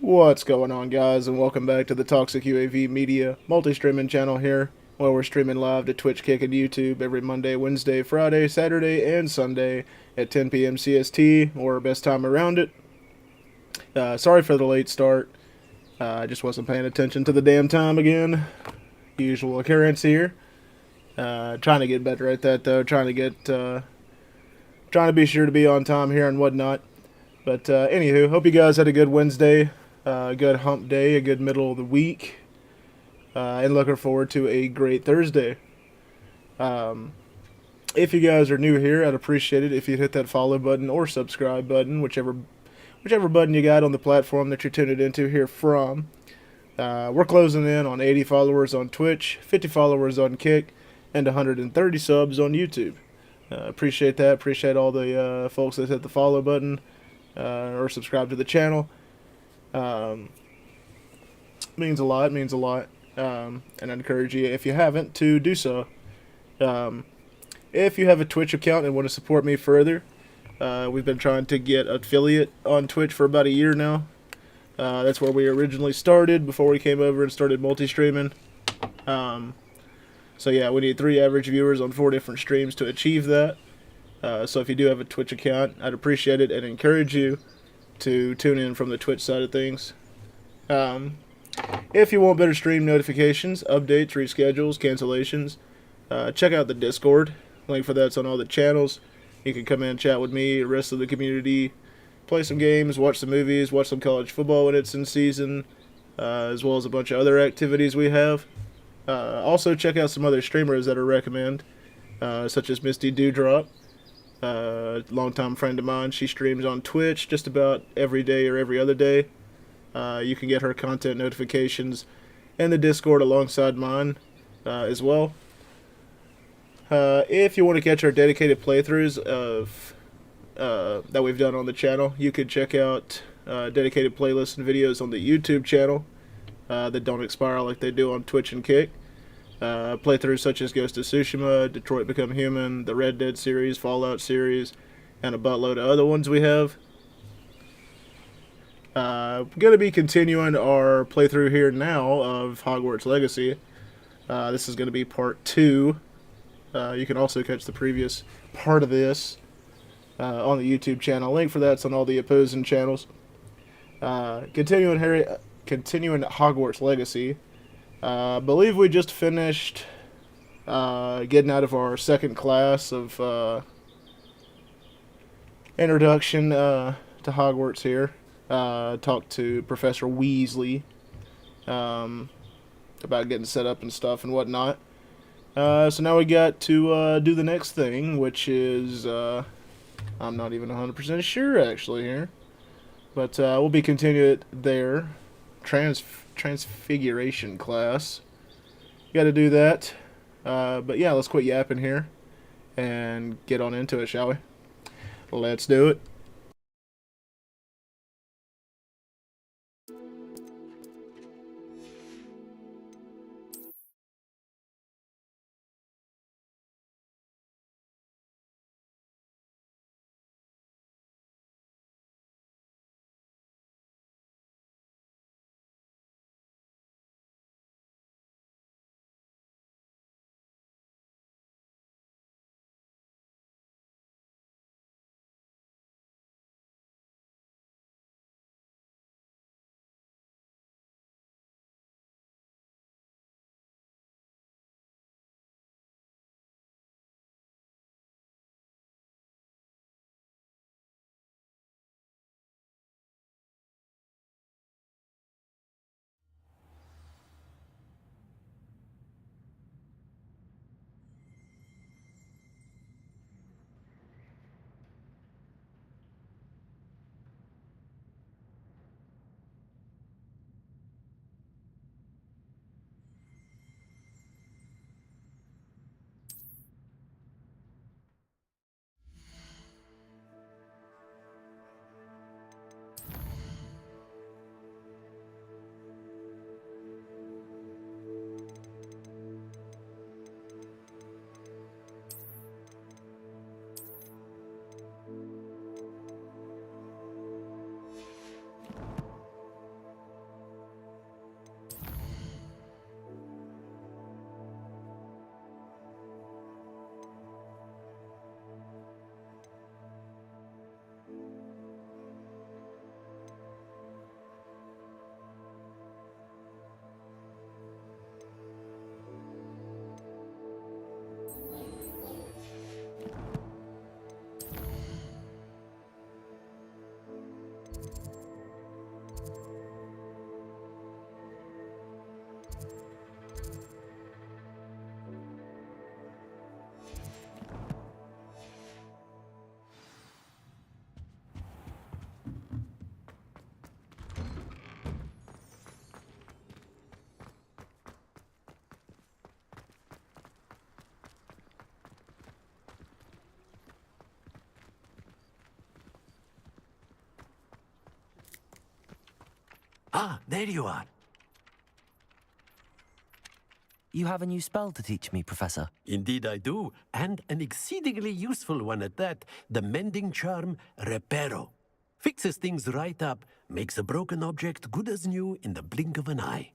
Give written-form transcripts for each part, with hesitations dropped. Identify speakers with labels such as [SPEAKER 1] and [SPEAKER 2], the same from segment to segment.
[SPEAKER 1] What's going on, guys, and welcome back to the Toxic UAV Media multi-streaming channel here, where we're streaming live to Twitch, Kick, and YouTube every Monday, Wednesday, Friday, Saturday, and Sunday at 10 p.m. CST, or best time around it. Sorry for the late start. I just wasn't paying attention to the damn time again. Usual occurrence here. Trying to get better at that, though. Trying to be sure to be on time here and whatnot. But anywho, hope you guys had a good Wednesday, a good hump day, a good middle of the week, and looking forward to a great Thursday. Um, if you guys are new here, I'd appreciate it if you'd hit that follow button or subscribe button, whichever button you got on the platform that you're tuning into here from. We're closing in on 80 followers on Twitch, 50 followers on Kick, and 130 subs on YouTube. Appreciate that. Appreciate all the folks that hit the follow button or subscribe to the channel. Means a lot. Means a lot. And I encourage you, if you haven't, to do so. If you have a Twitch account and want to support me further, we've been trying to get affiliate on Twitch for about a year now. That's where we originally started before we came over and started multi-streaming. So yeah, we need 3 average viewers on 4 different streams to achieve that. So if you do have a Twitch account, I'd appreciate it and encourage you to tune in from the Twitch side of things. If you want better stream notifications, updates, reschedules, cancellations, check out the Discord. Link for that's on all the channels. You can come in and chat with me, the rest of the community, play some games, watch some movies, watch some college football when it's in season, as well as a bunch of other activities we have. Also, check out some other streamers that I recommend, such as Misty Dewdrop, longtime friend of mine. She streams on Twitch just about every day or every other day. You can get her content notifications in the Discord alongside mine as well. If you want to catch our dedicated playthroughs of that we've done on the channel, you could check out dedicated playlists and videos on the YouTube channel that don't expire like they do on Twitch and Kick. Playthroughs such as Ghost of Tsushima, Detroit Become Human, the Red Dead series, Fallout series, and a buttload of other ones we have. Going to be continuing our playthrough here now of Hogwarts Legacy. This is going to be part 2. You can also catch the previous part of this on the YouTube channel. Link for that's on all the opposing channels. Continuing Hogwarts Legacy. I believe we just finished getting out of our second class of introduction to Hogwarts here. Talked to Professor Weasley about getting set up and stuff and whatnot. So now we got to do the next thing, which is I'm not even 100% sure actually here, but we'll be continuing there. Transfiguration class. Got to do that. But yeah, let's quit yapping here and get on into it, shall we? Let's do it.
[SPEAKER 2] Ah, there you are.
[SPEAKER 3] You have a new spell to teach me, Professor.
[SPEAKER 2] Indeed I do, and an exceedingly useful one at that. The mending charm, Reparo. Fixes things right up, makes a broken object good as new in the blink of an eye.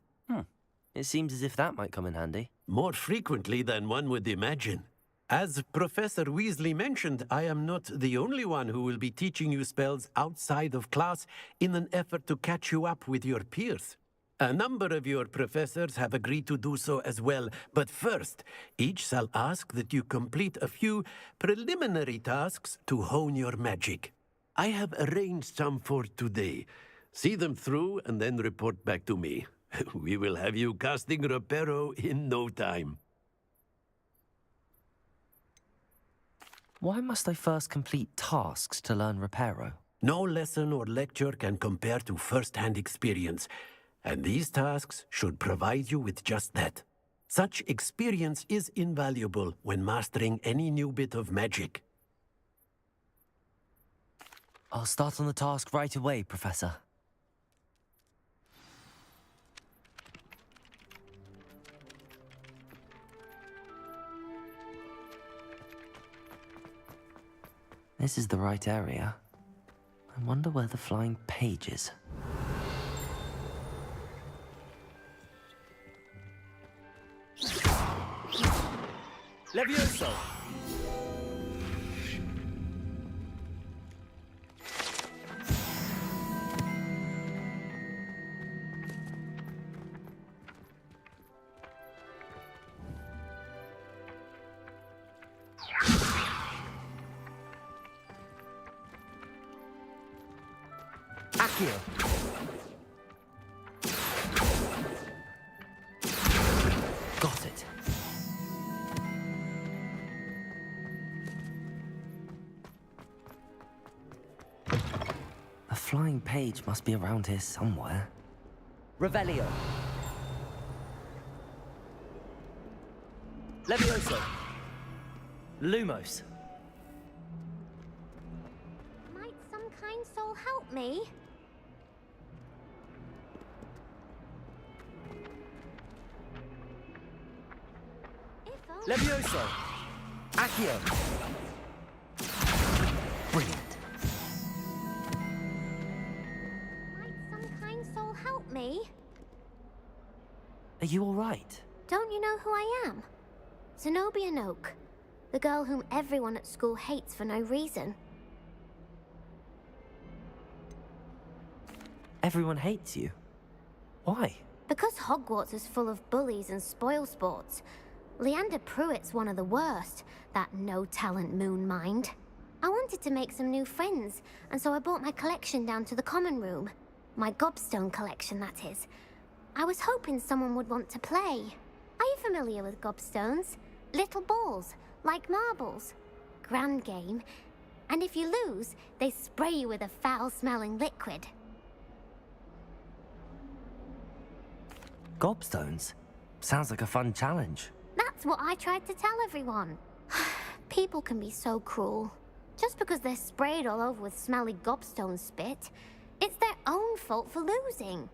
[SPEAKER 3] It seems as if that might come in handy.
[SPEAKER 2] More frequently than one would imagine. As Professor Weasley mentioned, I am not the only one who will be teaching you spells outside of class in an effort to catch you up with your peers. A number of your professors have agreed to do so as well, but first, each shall ask that you complete a few preliminary tasks to hone your magic. I have arranged some for today. See them through and then report back to me. We will have you casting Reparo in no time.
[SPEAKER 3] Why must I first complete tasks to learn Reparo?
[SPEAKER 2] No lesson or lecture can compare to first-hand experience, and these tasks should provide you with just that. Such experience is invaluable when mastering any new bit of magic.
[SPEAKER 3] I'll start on the task right away, Professor. This is the right area. I wonder where the flying page is.
[SPEAKER 4] Levioso!
[SPEAKER 3] Accio! Got it. The flying page must be around here somewhere.
[SPEAKER 4] Revelio. Levioso.
[SPEAKER 3] Lumos.
[SPEAKER 5] Might some kind soul help me? If only.
[SPEAKER 4] Levioso.
[SPEAKER 3] Accio! Brilliant.
[SPEAKER 5] Might some kind soul help me?
[SPEAKER 3] Are you all right?
[SPEAKER 5] Don't you know who I am? Zenobia Noak, the girl whom everyone at school hates for no reason.
[SPEAKER 3] Everyone hates you. Why?
[SPEAKER 5] Because Hogwarts is full of bullies and spoilsports. Leander Pruitt's one of the worst, that no-talent moon mind. I wanted to make some new friends, and so I brought my collection down to the common room. My gobstone collection, that is. I was hoping someone would want to play. Are you familiar with gobstones? Little balls, like marbles. Grand game. And if you lose, they spray you with a foul-smelling liquid.
[SPEAKER 3] Gobstones? Sounds like a fun challenge.
[SPEAKER 5] That's what I tried to tell everyone. People can be so cruel. Just because they're sprayed all over with smelly gobstone spit, it's their own fault for losing.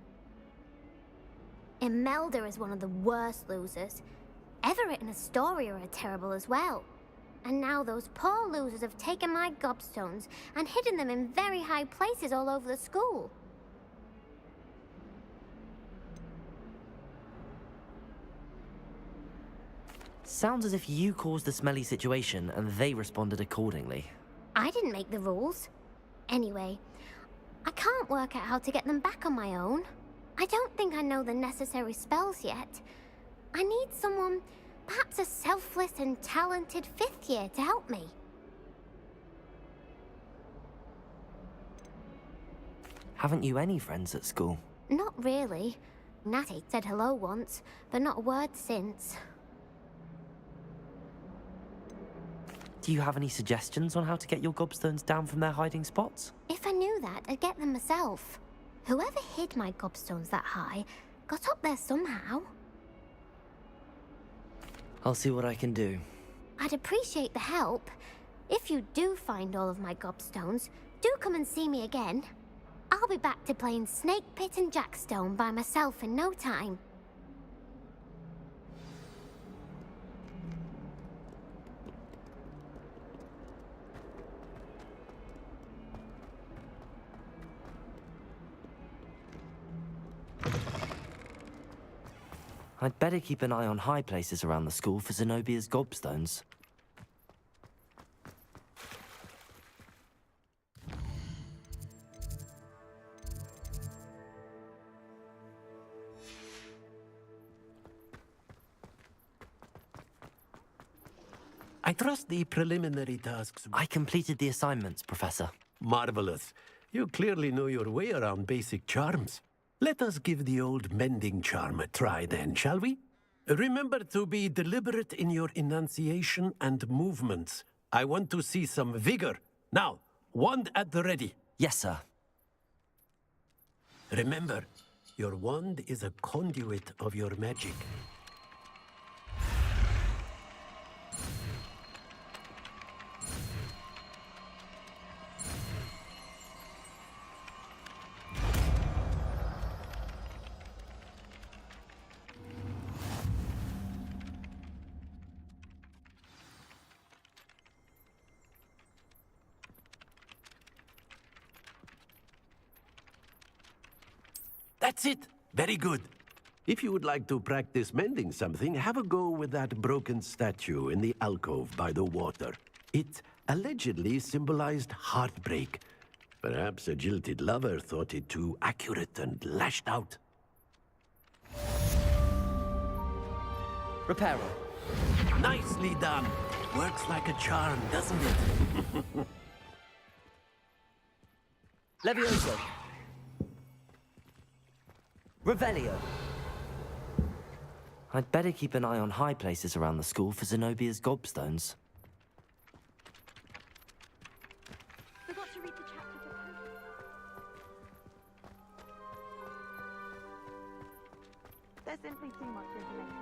[SPEAKER 5] Imelda is one of the worst losers. Everett and Astoria are terrible as well. And now those poor losers have taken my gobstones and hidden them in very high places all over the school.
[SPEAKER 3] Sounds as if you caused the smelly situation and they responded accordingly.
[SPEAKER 5] I didn't make the rules. Anyway, I can't work out how to get them back on my own. I don't think I know the necessary spells yet. I need someone, perhaps a selfless and talented fifth year to help me.
[SPEAKER 3] Haven't you any friends at school?
[SPEAKER 5] Not really. Natty said hello once, but not a word since.
[SPEAKER 3] Do you have any suggestions on how to get your gobstones down from their hiding spots?
[SPEAKER 5] If I knew that, I'd get them myself. Whoever hid my gobstones that high got up there somehow.
[SPEAKER 3] I'll see what I can do.
[SPEAKER 5] I'd appreciate the help. If you do find all of my gobstones, do come and see me again. I'll I'll be back to playing Snake Pit and Jackstone by myself in no time.
[SPEAKER 3] I'd better keep an eye on high places around the school for Zenobia's gobstones.
[SPEAKER 2] I trust the preliminary tasks.
[SPEAKER 3] I completed the assignments, Professor.
[SPEAKER 2] Marvelous. You clearly know your way around basic charms. Let us give the old mending charm a try then, shall we? Remember to be deliberate in your enunciation and movements. I want to see some vigor. Now, wand at the ready.
[SPEAKER 3] Yes, sir.
[SPEAKER 2] Remember, your wand is a conduit of your magic. That's it. Very good. If you would like to practice mending something, have a go with that broken statue in the alcove by the water. It allegedly symbolized heartbreak. Perhaps a jilted lover thought it too accurate and lashed out.
[SPEAKER 3] Reparo.
[SPEAKER 2] Nicely done. Works like a charm, doesn't it?
[SPEAKER 3] Levioso. Revelio. I'd better keep an eye on high places around the school for Zenobia's gobstones.
[SPEAKER 5] Forgot to read the chapter for
[SPEAKER 4] There's simply too much information.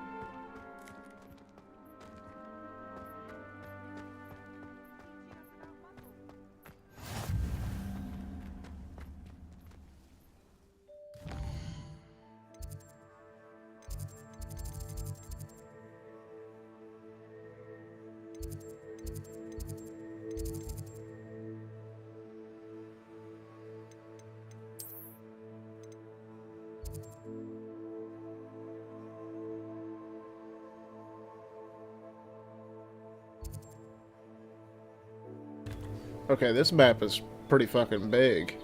[SPEAKER 1] Okay, this map is pretty fucking big.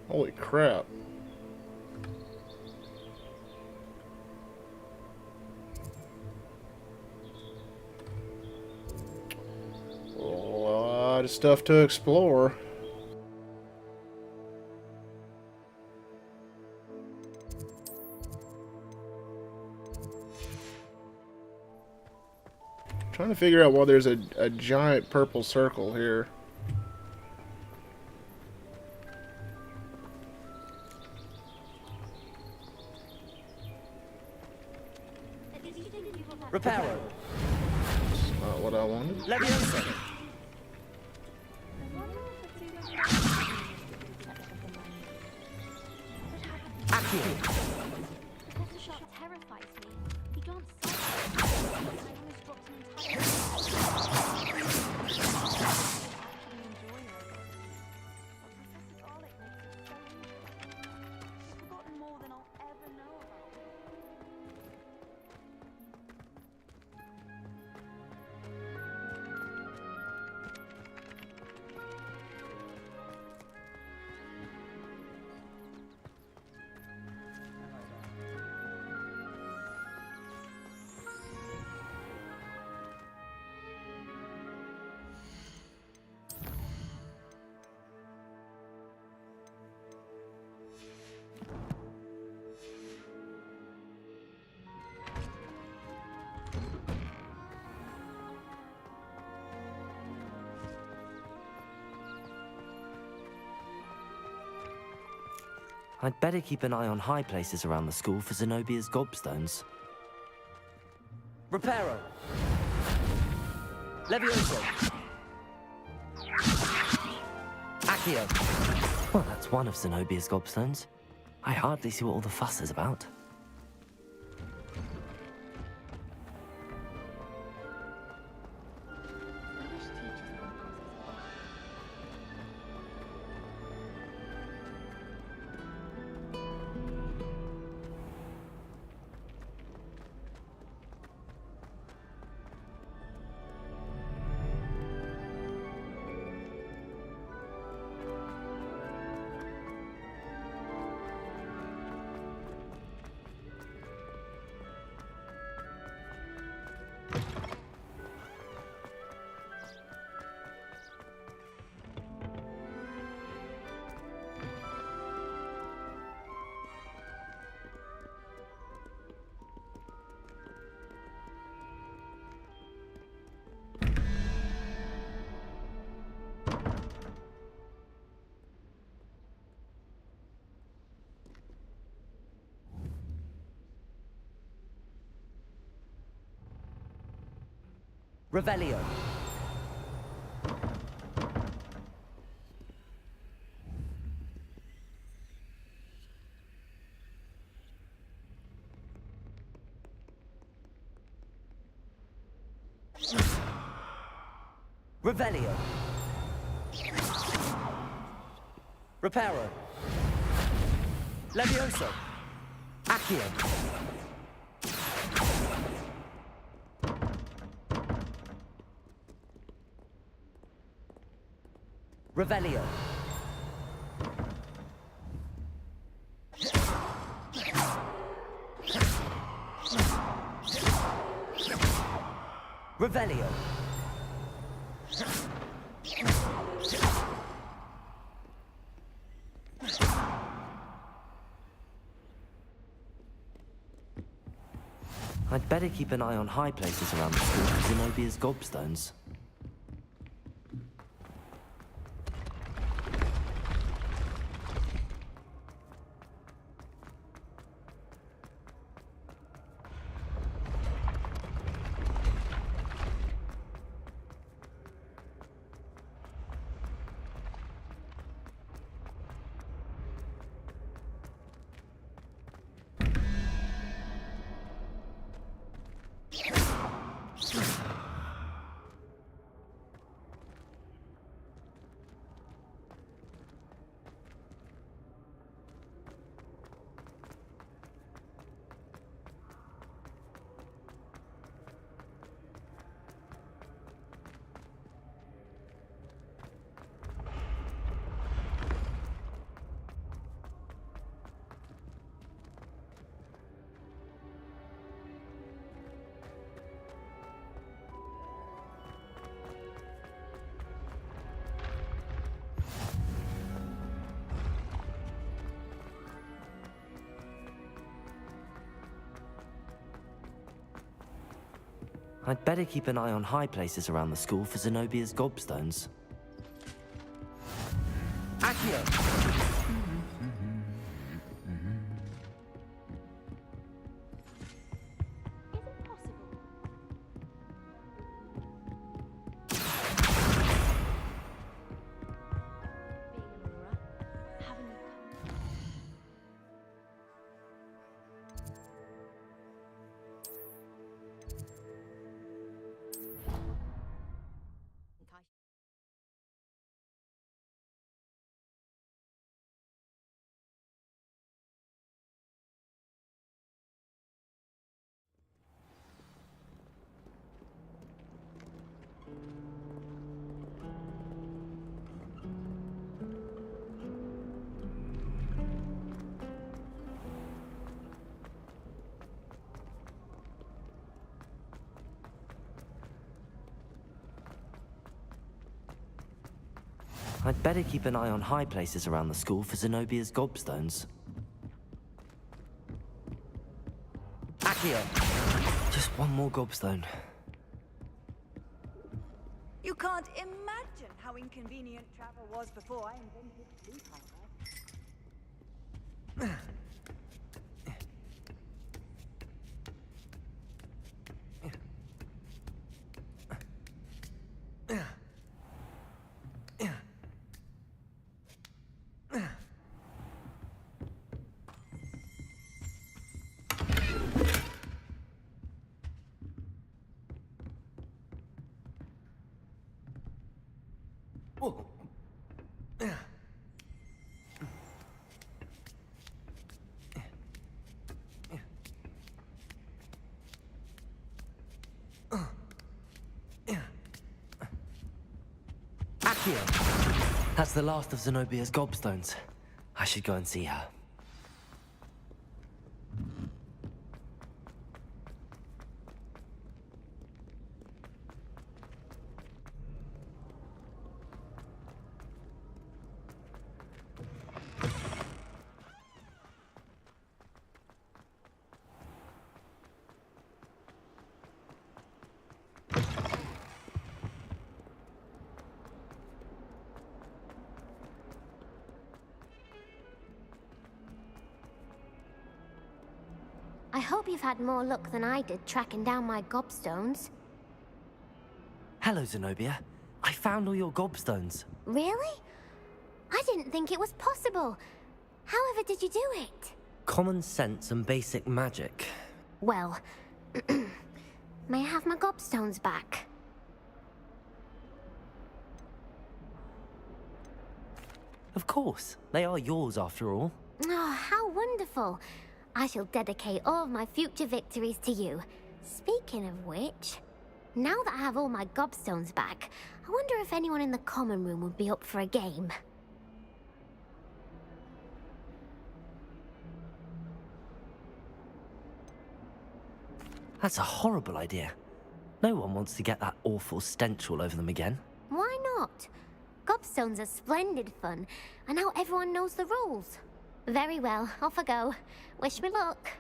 [SPEAKER 1] Holy crap. A lot of stuff to explore. Trying to figure out why there's a giant purple circle here.
[SPEAKER 3] Reparo.
[SPEAKER 1] That's not what I wanted.
[SPEAKER 3] Levioso. Accio.
[SPEAKER 5] Professor Sharp terrifies me. He can't say it. I almost dropped an entire actually enjoy it.
[SPEAKER 4] But Professor Garlic makes it so interesting. I've forgotten more than I'll ever know about him.
[SPEAKER 3] I'd better keep an eye on high places around the school for Zenobia's gobstones. Reparo. Levioso. Accio! Well, that's one of Zenobia's gobstones. I hardly see what all the fuss is about.
[SPEAKER 5] English teachers want answers.
[SPEAKER 3] Revelio. Revelio. Reparo. Levioso. Accio. Revelio. Revelio. I'd better keep an eye on high places around the school for Zenobia's gobstones. I'd better keep an eye on high places around the school for Zenobia's gobstones. Accio!
[SPEAKER 4] Is it possible? Being an aura, having you come. Think I
[SPEAKER 3] I'd better keep an eye on high places around the school for Zenobia's gobstones. Accio! Just one more gobstone.
[SPEAKER 6] You can't imagine how inconvenient travel was before I invented sleep hunger.
[SPEAKER 3] Accio! That's the last of Zenobia's gobstones. I should go and see her.
[SPEAKER 5] I hope you've had more luck than I did tracking down my gobstones.
[SPEAKER 3] Hello, Zenobia. I found all your gobstones.
[SPEAKER 5] Really? I didn't think it was possible. However did you do it?
[SPEAKER 3] Common sense and basic magic.
[SPEAKER 5] Well, may I have my gobstones back?
[SPEAKER 3] Of course. They are yours after all.
[SPEAKER 5] Oh, how wonderful. I shall dedicate all of my future victories to you. Speaking of which, now that I have all my gobstones back, I wonder if anyone in the common room would be up for a game.
[SPEAKER 3] That's a horrible idea. No one wants to get that awful stench all over them again.
[SPEAKER 5] Why not? Gobstones are splendid fun, and now everyone knows the rules. Very well, off I go. Wish me luck.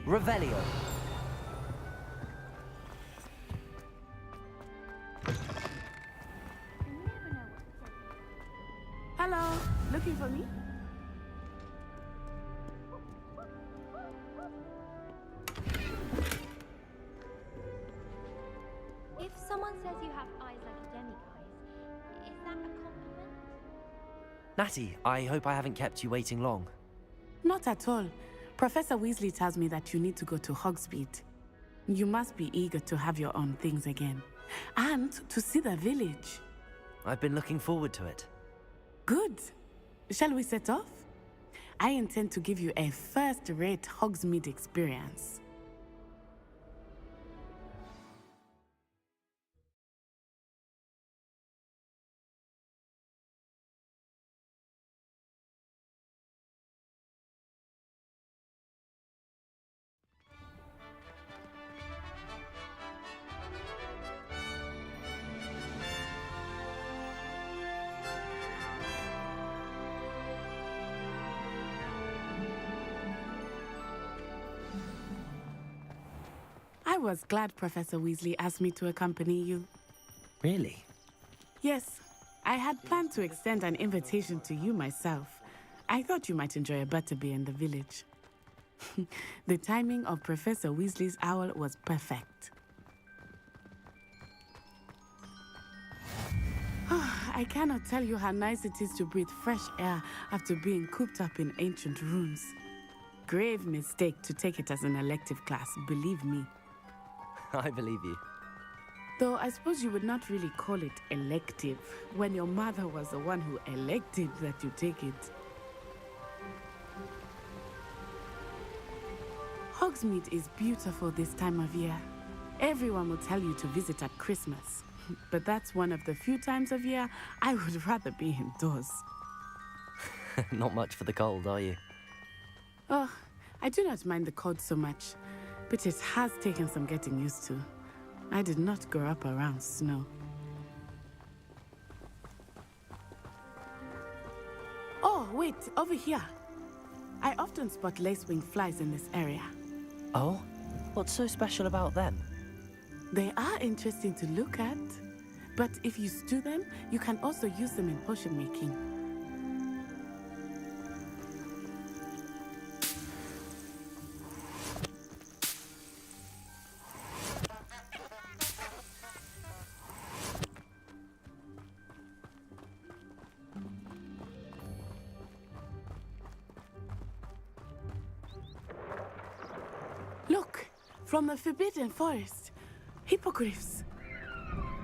[SPEAKER 3] Revelio.
[SPEAKER 7] Hello, looking for me?
[SPEAKER 4] If someone says you have eyes like a demiguise, is that a compliment?
[SPEAKER 3] Natty, I hope I haven't kept you waiting long.
[SPEAKER 7] Not at all. Professor Weasley tells me that you need to go to Hogsmeade. You must be eager to have your own things again. And to see the village.
[SPEAKER 3] I've been looking forward to it.
[SPEAKER 7] Good. Shall we set off? I intend to give you a first-rate Hogsmeade experience. I was glad Professor Weasley asked me to accompany you.
[SPEAKER 3] Really?
[SPEAKER 7] Yes, I had planned to extend an invitation to you myself. I thought you might enjoy a butterbeer in the village. The timing of Professor Weasley's owl was perfect. I cannot tell you how nice it is to breathe fresh air after being cooped up in ancient rooms. Grave mistake to take it as an elective class, believe me.
[SPEAKER 3] I believe you.
[SPEAKER 7] Though I suppose you would not really call it elective when your mother was the one who elected that you take it. Hogsmeade is beautiful this time of year. Everyone will tell you to visit at Christmas. But that's one of the few times of year I would rather be indoors.
[SPEAKER 3] Not much for the cold, are you?
[SPEAKER 7] Oh, I do not mind the cold so much, but it has taken some getting used to. I did not grow up around snow. Oh, wait, over here. I often spot lacewing flies in this area.
[SPEAKER 3] Oh? What's so special about them?
[SPEAKER 7] They are interesting to look at, but if you stew them, you can also use them in potion making. Look, from the Forbidden Forest. Hippogriffs.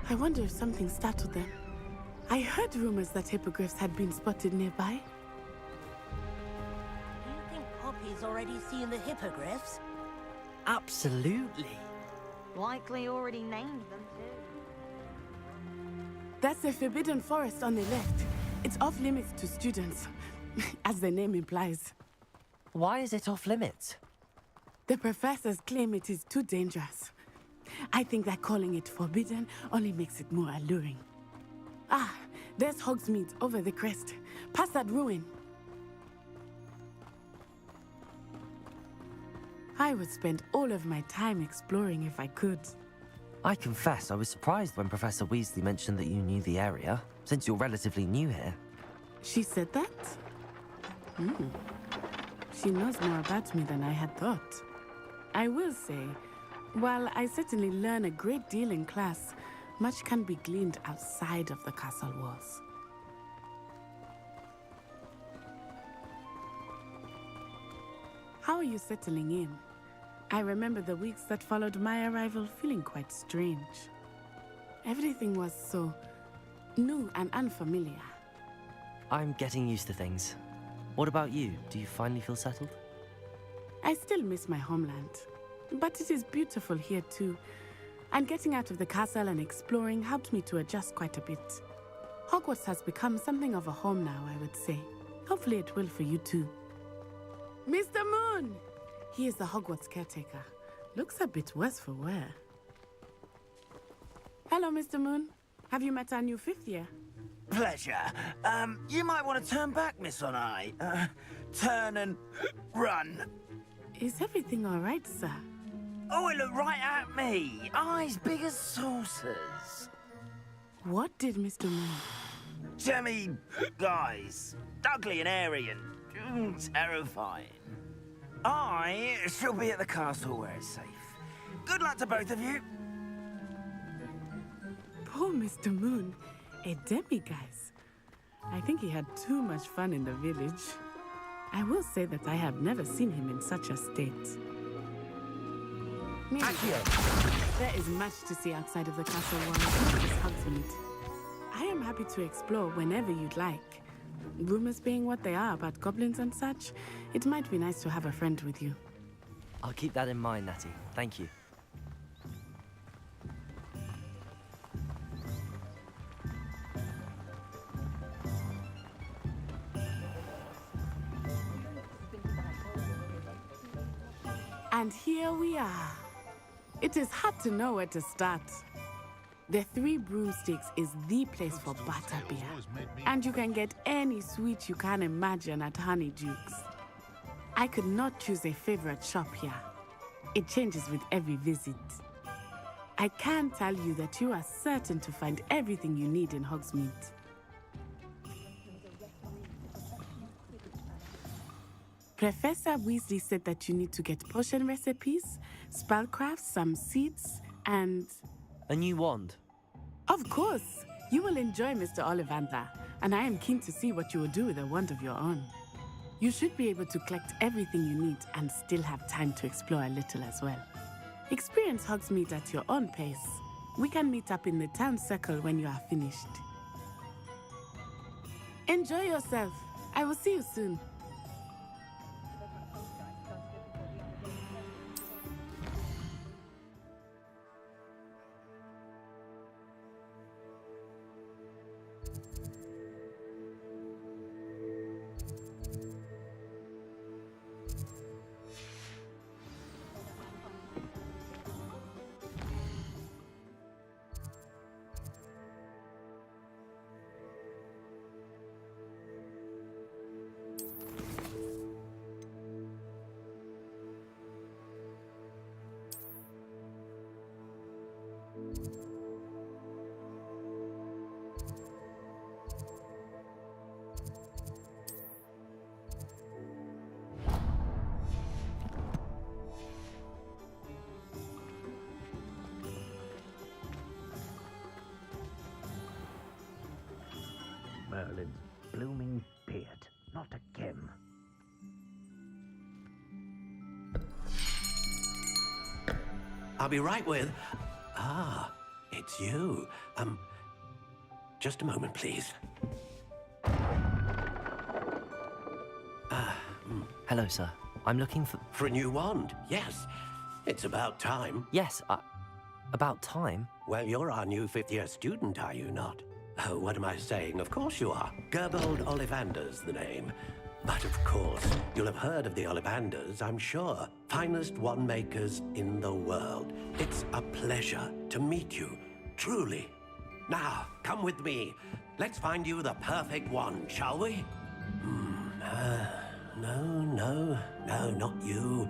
[SPEAKER 7] I wonder if something startled them. I heard rumors that hippogriffs had been spotted nearby.
[SPEAKER 8] Do you think Poppy's already seen the hippogriffs?
[SPEAKER 3] Absolutely.
[SPEAKER 4] Likely already named them too.
[SPEAKER 7] That's the Forbidden Forest on the left. It's off limits to students, as the name implies.
[SPEAKER 3] Why is it off limits?
[SPEAKER 7] The professors claim it is too dangerous. I think that calling it forbidden only makes it more alluring. Ah, there's Hogsmeade over the crest. Past that ruin. I would spend all of my time exploring if I could.
[SPEAKER 3] I confess I was surprised when Professor Weasley mentioned that you knew the area, since you're relatively new here.
[SPEAKER 7] She said that? She knows more about me than I had thought. I will say, while I certainly learn a great deal in class, much can be gleaned outside of the castle walls. How are you settling in? I remember the weeks that followed my arrival feeling quite strange. Everything was so new and unfamiliar.
[SPEAKER 3] I'm getting used to things. What about you? Do you finally feel settled?
[SPEAKER 7] I still miss my homeland, but it is beautiful here too. And getting out of the castle and exploring helped me to adjust quite a bit. Hogwarts has become something of a home now, I would say. Hopefully it will for you too. Mr. Moon! He is the Hogwarts caretaker. Looks a bit worse for wear. Hello, Mr. Moon. Have you met our new fifth year?
[SPEAKER 9] Pleasure. You might want to turn back, Miss On-Eye. Turn and run.
[SPEAKER 7] Is everything all right, sir?
[SPEAKER 9] Oh, it looked right at me. Eyes big as saucers.
[SPEAKER 7] What did Mr. Moon?
[SPEAKER 9] Jemmy guys. Ugly and airy and terrifying. I shall be at the castle where it's safe. Good luck to both of you.
[SPEAKER 7] Poor Mr. Moon. A demiguise. I think he had too much fun in the village. I will say that I have never seen him in such a state. There is much to see outside of the castle walls, not just Hogsmeade. I am happy to explore whenever you'd like. Rumors being what they are about goblins and such, it might be nice to have a friend with you.
[SPEAKER 3] I'll keep that in mind, Natty. Thank you.
[SPEAKER 7] And here we are. It is hard to know where to start. The Three Broomsticks is the place for butterbeer. And you can get any sweet you can imagine at Honeyduke's. I could not choose a favorite shop here. It changes with every visit. I can tell you that you are certain to find everything you need in Hogsmeade. Professor Weasley said that you need to get potion recipes, spellcrafts, some seeds, and...
[SPEAKER 3] A new wand.
[SPEAKER 7] Of course! You will enjoy Mr. Ollivander, and I am keen to see what you will do with a wand of your own. You should be able to collect everything you need and still have time to explore a little as well. Experience Hogsmeade at your own pace. We can meet up in the town circle when you are finished. Enjoy yourself. I will see you soon.
[SPEAKER 9] Merlin's blooming beard. Not again.
[SPEAKER 2] I'll be right with... Ah, it's you. Just a moment, please.
[SPEAKER 3] Hello, sir. I'm looking for...
[SPEAKER 2] For a new wand, yes. It's about time.
[SPEAKER 3] Yes, about time?
[SPEAKER 2] Well, you're our new fifth-year student, are you not? Oh, what am I saying? Of course you are. Gerbold Ollivander's the name. But of course, you'll have heard of the Ollivanders, I'm sure. Finest wand makers in the world. It's a pleasure to meet you, truly. Now, come with me. Let's find you the perfect wand, shall we? No, not you.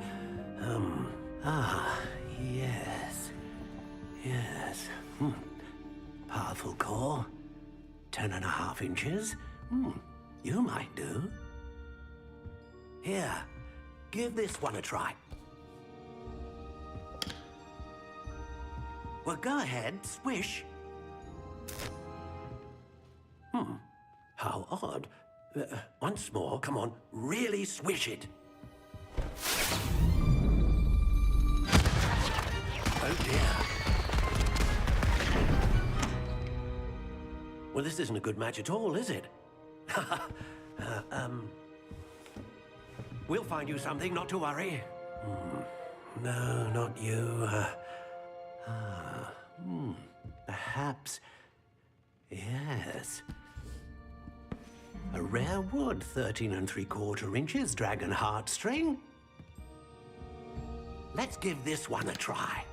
[SPEAKER 2] Yes. Powerful core. 10.5 inches. You might do. Here, give this one a try. Well, go ahead, swish. How odd. Once more, come on, really swish it. Oh dear. Well, this isn't a good match at all, is it? We'll find you something, not to worry. No, not you. Perhaps... Yes. A rare wood, 13 3/4 inches, dragon heartstring. Let's give this one a try.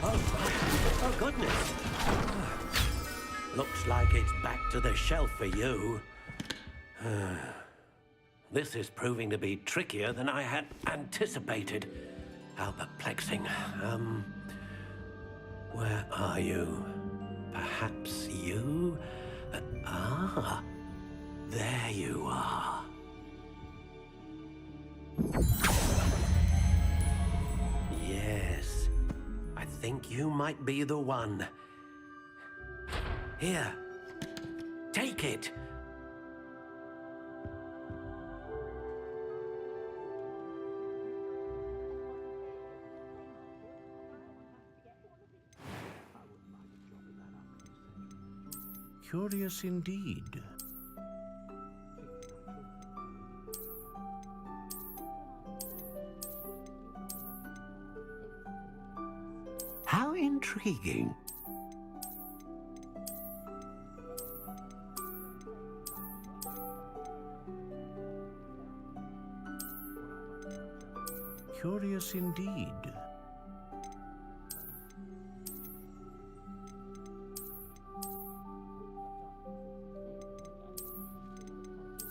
[SPEAKER 2] Oh, goodness. Looks like it's back to the shelf for you. This is proving to be trickier than I had anticipated. How perplexing. Where are you? Perhaps you? There you are. Yes, I think you might be the one. Here, take it.
[SPEAKER 10] Curious indeed.
[SPEAKER 2] How intriguing.
[SPEAKER 10] Curious indeed.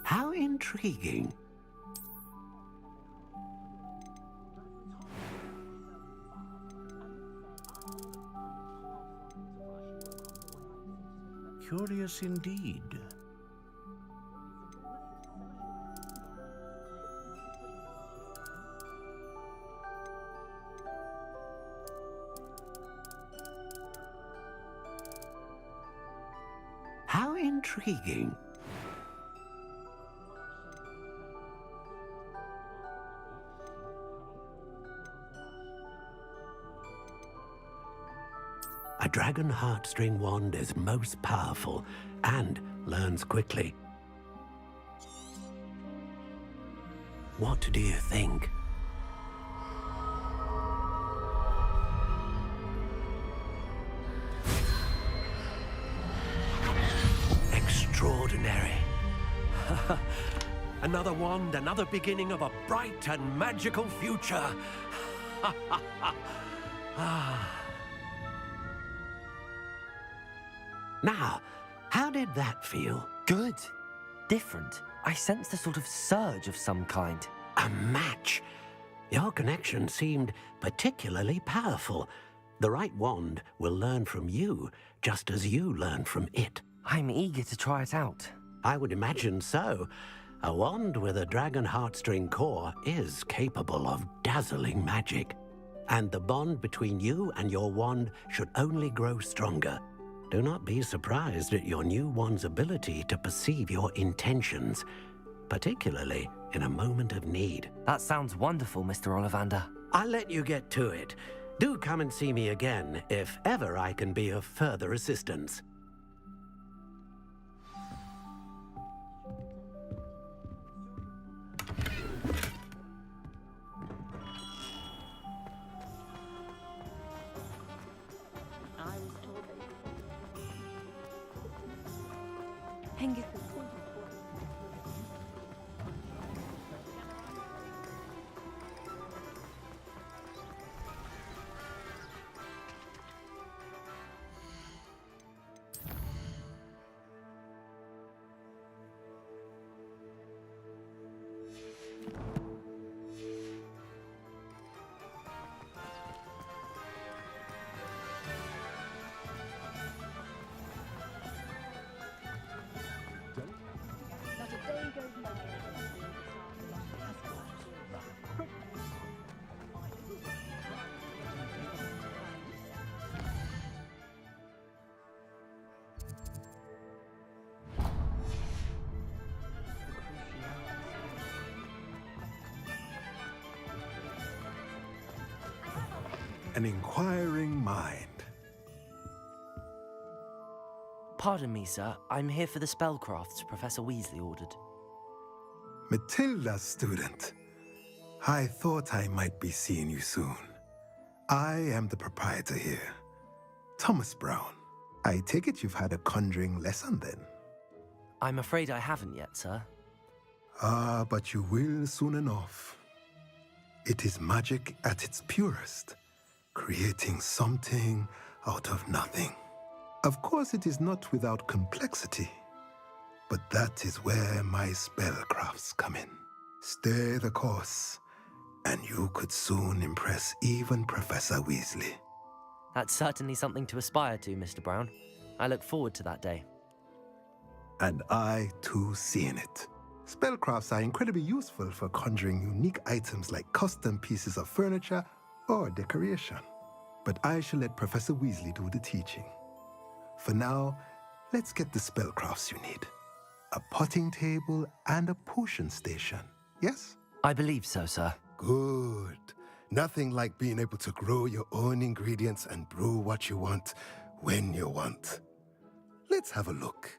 [SPEAKER 2] How intriguing.
[SPEAKER 10] Curious indeed.
[SPEAKER 2] How intriguing. A dragon heartstring wand is most powerful and learns quickly. What do you think? Extraordinary. Another wand, another beginning of a bright and magical future. Now, how did that feel?
[SPEAKER 3] Good. Different. I sensed a sort of surge of some kind.
[SPEAKER 2] A match. Your connection seemed particularly powerful. The right wand will learn from you, just as you learn from it.
[SPEAKER 3] I'm eager to try it out.
[SPEAKER 2] I would imagine so. A wand with a dragon heartstring core is capable of dazzling magic. And the bond between you and your wand should only grow stronger. Do not be surprised at your new wand's ability to perceive your intentions, particularly in a moment of need.
[SPEAKER 3] That sounds wonderful, Mr. Ollivander.
[SPEAKER 2] I'll let you get to it. Do come and see me again if ever I can be of further assistance.
[SPEAKER 11] An inquiring mind.
[SPEAKER 3] Pardon me, sir. I'm here for the spellcrafts Professor Weasley ordered.
[SPEAKER 11] Matilda's student. I thought I might be seeing you soon. I am the proprietor here, Thomas Brown. I take it you've had a conjuring lesson then?
[SPEAKER 3] I'm afraid I haven't yet, sir.
[SPEAKER 11] Ah, but you will soon enough. It is magic at its purest, creating something out of nothing. Of course, it is not without complexity, but that is where my spellcrafts come in. Stay the course, and you could soon impress even Professor Weasley.
[SPEAKER 3] That's certainly something to aspire to, Mr. Brown. I look forward to that day.
[SPEAKER 11] And I, too, see in it. Spellcrafts are incredibly useful for conjuring unique items like custom pieces of furniture or decoration. But I shall let Professor Weasley do the teaching. For now, let's get the spellcrafts you need. A potting table and a potion station, yes?
[SPEAKER 3] I believe so, sir.
[SPEAKER 11] Good. Nothing like being able to grow your own ingredients and brew what you want when you want. Let's have a look.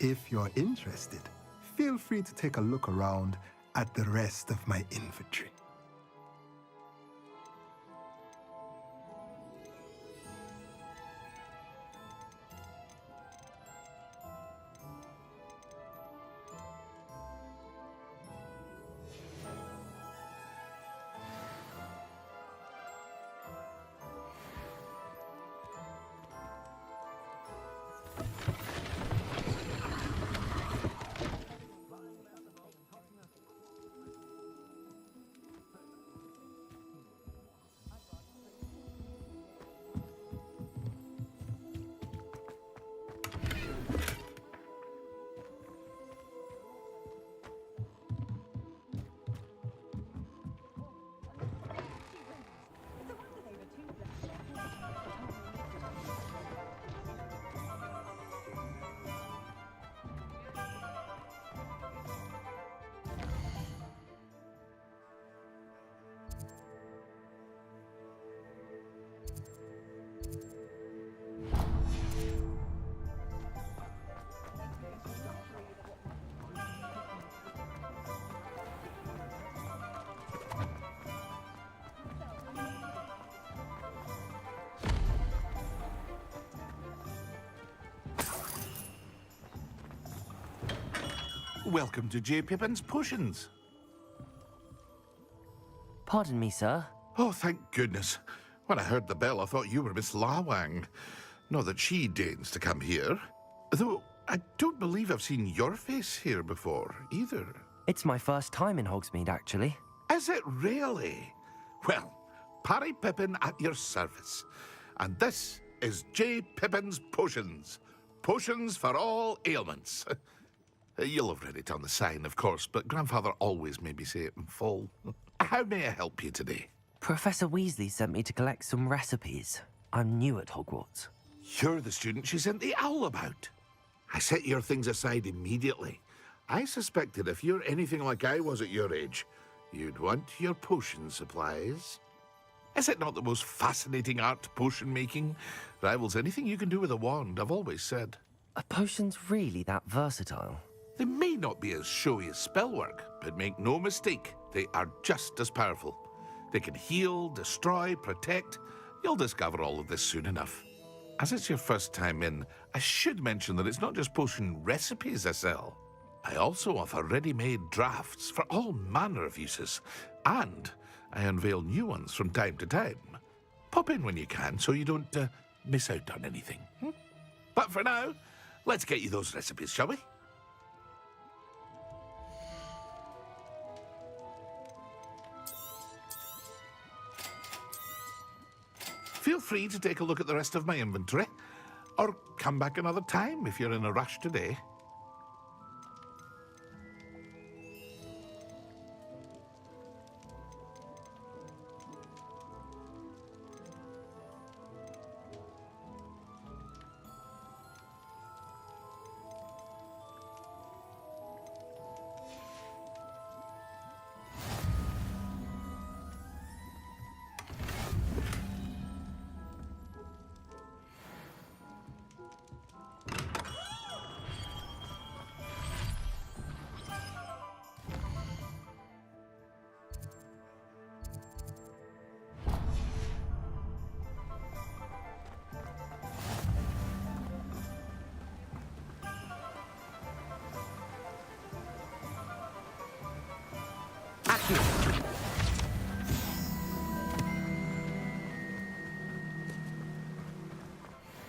[SPEAKER 11] If you're interested, feel free to take a look around at the rest of my inventory.
[SPEAKER 12] Welcome to J. Pippin's Potions.
[SPEAKER 3] Pardon me, sir.
[SPEAKER 12] Oh, thank goodness. When I heard the bell, I thought you were Miss Lawang. Not that she deigns to come here. Though I don't believe I've seen your face here before, either.
[SPEAKER 3] It's my first time in Hogsmeade, actually.
[SPEAKER 12] Is it really? Well, Parry Pippin at your service. And this is J. Pippin's Potions. Potions for all ailments. You'll have read it on the sign, of course, but Grandfather always made me say it in full. How may I help you today?
[SPEAKER 3] Professor Weasley sent me to collect some recipes. I'm new at Hogwarts.
[SPEAKER 12] You're the student she sent the owl about. I set your things aside immediately. I suspected if you're anything like I was at your age, you'd want your potion supplies. Is it not the most fascinating art, potion making? Rivals anything you can do with a wand, I've always said.
[SPEAKER 3] Are potions really that versatile?
[SPEAKER 12] They may not be as showy as spellwork, but make no mistake, they are just as powerful. They can heal, destroy, protect. You'll discover all of this soon enough. As it's your first time in, I should mention that it's not just potion recipes I sell. I also offer ready-made drafts for all manner of uses, and I unveil new ones from time to time. Pop in when you can so you don't miss out on anything. But for now, let's get you those recipes, shall we? Feel free to take a look at the rest of my inventory, or come back another time if you're in a rush today.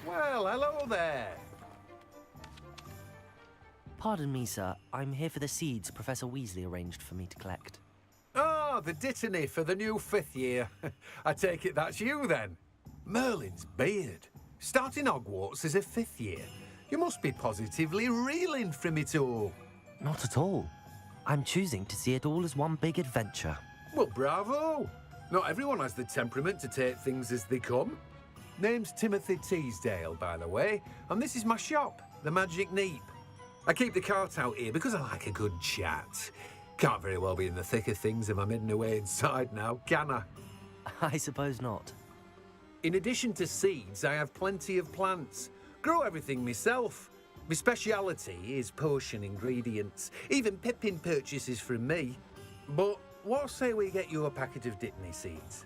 [SPEAKER 13] Well, hello there.
[SPEAKER 3] Pardon me, sir. I'm here for the seeds Professor Weasley arranged for me to collect.
[SPEAKER 13] Oh, the dittany for the new 5th year. I take it that's you, then. Merlin's beard. Starting Hogwarts as a 5th year. You must be positively reeling from it all.
[SPEAKER 3] Not at all. I'm choosing to see it all as one big adventure.
[SPEAKER 13] Well, bravo. Not everyone has the temperament to take things as they come. Name's Timothy Teasdale, by the way, and this is my shop, the Magic Neep. I keep the cart out here because I like a good chat. Can't very well be in the thick of things if I'm hidden away inside now, can I?
[SPEAKER 3] I suppose not.
[SPEAKER 13] In addition to seeds, I have plenty of plants. Grow everything myself. My speciality is potion ingredients. Even Pippin purchases from me. But what say we get you a packet of Dittany seeds?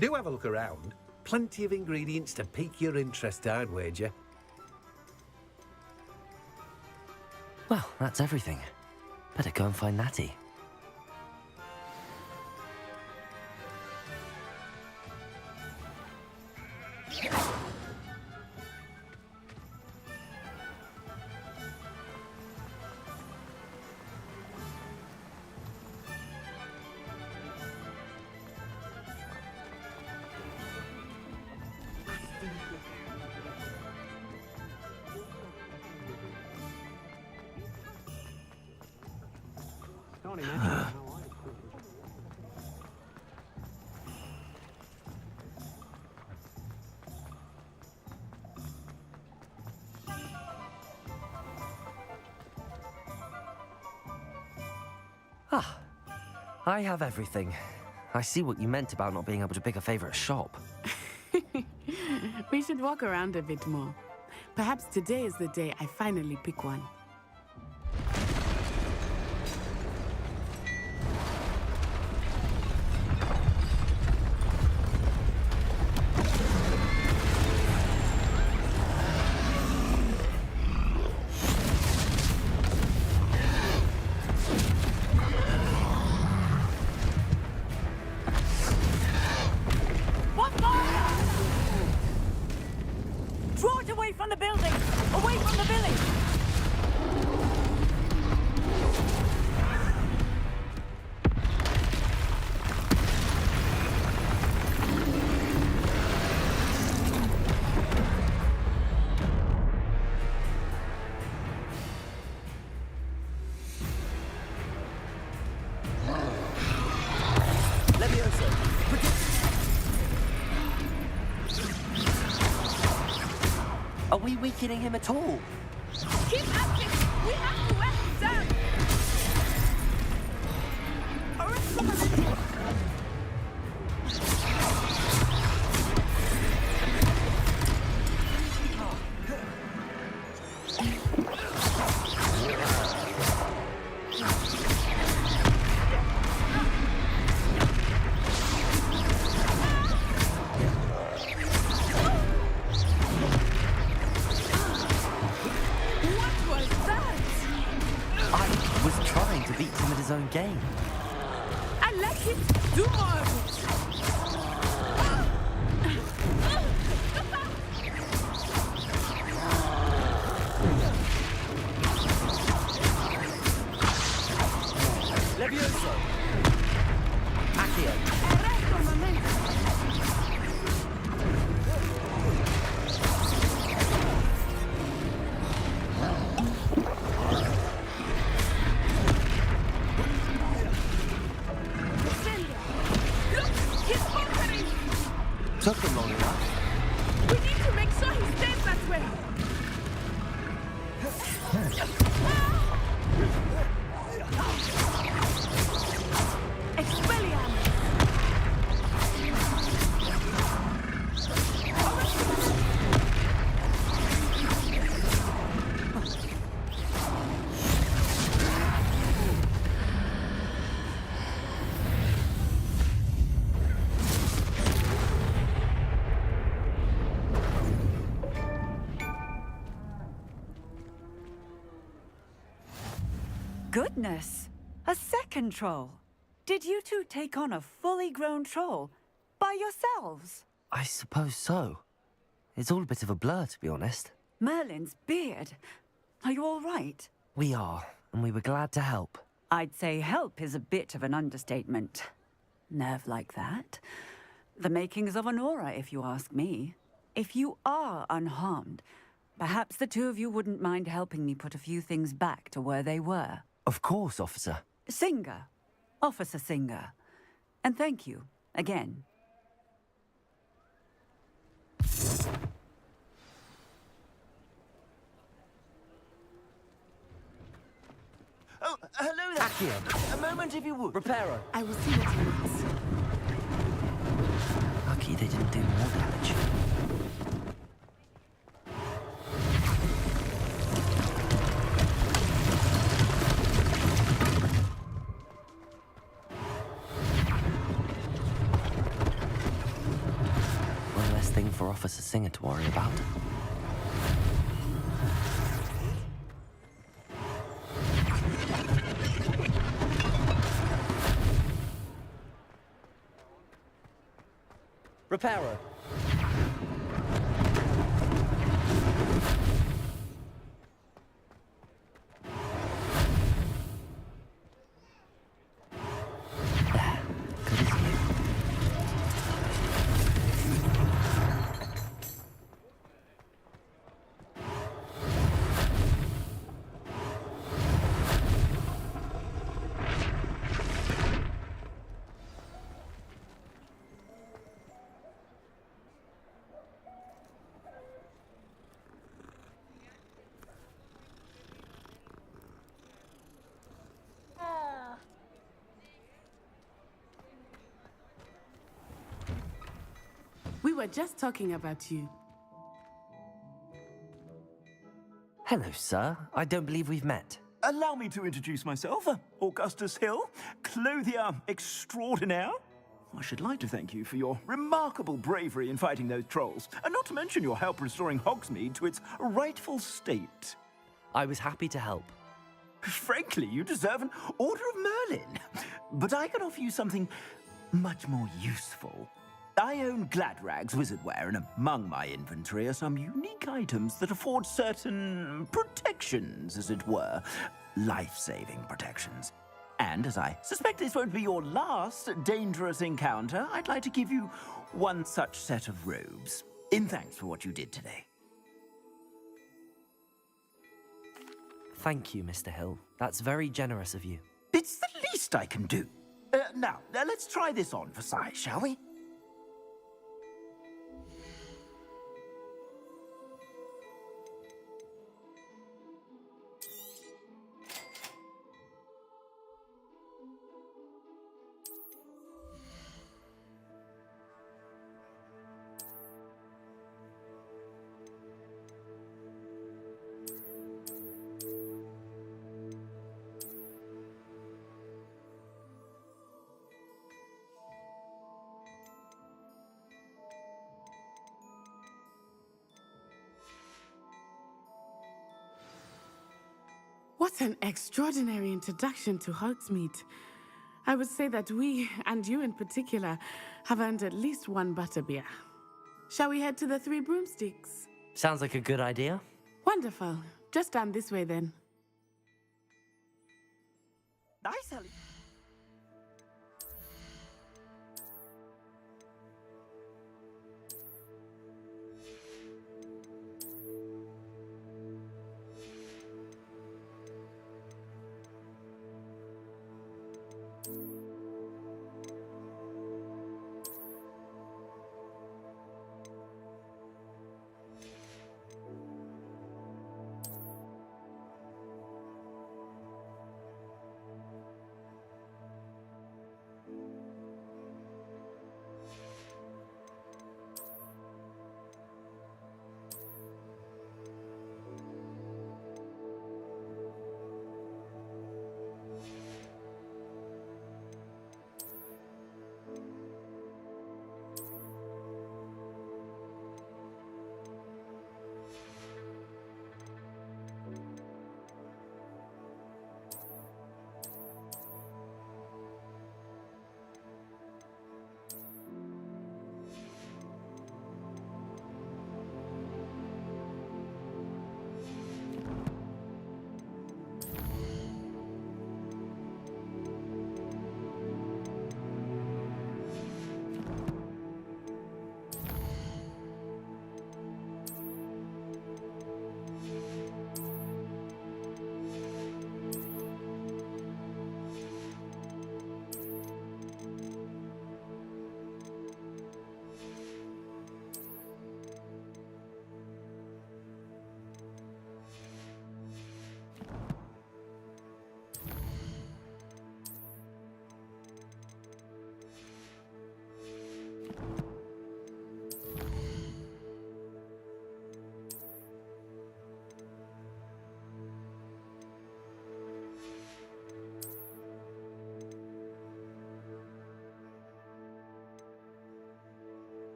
[SPEAKER 13] Do have a look around. Plenty of ingredients to pique your interest, I'd wager.
[SPEAKER 3] Well, that's everything. Better go and find Natty. Ah, I have everything. I see what you meant about not being able to pick a favorite shop.
[SPEAKER 7] We should walk around a bit more. Perhaps today is the day I finally pick one.
[SPEAKER 6] Draw it away from the building! Away from the village!
[SPEAKER 3] Are we weakening him at all?
[SPEAKER 6] Keep at it! We have to wear him down!
[SPEAKER 3] Beat him at his own game.
[SPEAKER 7] I like it. Do more of it.
[SPEAKER 3] Levioso. Accio.
[SPEAKER 7] Arresto momento.
[SPEAKER 3] Took him long enough.
[SPEAKER 7] We need to make sure he stays that way. Expelliarmus.
[SPEAKER 6] Goodness! A second troll! Did you two take on a fully grown troll by yourselves?
[SPEAKER 3] I suppose so. It's all a bit of a blur, to be honest.
[SPEAKER 6] Merlin's beard. Are you all right?
[SPEAKER 3] We are, and we were glad to help.
[SPEAKER 6] I'd say help is a bit of an understatement. Nerve like that. The makings of an aura, if you ask me. If you are unharmed, perhaps the two of you wouldn't mind helping me put a few things back to where they were.
[SPEAKER 3] Of course, officer.
[SPEAKER 6] Singer. Officer Singer. And thank you, again.
[SPEAKER 9] Oh, hello there.
[SPEAKER 3] Accio!
[SPEAKER 9] A moment, if you would.
[SPEAKER 3] Reparo!
[SPEAKER 7] I will see what he wants.
[SPEAKER 3] Lucky they didn't do more damage. One less thing for Officer Singer to worry about. Reparo! Good as new.
[SPEAKER 7] We were just talking about you.
[SPEAKER 3] Hello, sir. I don't believe we've met.
[SPEAKER 9] Allow me to introduce myself, Augustus Hill, clothier extraordinaire. I should like to thank you for your remarkable bravery in fighting those trolls, and not to mention your help restoring Hogsmeade to its rightful state.
[SPEAKER 3] I was happy to help.
[SPEAKER 9] Frankly, you deserve an Order of Merlin. But I can offer you something much more useful. I own Gladrag's wizardware, and among my inventory are some unique items that afford certain protections, as it were. Life-saving protections. And as I suspect this won't be your last dangerous encounter, I'd like to give you one such set of robes, in thanks for what you did today.
[SPEAKER 3] Thank you, Mr. Hill. That's very generous of you.
[SPEAKER 9] It's the least I can do. Now, let's try this on for size, shall we?
[SPEAKER 7] What an extraordinary introduction to Hogsmeade. I would say that we, and you in particular, have earned at least one butterbeer. Shall we head to the Three Broomsticks?
[SPEAKER 3] Sounds like a good idea.
[SPEAKER 7] Wonderful. Just down this way then.
[SPEAKER 9] Nice, Ellie.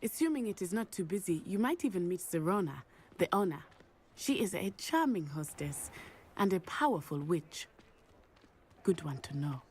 [SPEAKER 7] Assuming it is not too busy, you might even meet Sirona, the owner. She is a charming hostess and a powerful witch. Good one to know.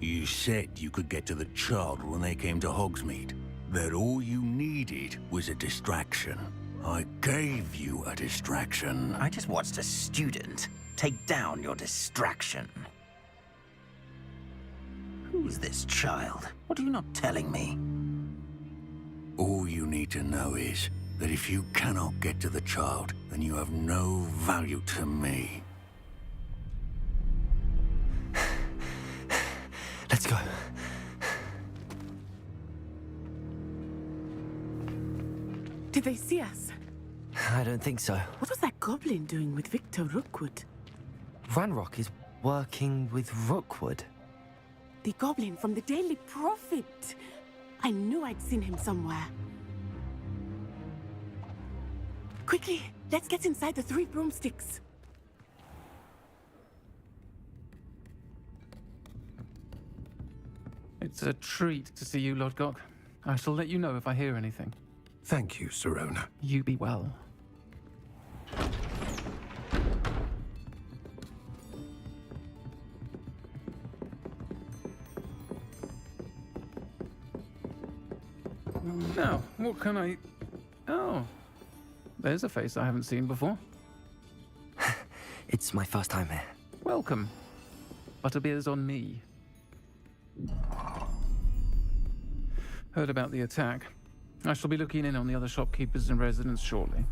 [SPEAKER 10] You said you could get to the child when they came to Hogsmeade. That all you needed was a distraction. I gave you a distraction.
[SPEAKER 9] I just watched a student take down your distraction. Who's this child? What are you not telling me?
[SPEAKER 10] All you need to know is that if you cannot get to the child, then you have no value to me.
[SPEAKER 3] Let's go.
[SPEAKER 7] Did they see us?
[SPEAKER 3] I don't think so.
[SPEAKER 7] What was that goblin doing with Victor Rookwood?
[SPEAKER 3] Ranrock is working with Rookwood.
[SPEAKER 7] The goblin from the Daily Prophet. I knew I'd seen him somewhere. Quickly, let's get inside the 3 broomsticks.
[SPEAKER 14] It's a treat to see you, Lodgok. I shall let you know if I hear anything.
[SPEAKER 15] Thank you, Sirona.
[SPEAKER 14] You be well. Now, what can I... Oh, there's a face I haven't seen before.
[SPEAKER 3] It's my first time here.
[SPEAKER 14] Welcome. Butterbeer's on me. Heard about the attack. I shall be looking in on the other shopkeepers and residents shortly.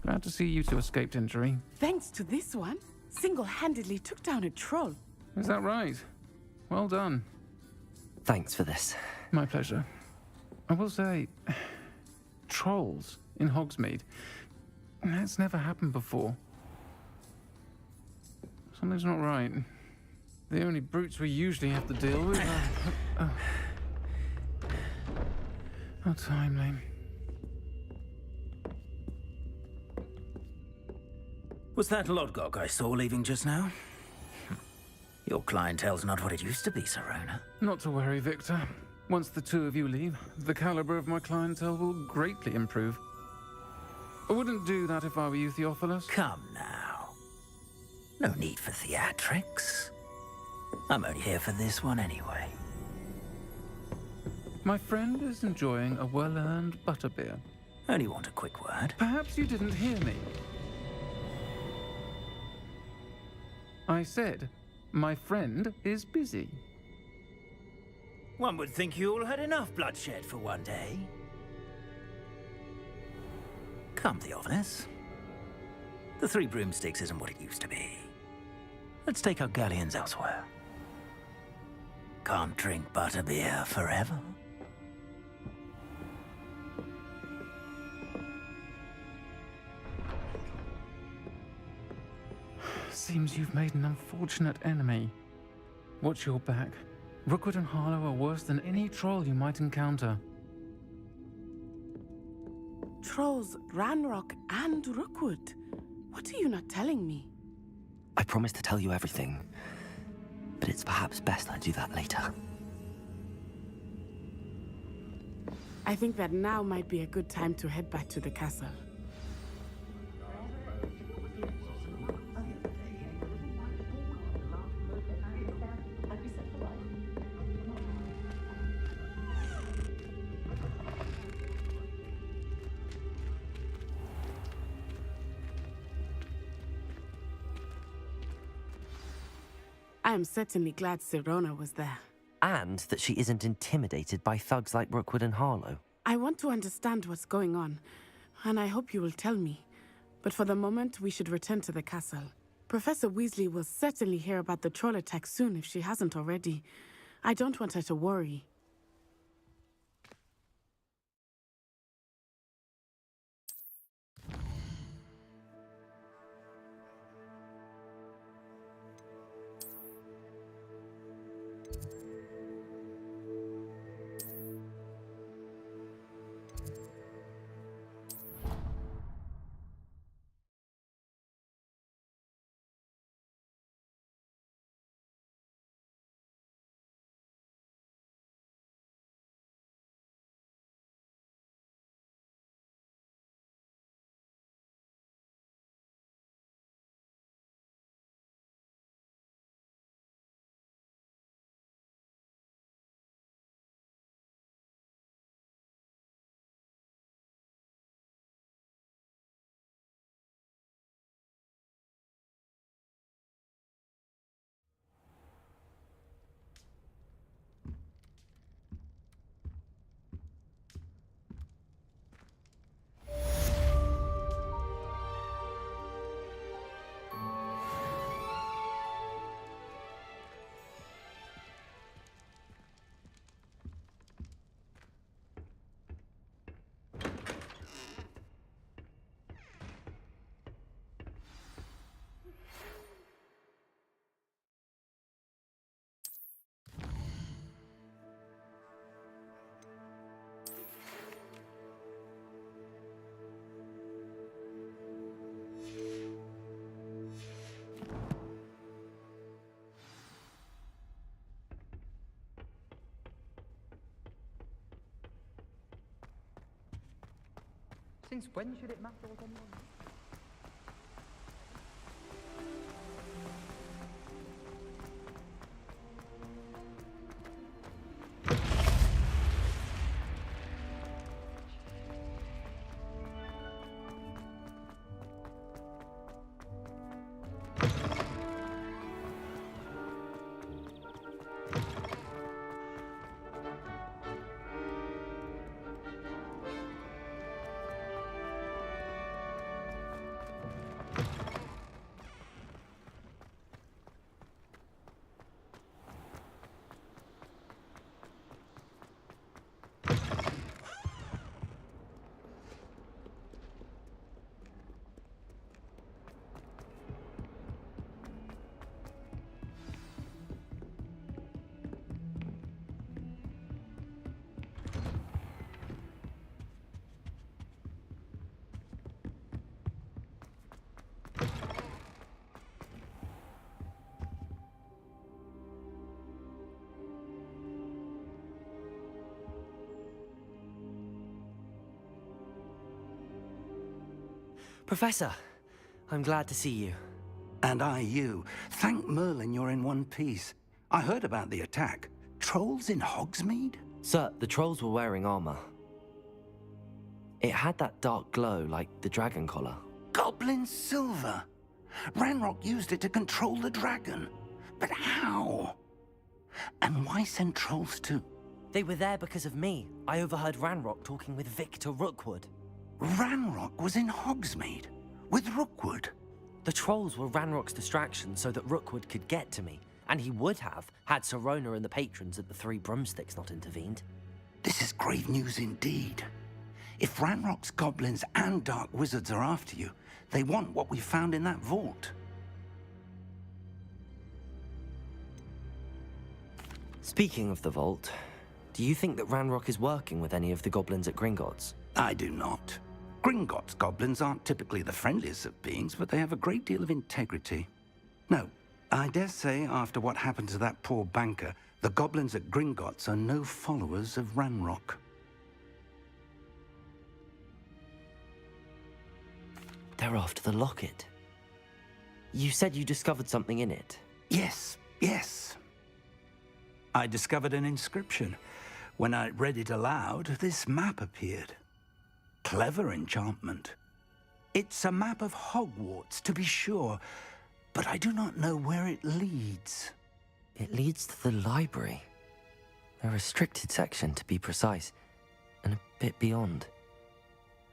[SPEAKER 14] Glad to see you two escaped injury.
[SPEAKER 7] Thanks to this one, single-handedly took down a troll.
[SPEAKER 14] Is that right? Well done.
[SPEAKER 3] Thanks for this.
[SPEAKER 14] My pleasure. I will say, trolls in Hogsmeade. That's never happened before. Something's not right. The only brutes we usually have to deal with are... How timely.
[SPEAKER 9] Was that Lodgok I saw leaving just now? Your clientele's not what it used to be, Sirona.
[SPEAKER 14] Not to worry, Victor. Once the two of you leave, the caliber of my clientele will greatly improve. I wouldn't do that if I were you, Theophilus.
[SPEAKER 9] Come now. No need for theatrics. I'm only here for this one anyway.
[SPEAKER 14] My friend is enjoying a well-earned butterbeer.
[SPEAKER 9] Only want a quick word.
[SPEAKER 14] Perhaps you didn't hear me. I said, my friend is busy.
[SPEAKER 9] One would think you all had enough bloodshed for one day. Come, Theophilus. The 3 broomsticks isn't what it used to be. Let's take our galleons elsewhere. Can't drink butterbeer forever.
[SPEAKER 14] Seems you've made an unfortunate enemy. Watch your back. Rookwood and Harlow are worse than any troll you might encounter.
[SPEAKER 7] Trolls, Ranrock, and Rookwood. What are you not telling me?
[SPEAKER 3] I promise to tell you everything, but it's perhaps best I do that later.
[SPEAKER 7] I think that now might be a good time to head back to the castle. I am certainly glad Sirona was there.
[SPEAKER 3] And that she isn't intimidated by thugs like Rookwood and Harlow.
[SPEAKER 7] I want to understand what's going on, and I hope you will tell me. But for the moment, we should return to the castle. Professor Weasley will certainly hear about the troll attack soon if she hasn't already. I don't want her to worry.
[SPEAKER 3] Since when should it matter what anyone... Professor, I'm glad to see you.
[SPEAKER 15] And I you. Thank Merlin you're in one piece. I heard about the attack. Trolls in Hogsmeade?
[SPEAKER 3] Sir, the trolls were wearing armor. It had that dark glow like the dragon collar.
[SPEAKER 15] Goblin silver! Ranrock used it to control the dragon. But how? And why send trolls too?
[SPEAKER 3] They were there because of me. I overheard Ranrock talking with Victor Rookwood.
[SPEAKER 15] Ranrock was in Hogsmeade? With Rookwood?
[SPEAKER 3] The trolls were Ranrock's distraction so that Rookwood could get to me. And he would have, had Sirona and the patrons at the Three Broomsticks not intervened.
[SPEAKER 15] This is grave news indeed. If Ranrock's goblins and dark wizards are after you, they want what we found in that vault.
[SPEAKER 3] Speaking of the vault, do you think that Ranrock is working with any of the goblins at Gringotts?
[SPEAKER 15] I do not. Gringotts goblins aren't typically the friendliest of beings, but they have a great deal of integrity. No, I dare say after what happened to that poor banker, the goblins at Gringotts are no followers of Ranrock.
[SPEAKER 3] They're after the locket. You said you discovered something in it.
[SPEAKER 15] Yes, yes. I discovered an inscription. When I read it aloud, this map appeared. Clever enchantment. It's a map of Hogwarts, to be sure, but I do not know where it leads.
[SPEAKER 3] It leads to the library. A restricted section, to be precise, and a bit beyond.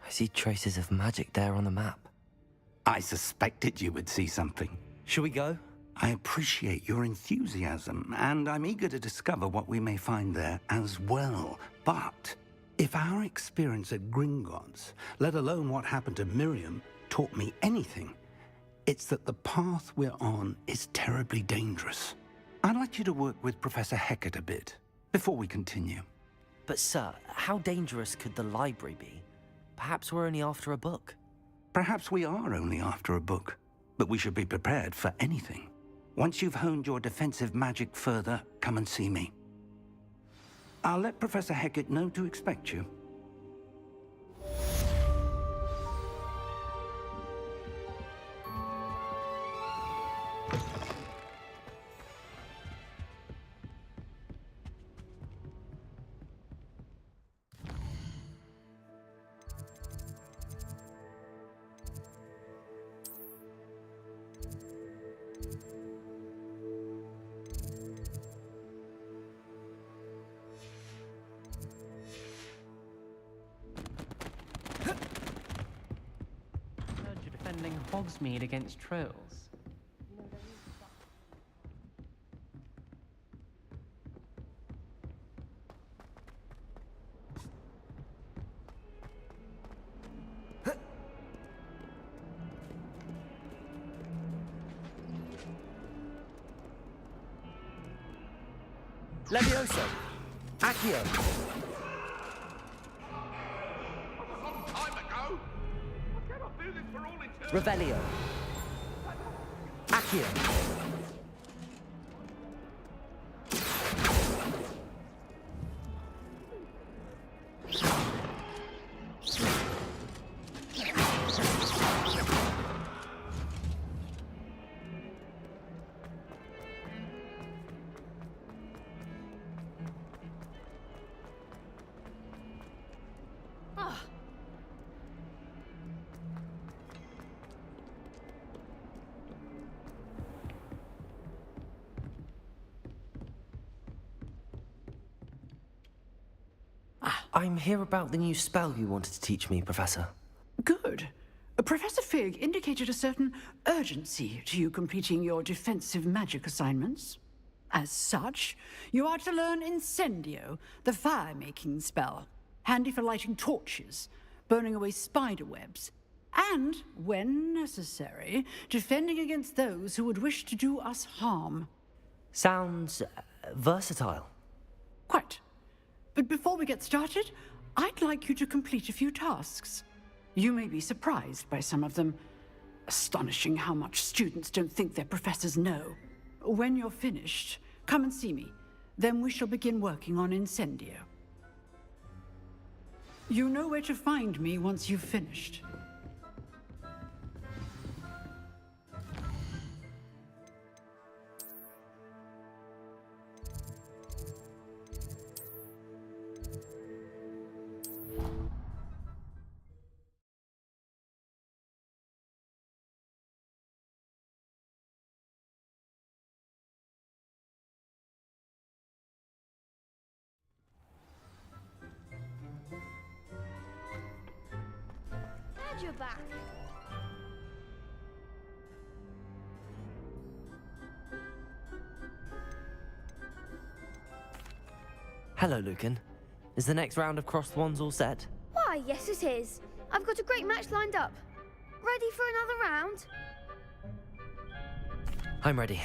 [SPEAKER 3] I see traces of magic there on the map.
[SPEAKER 15] I suspected you would see something.
[SPEAKER 3] Shall we go?
[SPEAKER 15] I appreciate your enthusiasm, and I'm eager to discover what we may find there as well. But if our experience at Gringotts, let alone what happened to Miriam, taught me anything, it's that the path we're on is terribly dangerous. I'd like you to work with Professor Hecat a bit before we continue.
[SPEAKER 3] But sir, how dangerous could the library be? Perhaps we're only after a book.
[SPEAKER 15] Perhaps we are only after a book, but we should be prepared for anything. Once you've honed your defensive magic further, come and see me. I'll let Professor Hecat know to expect you.
[SPEAKER 16] Defending Hogsmeade against trolls.
[SPEAKER 3] Levioso! Accio! Revelio. Accio. I'm here about the new spell you wanted to teach me, Professor.
[SPEAKER 17] Good. Professor Fig indicated a certain urgency to you completing your defensive magic assignments. As such, you are to learn Incendio, the fire-making spell, handy for lighting torches, burning away spider webs, and, when necessary, defending against those who would wish to do us harm.
[SPEAKER 3] Sounds versatile.
[SPEAKER 17] Quite. But before we get started, I'd like you to complete a few tasks. You may be surprised by some of them. Astonishing how much students don't think their professors know. When you're finished, come and see me. Then we shall begin working on Incendio. You know where to find me once you've finished.
[SPEAKER 4] Glad you're back.
[SPEAKER 3] Hello, Lucan. Is the next round of crossed wands all set?
[SPEAKER 4] Why, yes it is. I've got a great match lined up. Ready for another round?
[SPEAKER 3] I'm ready.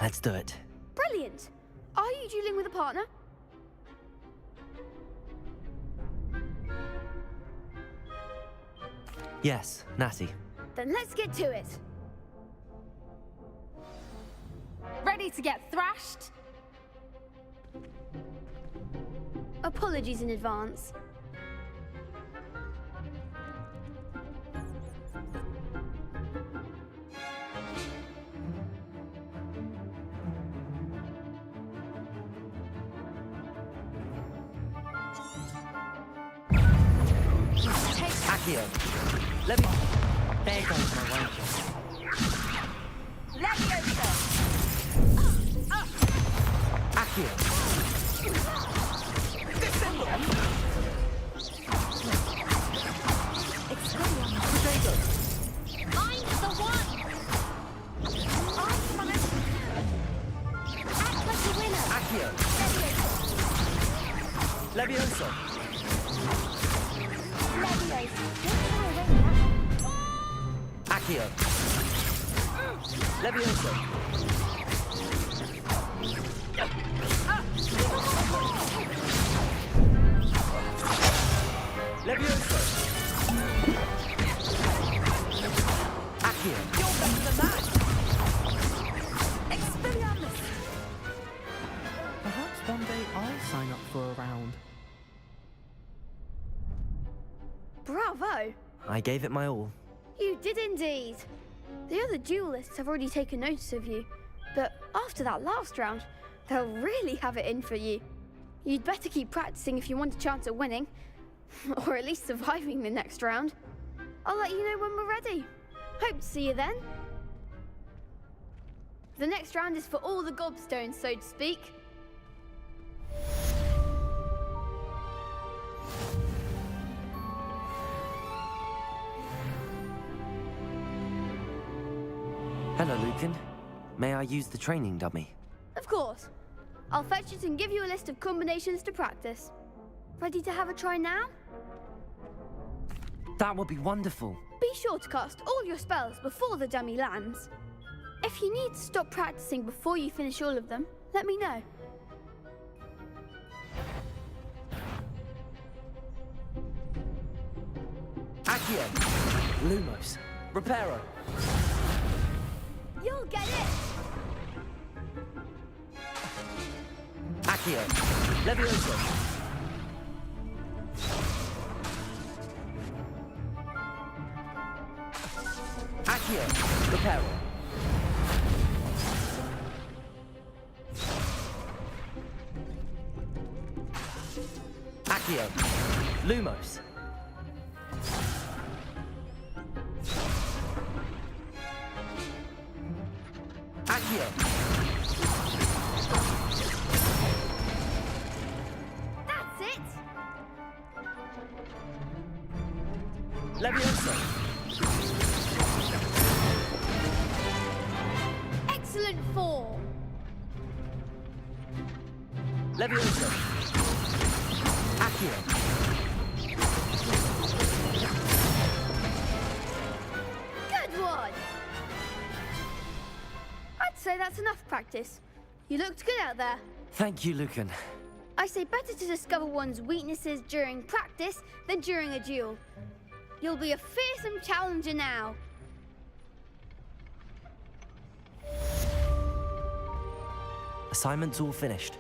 [SPEAKER 3] Let's do it.
[SPEAKER 4] Brilliant. Are you dueling with a partner?
[SPEAKER 3] Yes, Natty.
[SPEAKER 4] Then let's get to it. Ready to get thrashed? Apologies in advance.
[SPEAKER 3] Accio. Let me... There goes my wanker.
[SPEAKER 4] Leviosa!
[SPEAKER 3] Accio.
[SPEAKER 4] I'm the one! I'm coming! Act like a winner!
[SPEAKER 3] Accio. Leviosa. Accio. Leviosa. Leviosa. Accio.
[SPEAKER 4] You're better than that! Expelliarmus!
[SPEAKER 16] Perhaps one day I'll sign up for a round.
[SPEAKER 4] Bravo!
[SPEAKER 3] I gave it my all.
[SPEAKER 4] You did indeed. The other duelists have already taken notice of you, but after that last round, they'll really have it in for you. You'd better keep practicing if you want a chance at winning, or at least surviving the next round. I'll let you know when we're ready. Hope to see you then. The next round is for all the gobstones, so to speak.
[SPEAKER 3] Hello, Lucan. May I use the training dummy?
[SPEAKER 4] Of course. I'll fetch it and give you a list of combinations to practice. Ready to have a try now?
[SPEAKER 3] That would be wonderful.
[SPEAKER 4] Be sure to cast all your spells before the dummy lands. If you need to stop practicing before you finish all of them, let me know.
[SPEAKER 3] Accio. Lumos. Reparo.
[SPEAKER 4] You'll get it!
[SPEAKER 3] Accio. Leviosa. Accio. Reparo. Accio. Lumos. Accio.
[SPEAKER 4] That's it!
[SPEAKER 3] Leviosa!
[SPEAKER 4] Excellent form!
[SPEAKER 3] Leviosa! Accio!
[SPEAKER 4] Good one! I'd say that's enough practice. You looked good out there.
[SPEAKER 3] Thank you, Lucan.
[SPEAKER 4] I say better to discover one's weaknesses during practice than during a duel. You'll be a fearsome challenger now.
[SPEAKER 3] Assignment's all finished.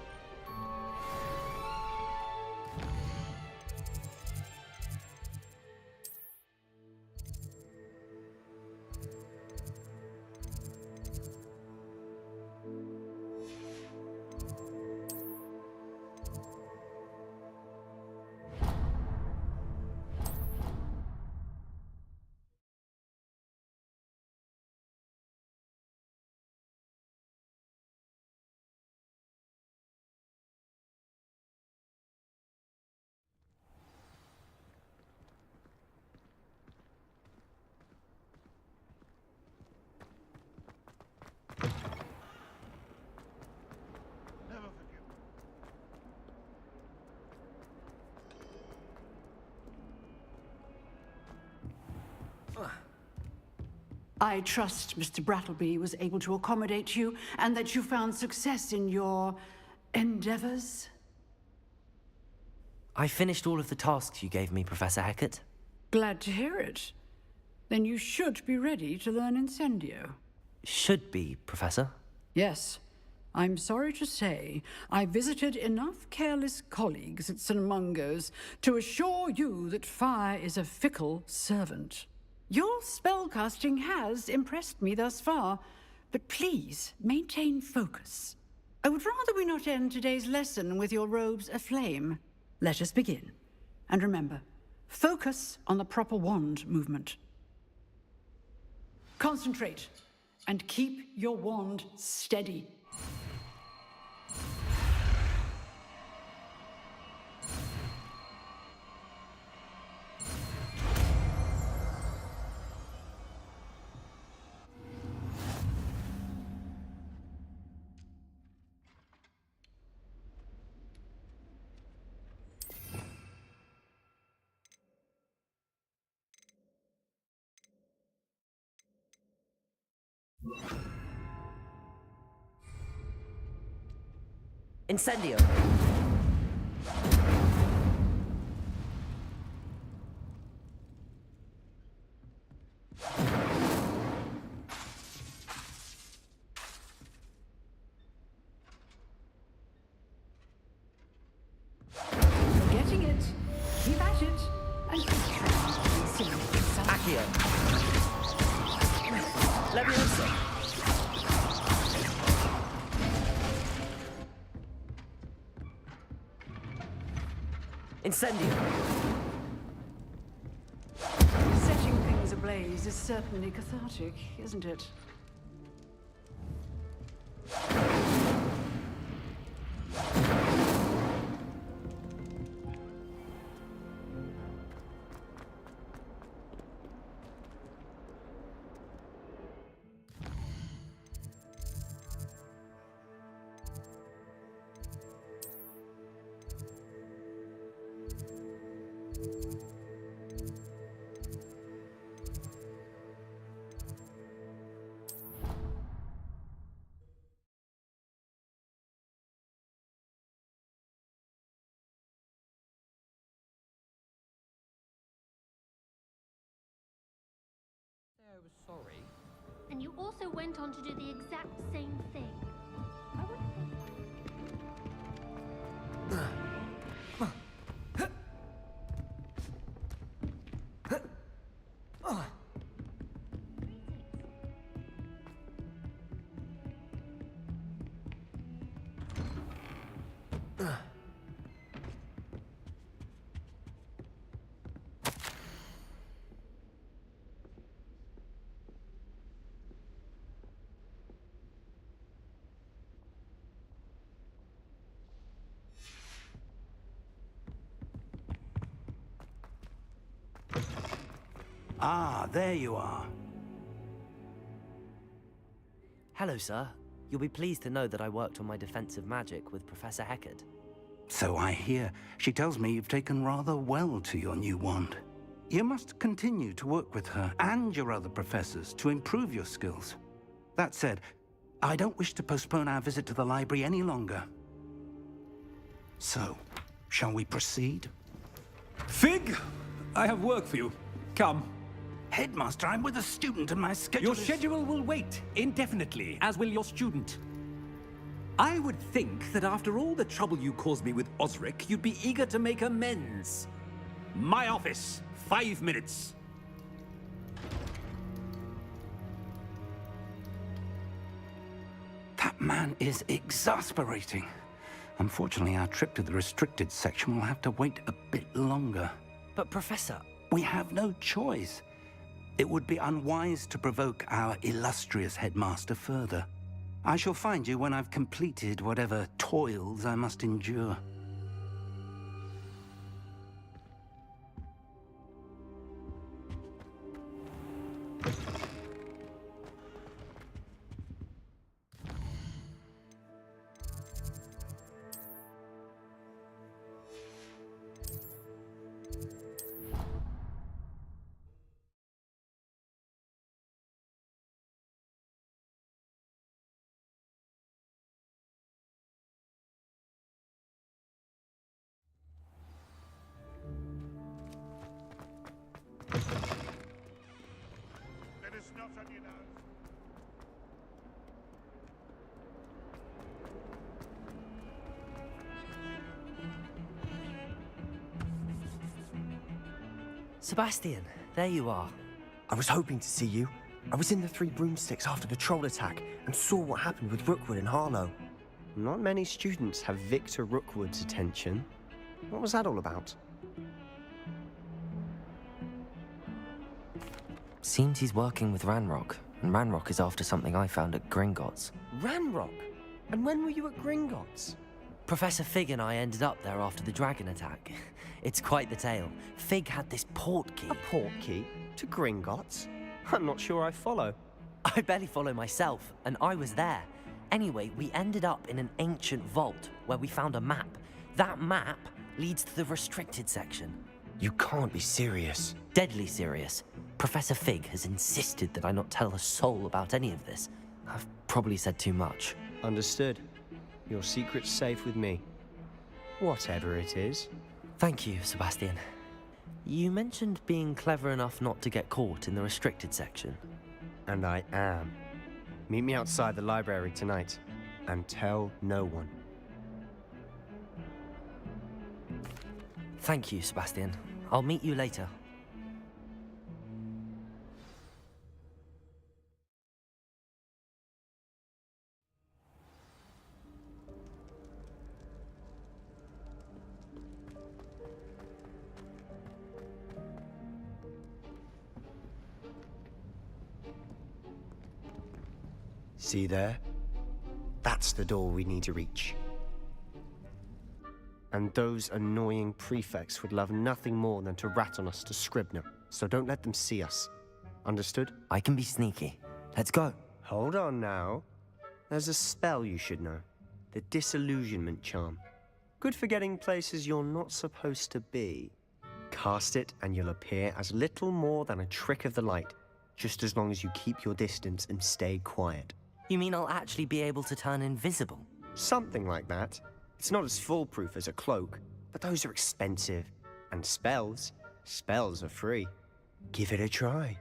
[SPEAKER 17] I trust Mr. Brattleby was able to accommodate you and that you found success in your endeavors.
[SPEAKER 3] I finished all of the tasks you gave me, Professor Hecat.
[SPEAKER 17] Glad to hear it. Then you should be ready to learn Incendio.
[SPEAKER 3] Should be, Professor.
[SPEAKER 17] Yes. I'm sorry to say, I visited enough careless colleagues at St. Mungo's to assure you that fire is a fickle servant. Your spellcasting has impressed me thus far, but please maintain focus. I would rather we not end today's lesson with your robes aflame. Let us begin. And remember, focus on the proper wand movement. Concentrate, and keep your wand steady.
[SPEAKER 3] Incendio!
[SPEAKER 17] You're getting it. Keep at it. And
[SPEAKER 3] Accio! Leviosa! Incendio!
[SPEAKER 17] setting things ablaze is certainly cathartic, isn't it?
[SPEAKER 18] I was sorry.
[SPEAKER 5] And you also went on to do the exact same thing.
[SPEAKER 15] Ah, there you are.
[SPEAKER 3] Hello, sir. You'll be pleased to know that I worked on my defensive magic with Professor Heckard.
[SPEAKER 15] So I hear. She tells me you've taken rather well to your new wand. You must continue to work with her and your other professors to improve your skills. That said, I don't wish to postpone our visit to the library any longer. So, shall we proceed?
[SPEAKER 19] Fig! I have work for you. Come.
[SPEAKER 15] Headmaster, I'm with a student and my schedule
[SPEAKER 19] Your schedule will wait indefinitely, as will your student. I would think that after all the trouble you caused me with Osric, you'd be eager to make amends. My office, 5 minutes.
[SPEAKER 15] That man is exasperating. Unfortunately, our trip to the restricted section will have to wait a bit longer.
[SPEAKER 3] But Professor...
[SPEAKER 15] We have no choice. It would be unwise to provoke our illustrious headmaster further. I shall find you when I've completed whatever toils I must endure.
[SPEAKER 3] Sebastian, there you are.
[SPEAKER 20] I was hoping to see you. I was in the Three Broomsticks after the troll attack and saw what happened with Rookwood and Harlow. Not many students have Victor Rookwood's attention. What was that all about?
[SPEAKER 3] Seems he's working with Ranrock, and Ranrock is after something I found at Gringotts.
[SPEAKER 20] Ranrock? And when were you at Gringotts?
[SPEAKER 3] Professor Fig and I ended up there after the dragon attack. It's quite the tale. Fig had this port key.
[SPEAKER 20] A port key? To Gringotts? I'm not sure I follow.
[SPEAKER 3] I barely follow myself, and I was there. Anyway, we ended up in an ancient vault where we found a map. That map leads to the restricted section.
[SPEAKER 20] You can't be serious.
[SPEAKER 3] Deadly serious. Professor Fig has insisted that I not tell a soul about any of this. I've probably said too much.
[SPEAKER 20] Understood. Your secret's safe with me. Whatever it is.
[SPEAKER 3] Thank you, Sebastian. You mentioned being clever enough not to get caught in the restricted section.
[SPEAKER 20] And I am. Meet me outside the library tonight, and tell no one.
[SPEAKER 3] Thank you, Sebastian. I'll meet you later.
[SPEAKER 20] See there? That's the door we need to reach. And those annoying prefects would love nothing more than to rat on us to Scribner, so don't let them see us. Understood?
[SPEAKER 3] I can be sneaky. Let's go.
[SPEAKER 20] Hold on now. There's a spell you should know. The Disillusionment Charm. Good for getting places you're not supposed to be. Cast it and you'll appear as little more than a trick of the light, just as long as you keep your distance and stay quiet.
[SPEAKER 3] You mean I'll actually be able to turn invisible?
[SPEAKER 20] Something like that. It's not as foolproof as a cloak, but those are expensive. And spells are free. Give it a try.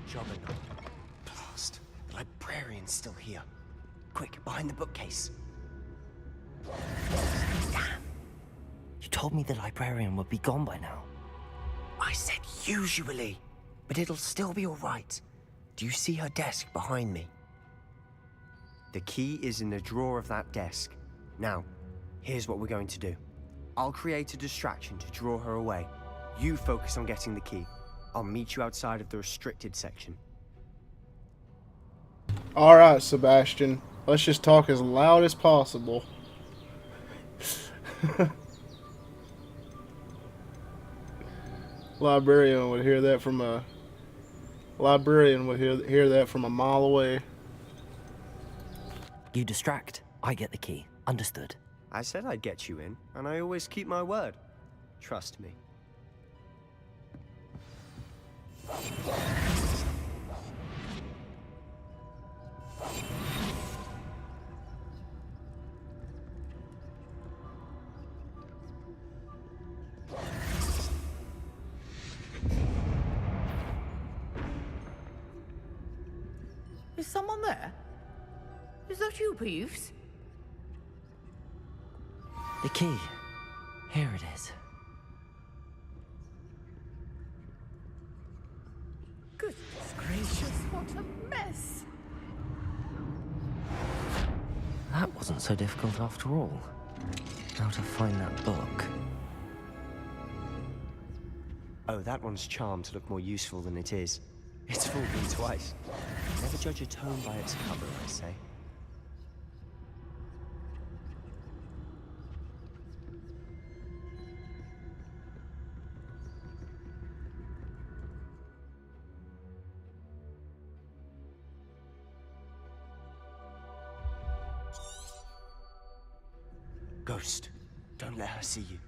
[SPEAKER 20] Juggernaut. Blast. The librarian's still here. Quick, behind the bookcase.
[SPEAKER 3] Damn. You told me the librarian would be gone by now.
[SPEAKER 20] I said usually, but it'll still be all right. Do you see her desk behind me? The key is in the drawer of that desk. Now, here's what we're going to do. I'll create a distraction to draw her away. You focus on getting the key. I'll meet you outside of the restricted section.
[SPEAKER 1] Alright, Sebastian. Let's just talk as loud as possible. Librarian would hear that from a mile away.
[SPEAKER 3] You distract, I get the key. Understood.
[SPEAKER 20] I said I'd get you in, and I always keep my word. Trust me.
[SPEAKER 8] Is someone there? Is that you, Peeves?
[SPEAKER 3] The key. Here it is.
[SPEAKER 8] Goodness gracious, what a mess!
[SPEAKER 3] That wasn't so difficult after all. How to find that book.
[SPEAKER 20] Oh, that one's charmed to look more useful than it is. It's fooled me twice. Never judge a tome by its cover, I say. Ghost, don't let her see you.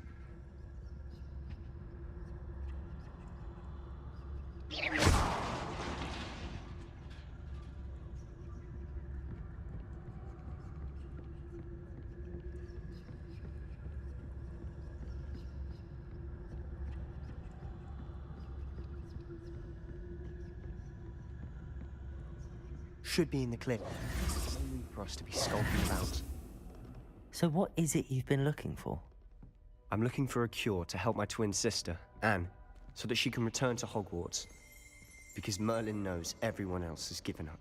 [SPEAKER 20] Should be in the clip. No need for us to be skulking about.
[SPEAKER 3] So what is it you've been looking for?
[SPEAKER 20] I'm looking for a cure to help my twin sister, Anne, so that she can return to Hogwarts. Because Merlin knows everyone else has given up.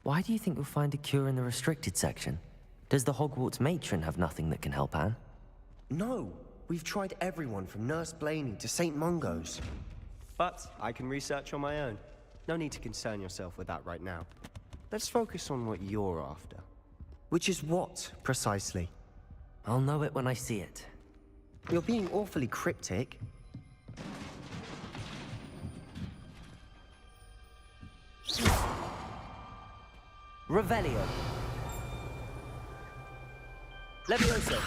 [SPEAKER 3] Why do you think you'll find a cure in the restricted section? Does the Hogwarts matron have nothing that can help Anne?
[SPEAKER 20] No! We've tried everyone from Nurse Blaney to St. Mungo's. But I can research on my own. No need to concern yourself with that right now. Let's focus on what you're after. Which is what, precisely?
[SPEAKER 3] I'll know it when I see it.
[SPEAKER 20] You're being awfully cryptic.
[SPEAKER 3] Revelio. Levioso.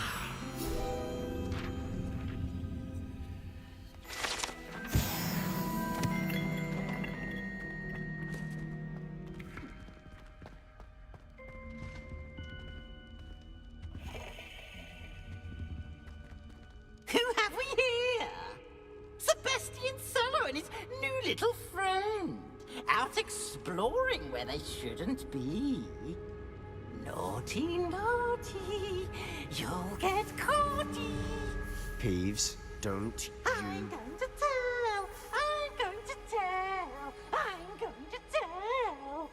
[SPEAKER 8] Who have we here? Sebastian Solo and his new little friend. Out exploring where they shouldn't be. Naughty, naughty, you'll get caughty.
[SPEAKER 20] Peeves, don't
[SPEAKER 8] I'm going to tell, I'm going to tell, I'm going to tell.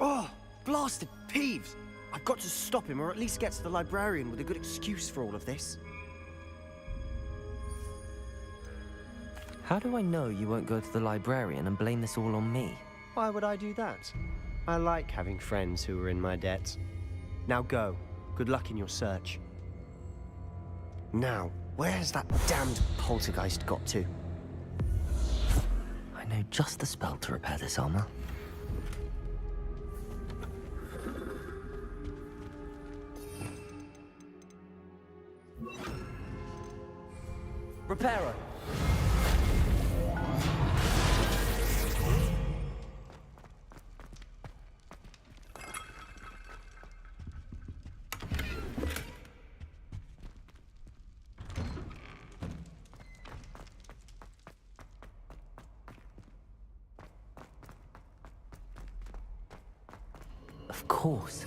[SPEAKER 20] Oh, blasted Peeves! I've got to stop him, or at least get to the librarian with a good excuse for all of this.
[SPEAKER 3] How do I know you won't go to the librarian and blame this all on me?
[SPEAKER 20] Why would I do that? I like having friends who are in my debt. Now go. Good luck in your search. Now, where's that damned poltergeist got to?
[SPEAKER 3] I know just the spell to repair this armor. Reparo. Of course.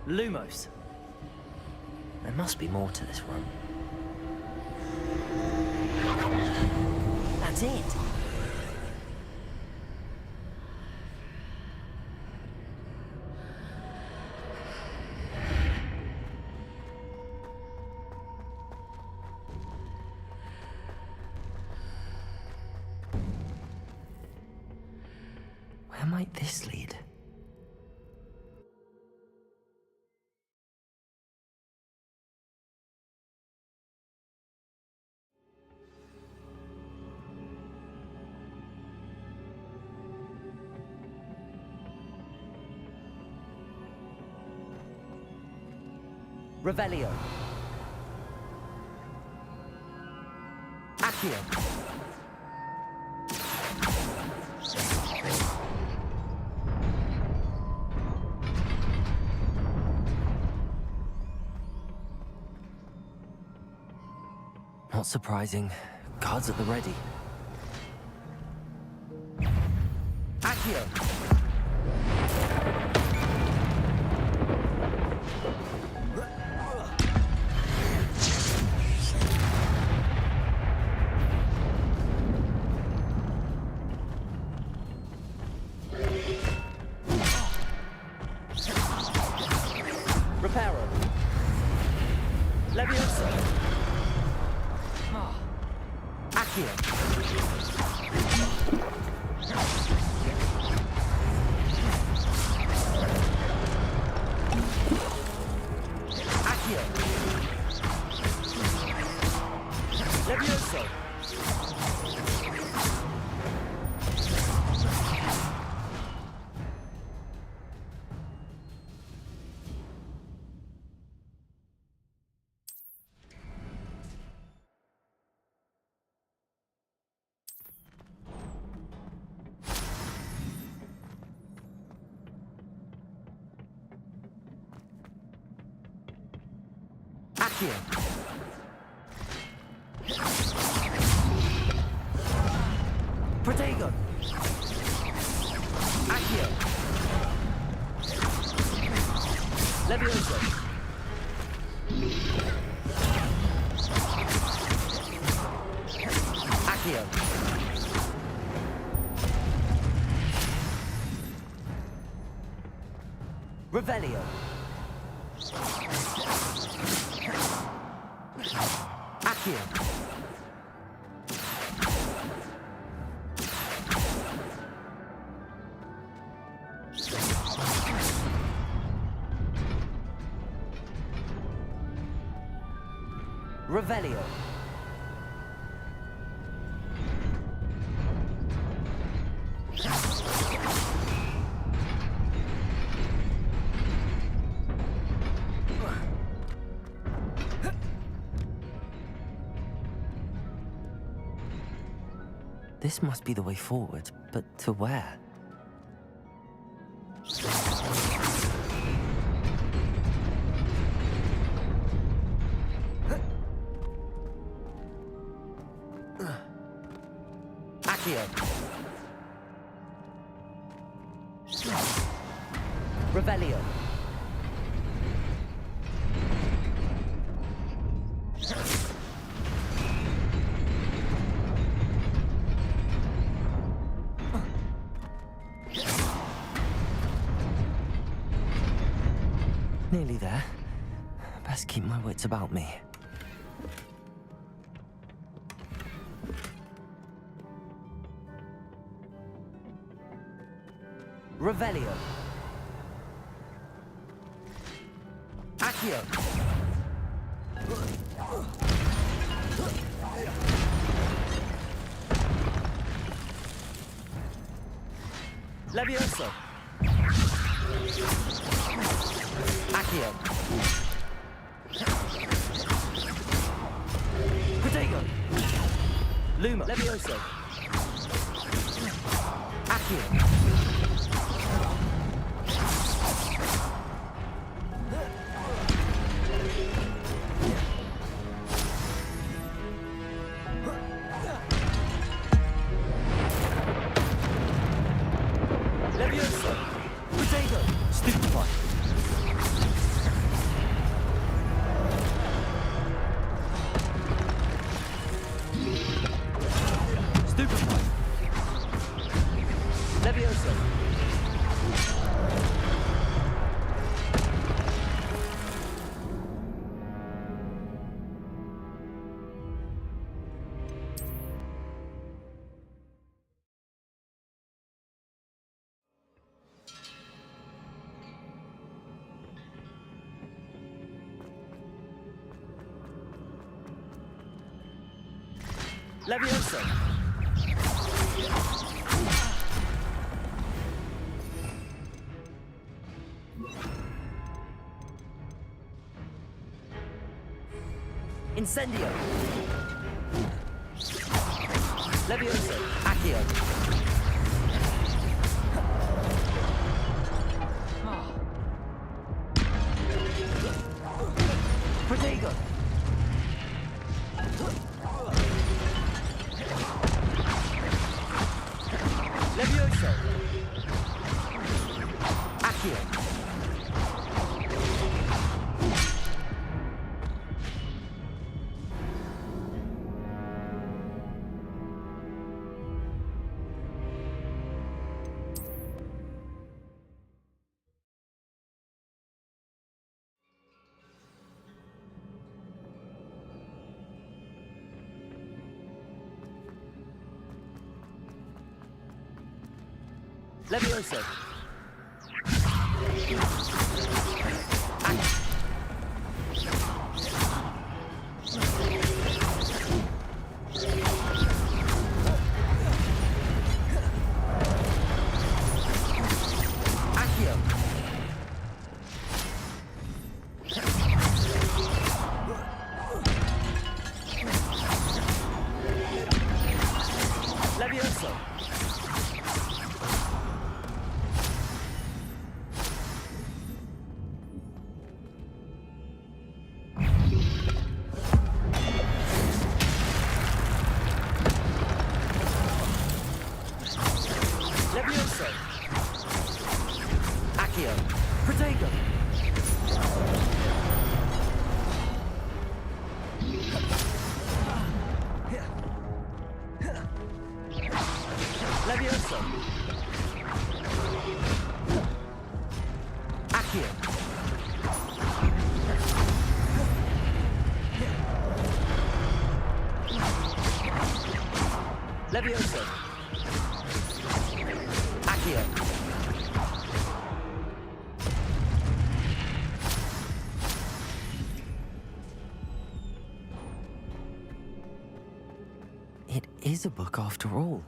[SPEAKER 3] Lumos. There must be more to this room. That's it. Where might this lead? Revelio. Accio. Not surprising. Cards at the ready. Accio. Reparo. Leviosa. Accio. Accio. Levioso. Accio. Protego. Accio. Levioso. Accio. Revelio. Accio. Revelio. This must be the way forward, but to where? Accio. Revelio. Nearly there. Best keep my wits about me. Revelio. Accio. Levioso. Accio. Protego. Luma. Levioso. Accio. Levioso! Incendio! Levioso! Accio! Protego! Levioso! Accio! Levioso! Accio! Levioso! Levioso! Accio! Protego! Levioso! Accio! Levioso! Accio! It is a book after all.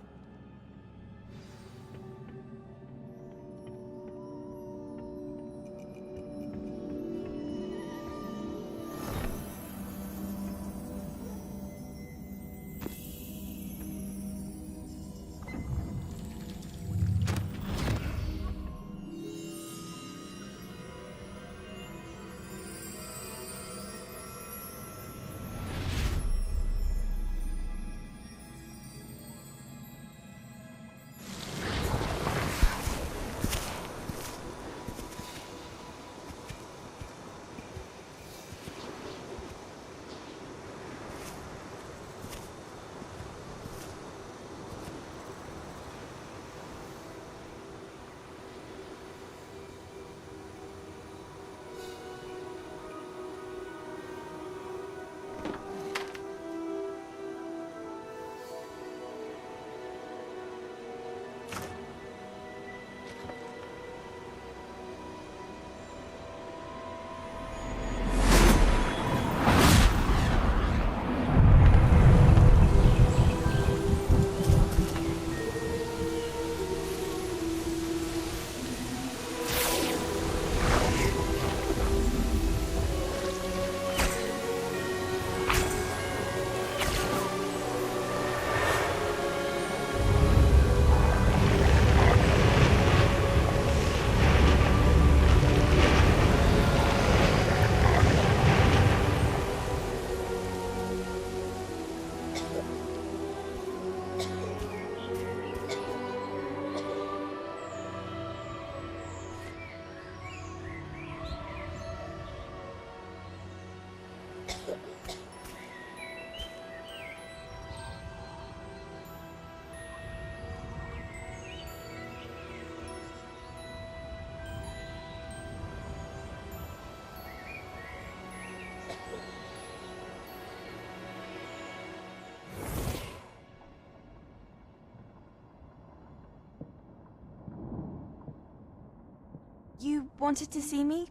[SPEAKER 21] You wanted to see me?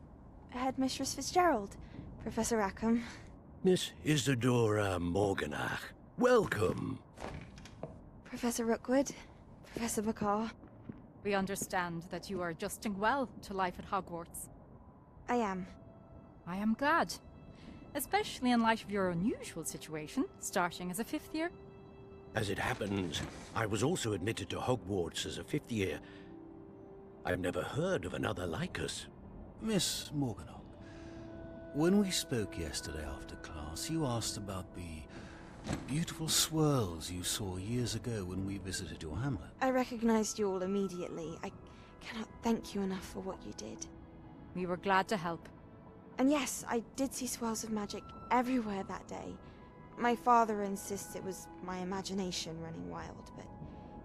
[SPEAKER 21] Headmistress Fitzgerald, Professor Rackham.
[SPEAKER 10] Miss Isadora Morganach. Welcome.
[SPEAKER 19] Professor Rookwood, Professor Bakar.
[SPEAKER 21] We understand that you are adjusting well to life at Hogwarts.
[SPEAKER 19] I am.
[SPEAKER 21] I am glad. Especially in light of your unusual situation, starting as a 5th year.
[SPEAKER 22] As it happens, I was also admitted to Hogwarts as a 5th year. I've never heard of another like us.
[SPEAKER 10] Miss Morganach, when we spoke yesterday after class, you asked about the beautiful swirls you saw years ago when we visited your hamlet.
[SPEAKER 19] I recognized you all immediately. I cannot thank you enough for what you did.
[SPEAKER 21] We were glad to help.
[SPEAKER 19] And yes, I did see swirls of magic everywhere that day. My father insists it was my imagination running wild, but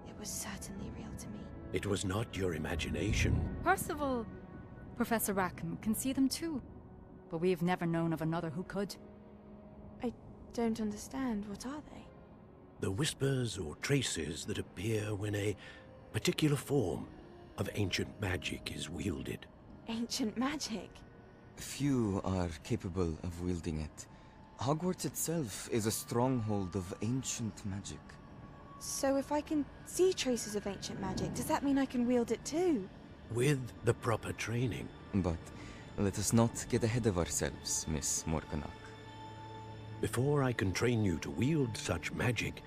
[SPEAKER 19] it was certainly real to me.
[SPEAKER 22] It was not your imagination.
[SPEAKER 21] Percival, Professor Rackham can see them too. But we have never known of another who could.
[SPEAKER 19] I don't understand. What are they?
[SPEAKER 22] The whispers or traces that appear when a particular form of ancient magic is wielded.
[SPEAKER 19] Ancient magic?
[SPEAKER 23] Few are capable of wielding it. Hogwarts itself is a stronghold of ancient magic.
[SPEAKER 19] So if I can see traces of ancient magic, does that mean I can wield it too?
[SPEAKER 22] With the proper training.
[SPEAKER 23] But let us not get ahead of ourselves, Miss Morganach.
[SPEAKER 22] Before I can train you to wield such magic,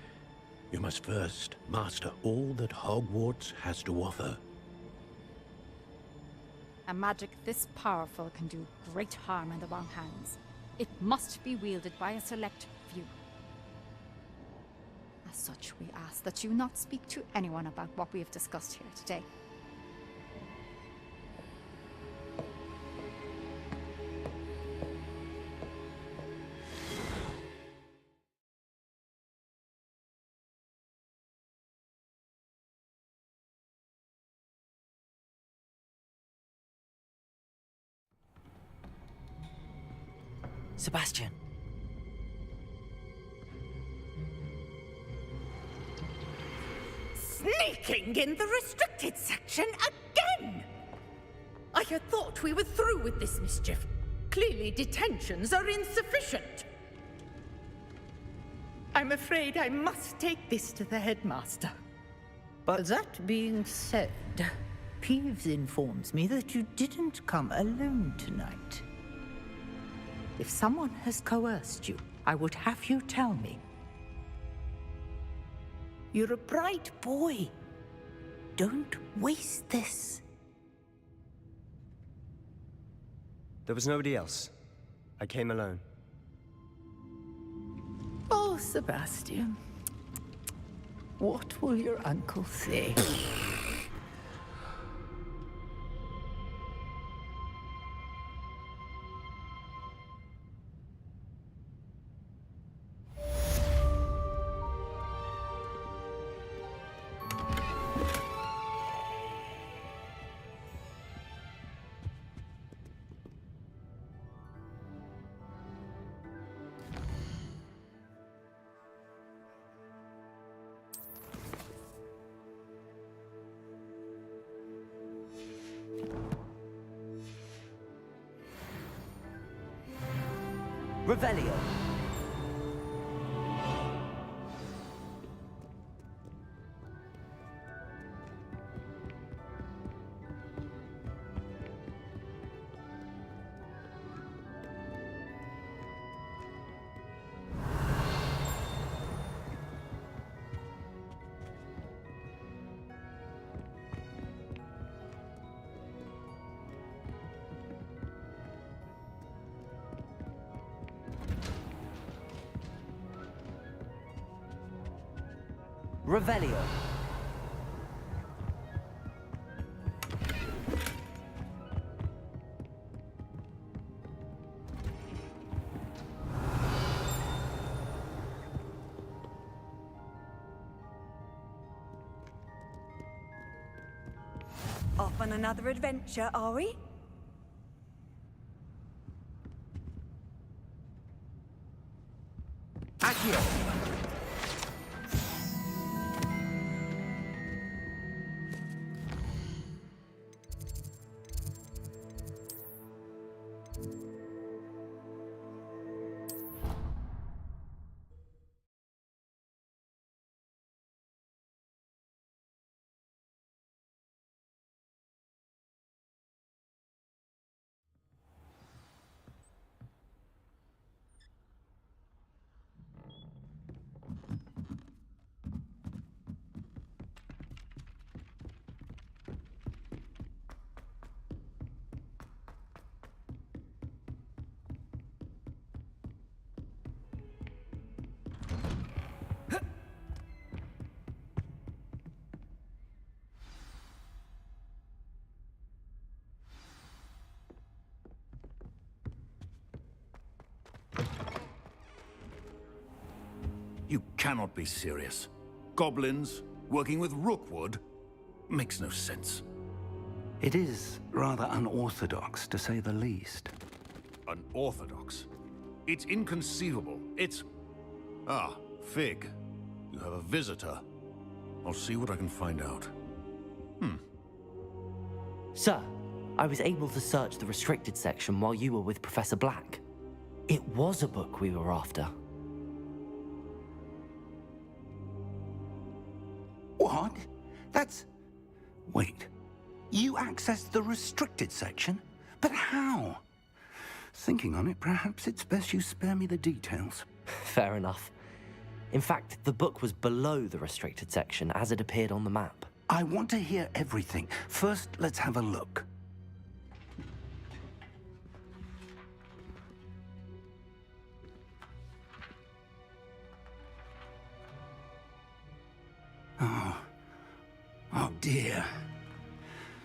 [SPEAKER 22] you must first master all that Hogwarts has to offer.
[SPEAKER 21] A magic this powerful can do great harm in the wrong hands. It must be wielded by a select few. As such, we ask that you not speak to anyone about what we have discussed here today.
[SPEAKER 3] Sebastian.
[SPEAKER 8] Sneaking in the restricted section again! I had thought we were through with this mischief. Clearly detentions are insufficient. I'm afraid I must take this to the headmaster.
[SPEAKER 24] But that being said, Peeves informs me that you didn't come alone tonight. If someone has coerced you, I would have you tell me. You're a bright boy. Don't waste this.
[SPEAKER 20] There was nobody else. I came alone.
[SPEAKER 24] Oh, Sebastian. What will your uncle say?
[SPEAKER 3] Revelio. Revelio.
[SPEAKER 25] Off on another adventure, are we?
[SPEAKER 8] Accio!
[SPEAKER 10] cannot be serious. Goblins working with Rookwood makes no sense.
[SPEAKER 15] It is rather unorthodox, to say the least.
[SPEAKER 10] Unorthodox? It's inconceivable. It's... Ah, Fig. You have a visitor. I'll see what I can find out.
[SPEAKER 3] Sir, I was able to search the restricted section while you were with Professor Black. It was a book we were after.
[SPEAKER 15] What? That's... Wait. You accessed the restricted section? But how? Thinking on it, perhaps it's best you spare me the details.
[SPEAKER 3] Fair enough. In fact, the book was below the restricted section as it appeared on the map.
[SPEAKER 15] I want to hear everything. First, let's have a look. Oh dear.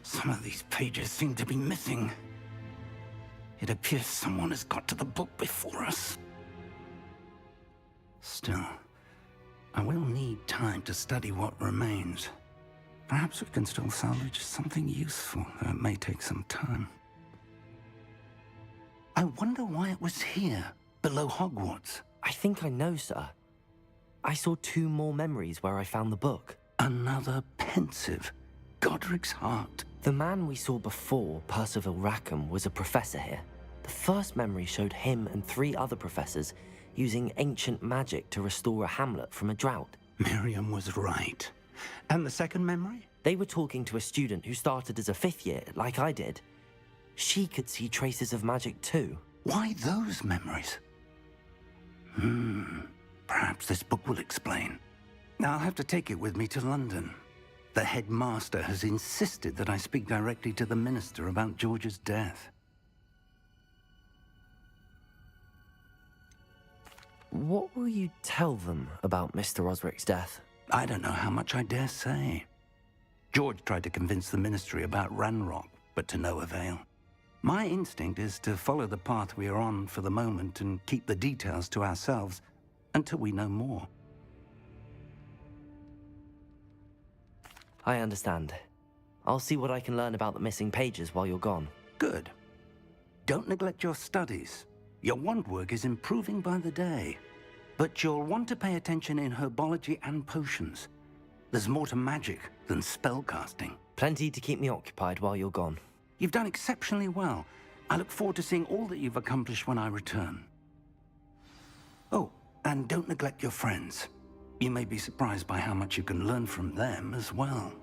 [SPEAKER 15] Some of these pages seem to be missing. It appears someone has got to the book before us. Still, I will need time to study what remains. Perhaps we can still salvage something useful, though it may take some time. I wonder why it was here, below Hogwarts.
[SPEAKER 3] I think I know, sir. I saw 2 more memories where I found the book.
[SPEAKER 15] Another pensive. Godric's heart.
[SPEAKER 3] The man we saw before, Percival Rackham, was a professor here. The first memory showed him and 3 other professors using ancient magic to restore a hamlet from a drought.
[SPEAKER 15] Miriam was right. And the second memory?
[SPEAKER 3] They were talking to a student who started as a 5th year, like I did. She could see traces of magic too.
[SPEAKER 15] Why those memories? Perhaps this book will explain. I'll have to take it with me to London. The headmaster has insisted that I speak directly to the minister about George's death.
[SPEAKER 3] What will you tell them about Mr. Osric's death?
[SPEAKER 15] I don't know how much I dare say. George tried to convince the ministry about Ranrock, but to no avail. My instinct is to follow the path we are on for the moment and keep the details to ourselves until we know more.
[SPEAKER 3] I understand. I'll see what I can learn about the missing pages while you're gone.
[SPEAKER 15] Good. Don't neglect your studies. Your wand work is improving by the day. But you'll want to pay attention in herbology and potions. There's more to magic than spellcasting.
[SPEAKER 3] Plenty to keep me occupied while you're gone.
[SPEAKER 15] You've done exceptionally well. I look forward to seeing all that you've accomplished when I return. Oh, and don't neglect your friends. You may be surprised by how much you can learn from them as well.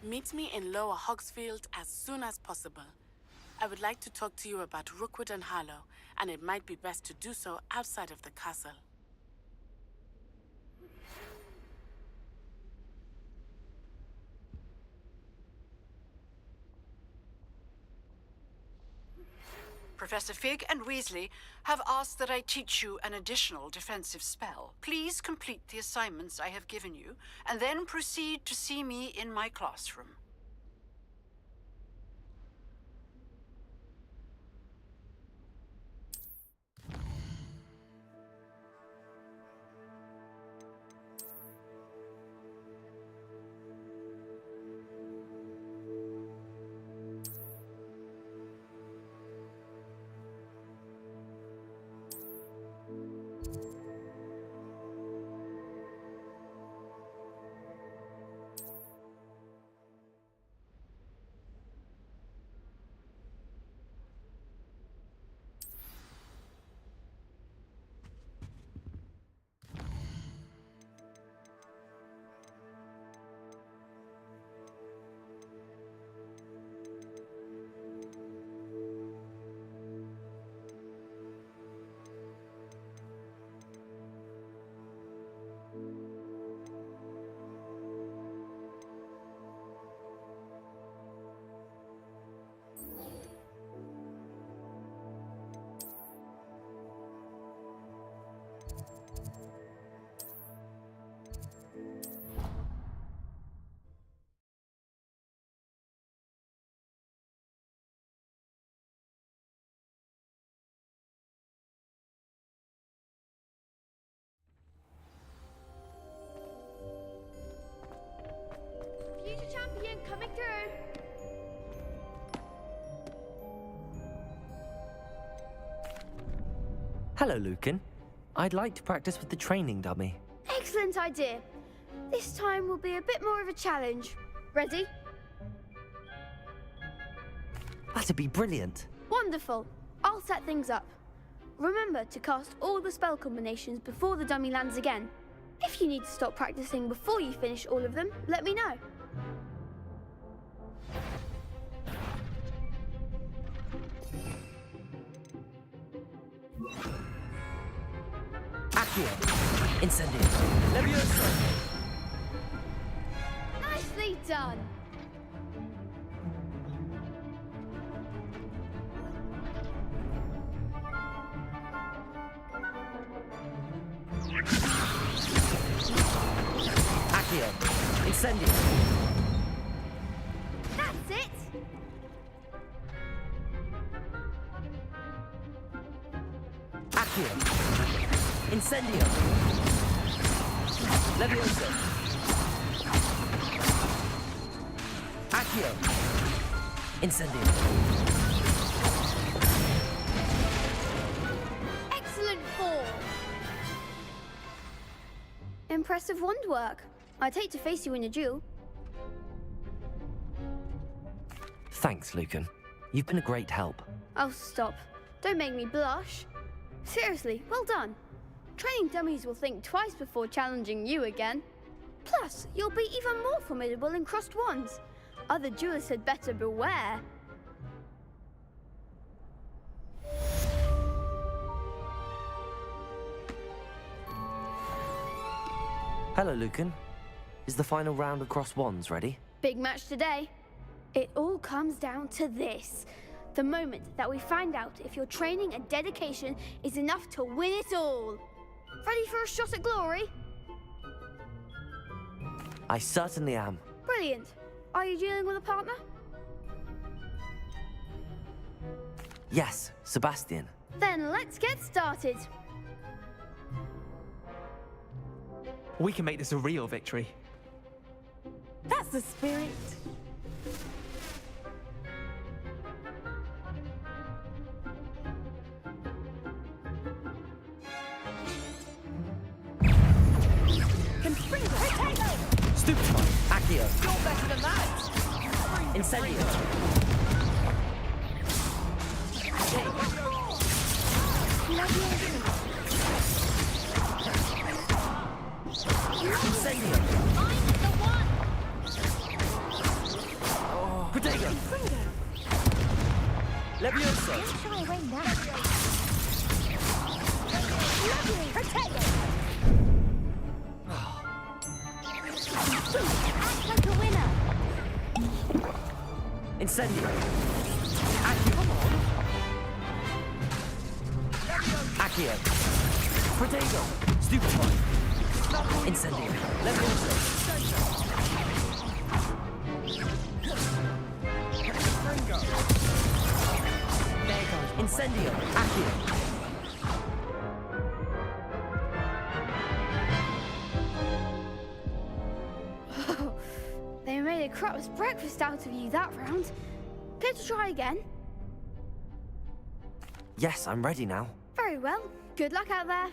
[SPEAKER 2] Meet me in Lower Hogsfield as soon as possible. I would like to talk to you about Rookwood and Harlow, and it might be best to do so outside of the castle.
[SPEAKER 17] Professor Fig and Weasley have asked that I teach you an additional defensive spell. Please complete the assignments I have given you, and then proceed to see me in my classroom.
[SPEAKER 4] Champion coming through.
[SPEAKER 3] Hello, Lucan. I'd like to practice with the training dummy.
[SPEAKER 4] Excellent idea. This time will be a bit more of a challenge. Ready?
[SPEAKER 3] That'd be brilliant.
[SPEAKER 4] Wonderful. I'll set things up. Remember to cast all the spell combinations before the dummy lands again. If you need to stop practicing before you finish all of them, let me know.
[SPEAKER 3] Accio. Incendio. Levioso.
[SPEAKER 4] Nicely done.
[SPEAKER 3] Accio. Incendio.
[SPEAKER 4] That's it.
[SPEAKER 3] Accio. Incendio. Levioso. Accio. Incendio.
[SPEAKER 4] Excellent form. Impressive wand work. I'd hate to face you in a duel.
[SPEAKER 3] Thanks, Lucan. You've been a great help.
[SPEAKER 4] Oh, stop. Don't make me blush. Seriously, well done. Training dummies will think twice before challenging you again. Plus, you'll be even more formidable in crossed wands. Other duelists had better beware.
[SPEAKER 3] Hello, Lucan. Is the final round of cross wands ready?
[SPEAKER 4] Big match today. It all comes down to this. The moment that we find out if your training and dedication is enough to win it all. Ready for a shot at glory?
[SPEAKER 3] I certainly am.
[SPEAKER 4] Brilliant. Are you dealing with a partner?
[SPEAKER 3] Yes, Sebastian.
[SPEAKER 4] Then let's get started.
[SPEAKER 16] We can make this a real victory.
[SPEAKER 7] That's the spirit.
[SPEAKER 3] Stupefy. Accio.
[SPEAKER 8] You're better than that.
[SPEAKER 3] Incendio. Incendio.
[SPEAKER 5] I'm the one!
[SPEAKER 3] Protego. Levioso.
[SPEAKER 5] Don't try rain down. Lovely! Protego! Act like a winner!
[SPEAKER 3] Incendio. Accio. Accio. Protego. Stupefy. Incendio. Levioso. Incendio. Accio.
[SPEAKER 4] They made a crap's breakfast out of you that round. Care to try again?
[SPEAKER 3] Yes, I'm ready now.
[SPEAKER 4] Very well. Good luck out there.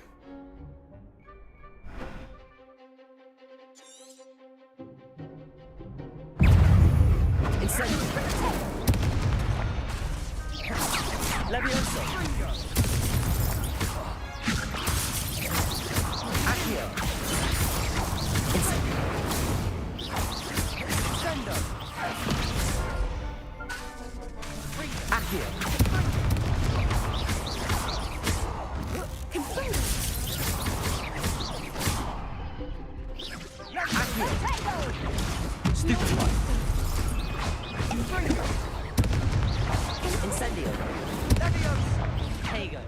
[SPEAKER 3] Incendio. Levioso. Accio. Incendio. Accio. Accio. Stupefy. Incendio. There you go.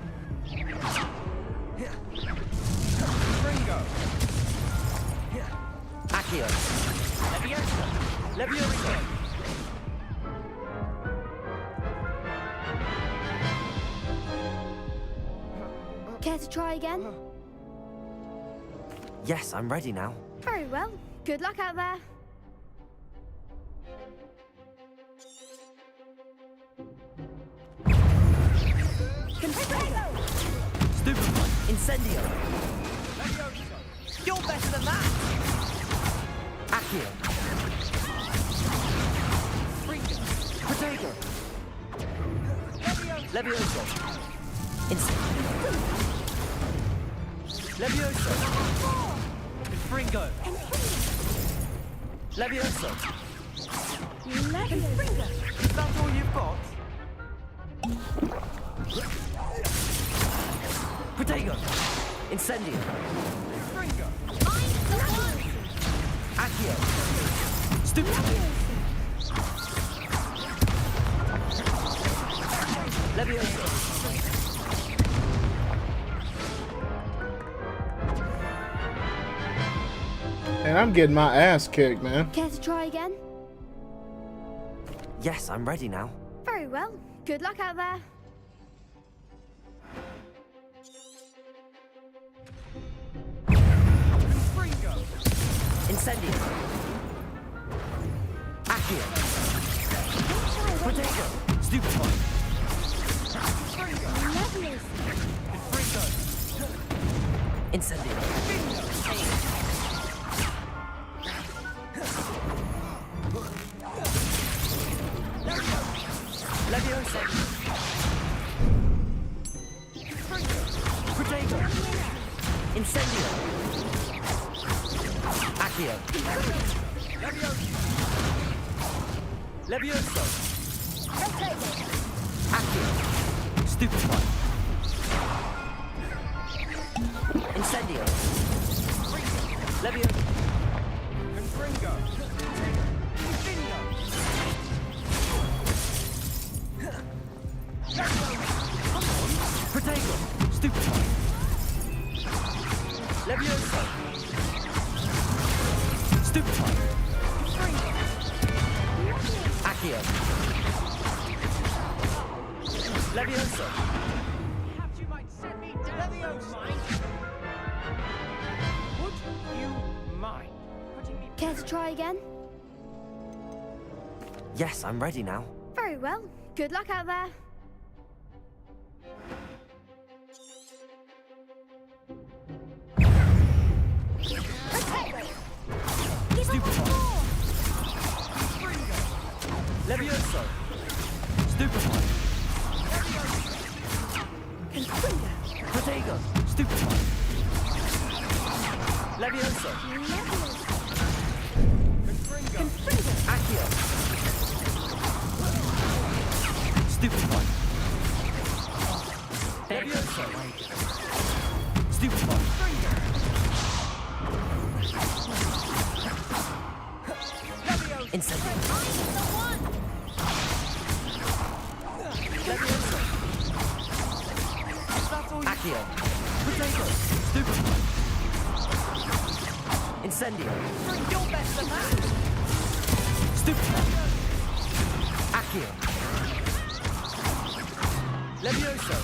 [SPEAKER 3] Accio. Levioso. Levioso.
[SPEAKER 4] Care to try again?
[SPEAKER 3] Yes, I'm ready now.
[SPEAKER 4] Very well. Good luck out there.
[SPEAKER 3] Incendio.
[SPEAKER 6] You're better than that!
[SPEAKER 3] Accio. Protego. Levioso. Incendio. Levioso.
[SPEAKER 6] Confringo.
[SPEAKER 3] Levioso.
[SPEAKER 6] Confringo. Is that all you've got?
[SPEAKER 3] Protego. Incendio.
[SPEAKER 6] Confringo.
[SPEAKER 3] Accio. Stupid. Levioso.
[SPEAKER 1] And I'm getting my ass kicked, man.
[SPEAKER 4] Care to try again?
[SPEAKER 3] Yes, I'm ready now.
[SPEAKER 4] Very well. Good luck out there.
[SPEAKER 3] Incendio. Accio. Protego. Stupefy. Incendio. Levioso. Protego. Incendio. Accio. Levioso. Accio. Stupefy. Incendio. Levioso.
[SPEAKER 6] Confringo.
[SPEAKER 3] Protego. Stupefy. Levioso. Stupefy. Accio. Levioso.
[SPEAKER 6] Perhaps you might set me down. Levioso. Would you mind putting me...
[SPEAKER 4] Care to try again?
[SPEAKER 3] Yes, I'm ready now.
[SPEAKER 4] Very well. Good luck out there.
[SPEAKER 3] Stupefy. Levioso. Stupefy. Protego. Stupefy. Levioso. Accio. Stupefy. Levioso. Stupefy. Incendio. Levioso. Accio. Protego. Stupefy. Incendio.
[SPEAKER 6] You're better than that!
[SPEAKER 3] Stupefy. Accio. Levioso.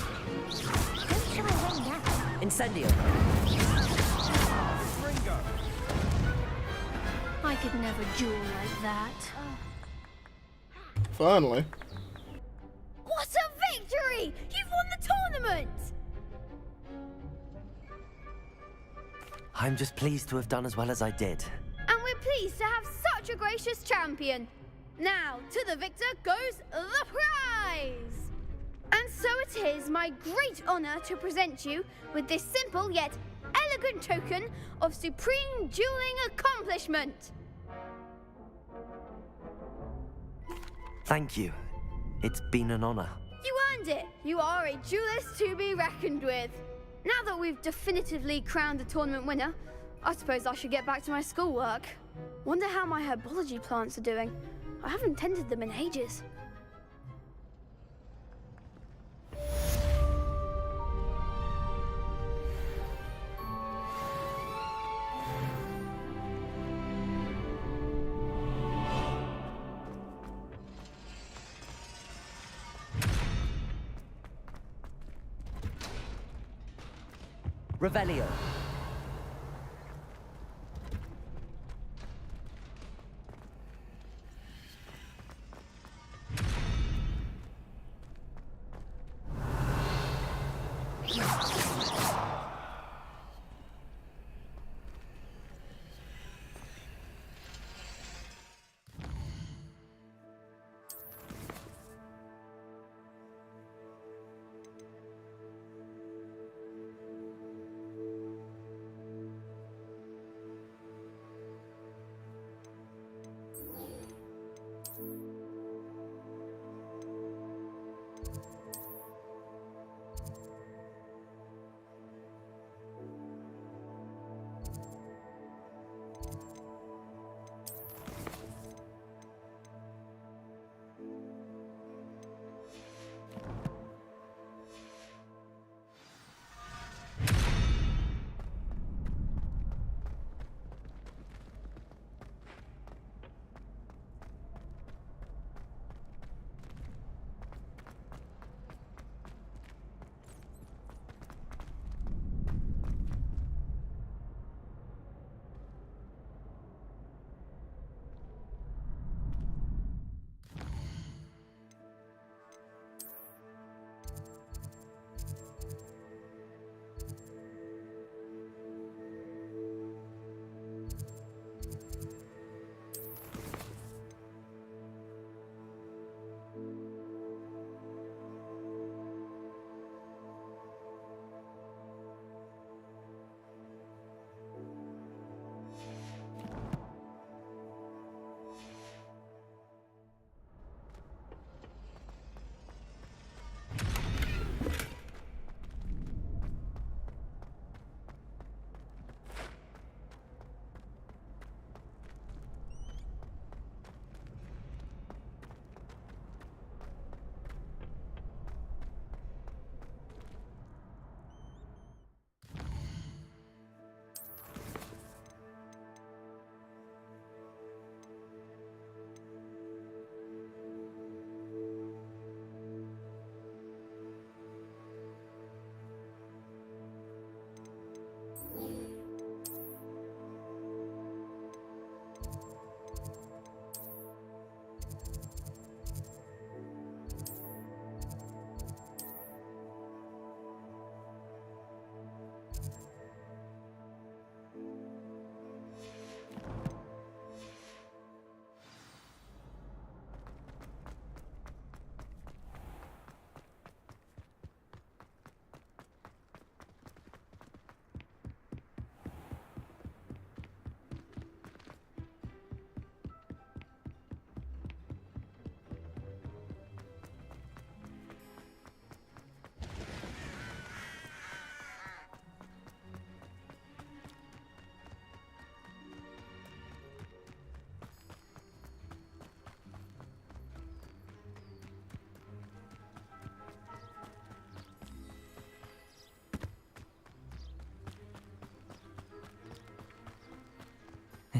[SPEAKER 3] Incendio.
[SPEAKER 6] Ringo.
[SPEAKER 4] I could never duel like that.
[SPEAKER 1] Finally.
[SPEAKER 4] What a victory! You've won the tournament!
[SPEAKER 3] I'm just pleased to have done as well as I did.
[SPEAKER 4] And we're pleased to have such a gracious champion. Now, to the victor goes the prize! And so it is my great honor to present you with this simple yet elegant token of supreme dueling accomplishment.
[SPEAKER 3] Thank you. It's been an honor.
[SPEAKER 4] You earned it. You are a duelist to be reckoned with. Now that we've definitively crowned the tournament winner, I suppose I should get back to my schoolwork. Wonder how my herbology plants are doing. I haven't tended them in ages.
[SPEAKER 3] Revelio.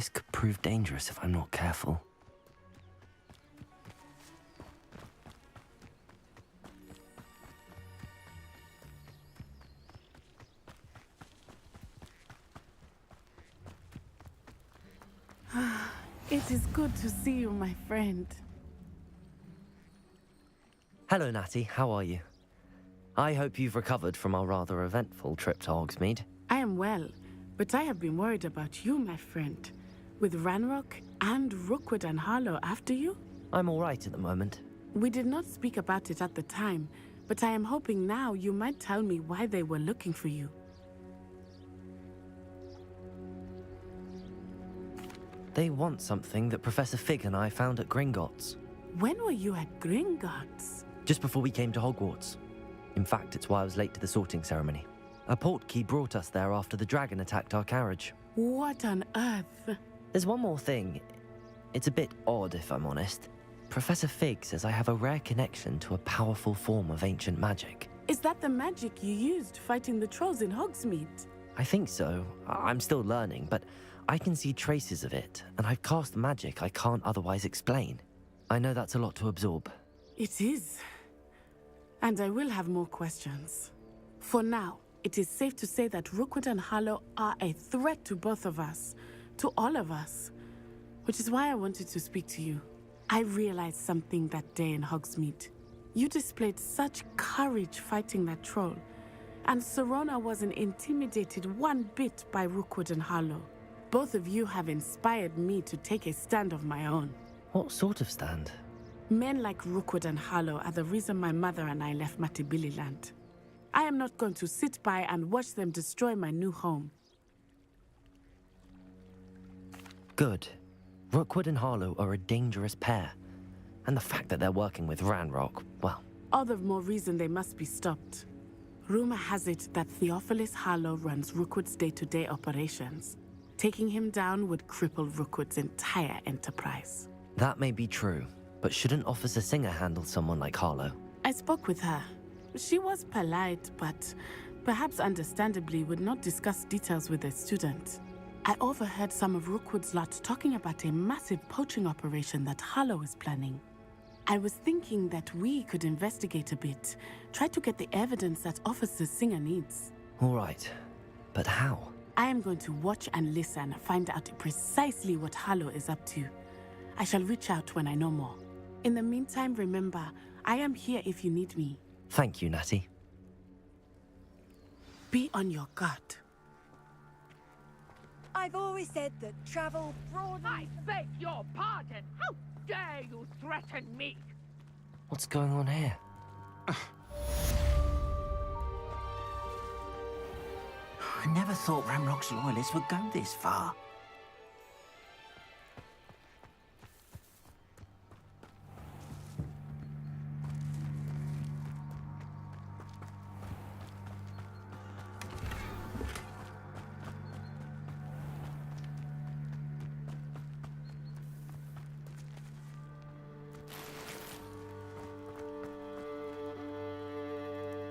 [SPEAKER 3] This could prove dangerous if I'm not careful.
[SPEAKER 7] It is good to see you, my friend.
[SPEAKER 3] Hello, Natty. How are you? I hope you've recovered from our rather eventful trip to Hogsmeade.
[SPEAKER 7] I am well, but I have been worried about you, my friend. With Ranrock and Rookwood and Harlow after you?
[SPEAKER 3] I'm all right at the moment.
[SPEAKER 7] We did not speak about it at the time, but I am hoping now you might tell me why they were looking for you.
[SPEAKER 3] They want something that Professor Fig and I found at Gringotts.
[SPEAKER 7] When were you at Gringotts?
[SPEAKER 3] Just before we came to Hogwarts. In fact, it's why I was late to the sorting ceremony. A portkey brought us there after the dragon attacked our carriage.
[SPEAKER 7] What on earth?
[SPEAKER 3] There's one more thing. It's a bit odd, if I'm honest. Professor Fig says I have a rare connection to a powerful form of ancient magic.
[SPEAKER 7] Is that the magic you used fighting the trolls in Hogsmeade?
[SPEAKER 3] I think so. I'm still learning, but I can see traces of it, and I've cast magic I can't otherwise explain. I know that's a lot to absorb.
[SPEAKER 7] It is. And I will have more questions. For now, it is safe to say that Rookwood and Harlow are a threat to both of us, to all of us, which is why I wanted to speak to you. I realized something that day in Hogsmeade. You displayed such courage fighting that troll, and Serona wasn't intimidated one bit by Rookwood and Harlow. Both of you have inspired me to take a stand of my own.
[SPEAKER 3] What sort of stand?
[SPEAKER 7] Men like Rookwood and Harlow are the reason my mother and I left Matabeleland. I am not going to sit by and watch them destroy my new home.
[SPEAKER 3] Good. Rookwood and Harlow are a dangerous pair. And the fact that they're working with Ranrock, well...
[SPEAKER 7] All the more reason they must be stopped. Rumor has it that Theophilus Harlow runs Rookwood's day-to-day operations. Taking him down would cripple Rookwood's entire enterprise.
[SPEAKER 3] That may be true, but shouldn't Officer Singer handle someone like Harlow?
[SPEAKER 7] I spoke with her. She was polite, but perhaps understandably would not discuss details with a student. I overheard some of Rookwood's lot talking about a massive poaching operation that Harlow is planning. I was thinking that we could investigate a bit, try to get the evidence that Officer Singer needs.
[SPEAKER 3] All right, but how?
[SPEAKER 7] I am going to watch and listen, find out precisely what Harlow is up to. I shall reach out when I know more. In the meantime, remember, I am here if you need me.
[SPEAKER 3] Thank you, Natty.
[SPEAKER 7] Be on your guard.
[SPEAKER 25] I've always said that travel broadens...
[SPEAKER 6] I beg your pardon! How dare you threaten me?
[SPEAKER 3] What's going on here?
[SPEAKER 9] I never thought Ranrock's loyalists would go this far.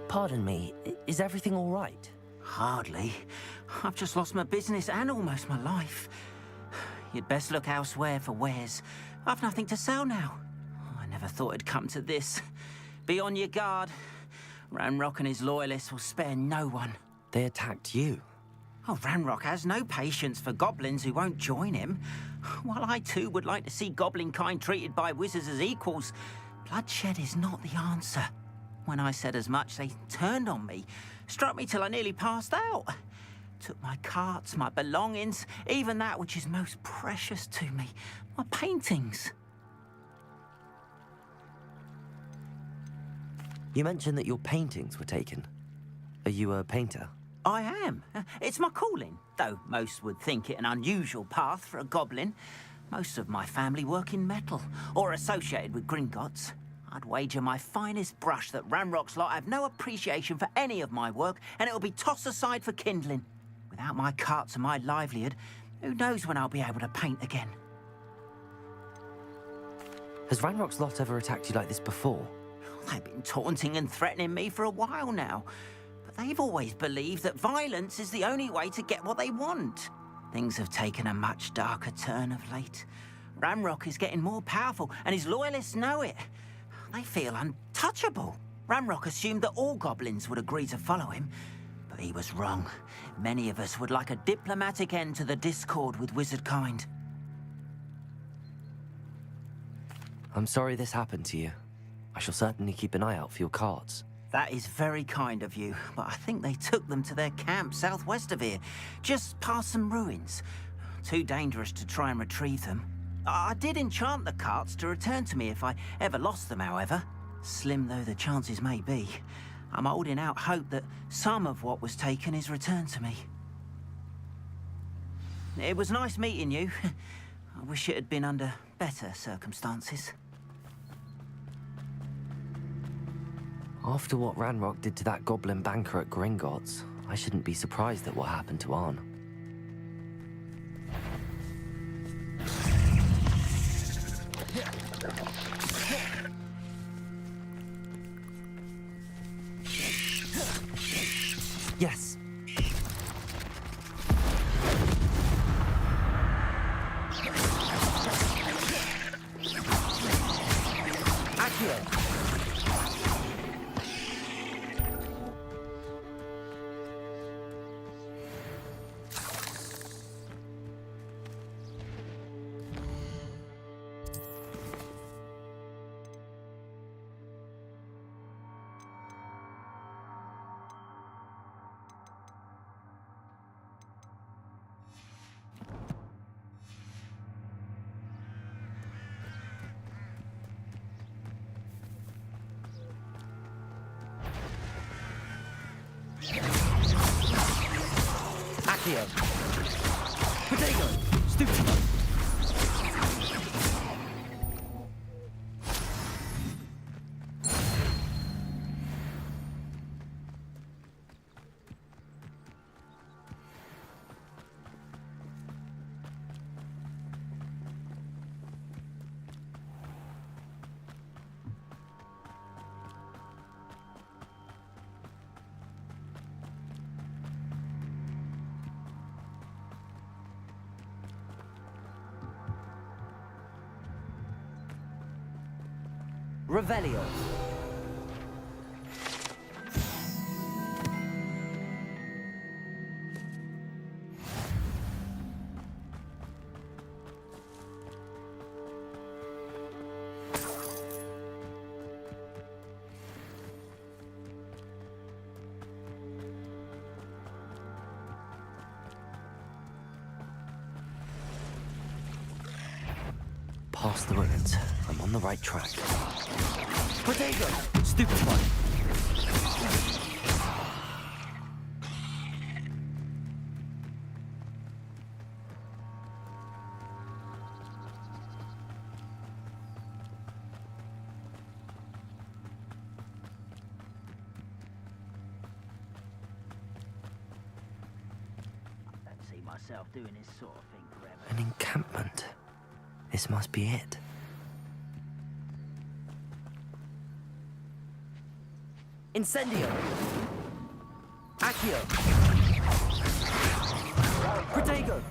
[SPEAKER 3] Pardon me, is everything all right?
[SPEAKER 9] Hardly. I've just lost my business and almost my life. You'd best look elsewhere for wares. I've nothing to sell now. I never thought it'd come to this. Be on your guard. Ranrock and his loyalists will spare no one.
[SPEAKER 3] They attacked you?
[SPEAKER 9] Oh, Ranrock has no patience for goblins who won't join him. While I too would like to see goblin kind treated by wizards as equals, bloodshed is not the answer. When I said as much, they turned on me, struck me till I nearly passed out. Took my carts, my belongings, even that which is most precious to me, my paintings.
[SPEAKER 3] You mentioned that your paintings were taken. Are you a painter?
[SPEAKER 9] I am. It's my calling, though most would think it an unusual path for a goblin. Most of my family work in metal, or associated with Gringotts. I'd wager my finest brush that Ranrock's lot have no appreciation for any of my work, and it'll be tossed aside for kindling. Without my carts and my livelihood, who knows when I'll be able to paint again?
[SPEAKER 3] Has Ranrock's lot ever attacked you like this before?
[SPEAKER 9] They've been taunting and threatening me for a while now, but they've always believed that violence is the only way to get what they want. Things have taken a much darker turn of late. Ramrock is getting more powerful, and his loyalists know it. They feel untouchable. Ramrock assumed that all goblins would agree to follow him, but he was wrong. Many of us would like a diplomatic end to the discord with wizard kind.
[SPEAKER 3] I'm sorry this happened to you. I shall certainly keep an eye out for your cards.
[SPEAKER 9] That is very kind of you, but I think they took them to their camp southwest of here, just past some ruins. Too dangerous to try and retrieve them. I did enchant the carts to return to me if I ever lost them, however. Slim though the chances may be, I'm holding out hope that some of what was taken is returned to me. It was nice meeting you. I wish it had been under better circumstances.
[SPEAKER 3] After what Ranrock did to that goblin banker at Gringotts, I shouldn't be surprised at what happened to Arn. Yes. Accio. Accio. Potato. Stupid. Revelio. Past the ruins. I'm on the right track. Potato! Stupid one.
[SPEAKER 9] I don't see myself doing this sort of thing forever.
[SPEAKER 3] An encampment. This must be it. Incendio! Accio! Protego!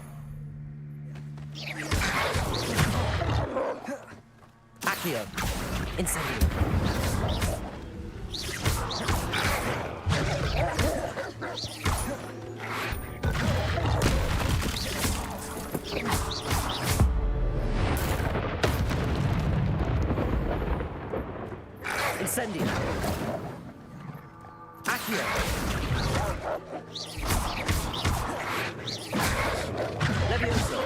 [SPEAKER 3] Accio! Incendio! Incendio! Accio! Levioso!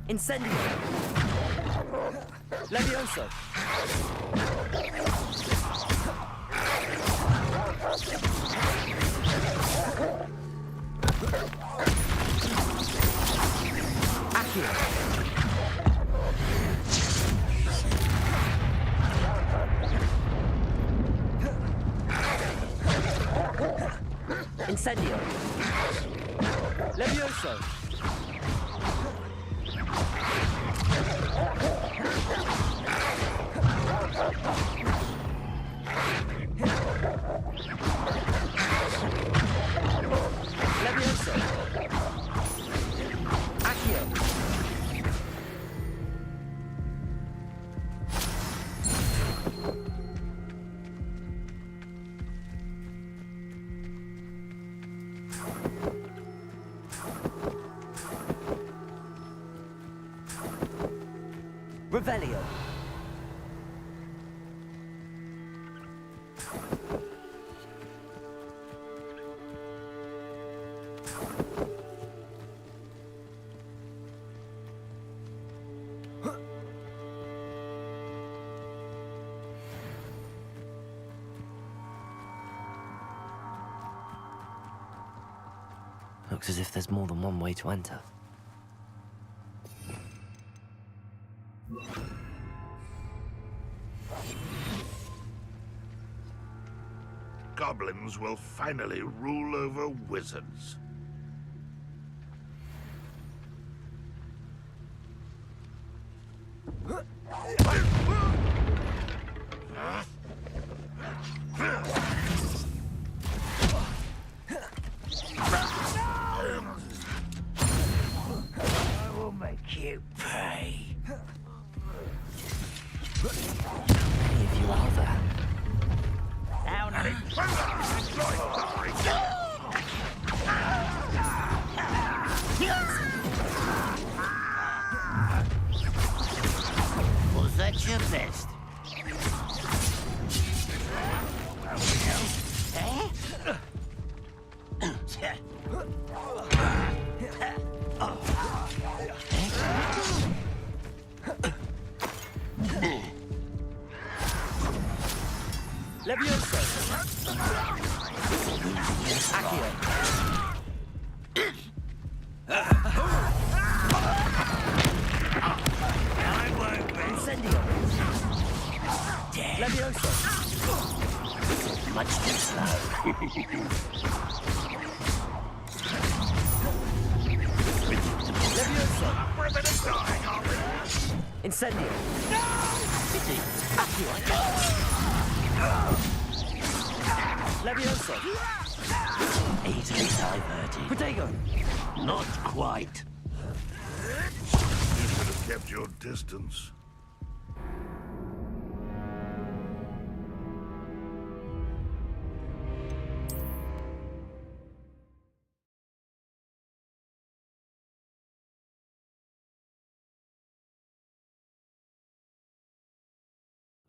[SPEAKER 3] Incendio! Levioso! Incendio! Levioso! Levioso. Accio. Revelio. Looks as if there's more than one way to enter.
[SPEAKER 11] Goblins will finally rule over wizards.
[SPEAKER 6] I will make you pay.
[SPEAKER 3] How many of you are there?
[SPEAKER 6] Down on it.
[SPEAKER 9] Was that your best?
[SPEAKER 3] Levioso. Accio. Incendio. Levioso.
[SPEAKER 9] Much too slow.
[SPEAKER 3] Levioso.
[SPEAKER 11] We're a bit of dying, aren't we?
[SPEAKER 3] Incendio. Accio. Levioso.
[SPEAKER 9] Easily diverted.
[SPEAKER 3] Protego.
[SPEAKER 9] Not quite.
[SPEAKER 11] You should have kept your distance.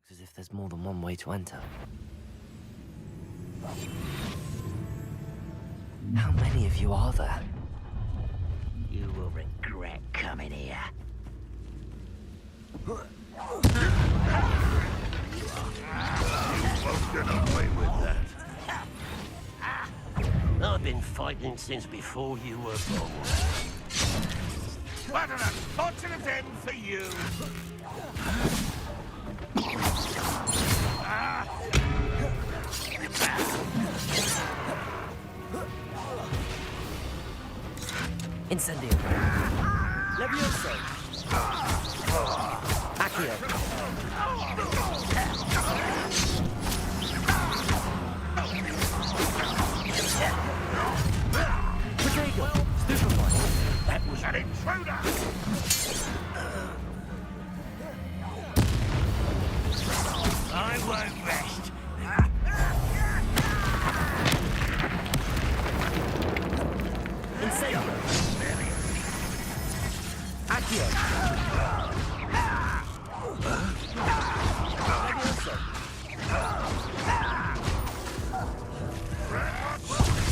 [SPEAKER 3] Looks as if there's more than one way to enter. How many of you are there?
[SPEAKER 9] You will regret coming here.
[SPEAKER 11] You won't get away with that.
[SPEAKER 9] I've been fighting since before you were born.
[SPEAKER 11] What an unfortunate end for you!
[SPEAKER 3] Incendio. Levioso. Accio. Protego. Stupefy.
[SPEAKER 11] That was an intruder!
[SPEAKER 9] I won't rest.
[SPEAKER 3] Incendio. Accio. Levioso.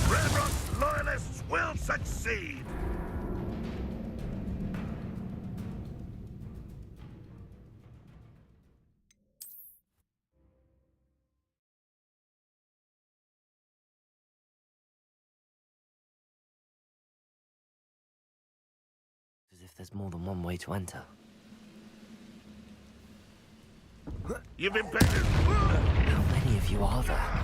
[SPEAKER 11] Red Rock's loyalists will succeed!
[SPEAKER 3] As if there's more than one way to enter.
[SPEAKER 11] You've been painted!
[SPEAKER 3] How many of you are there?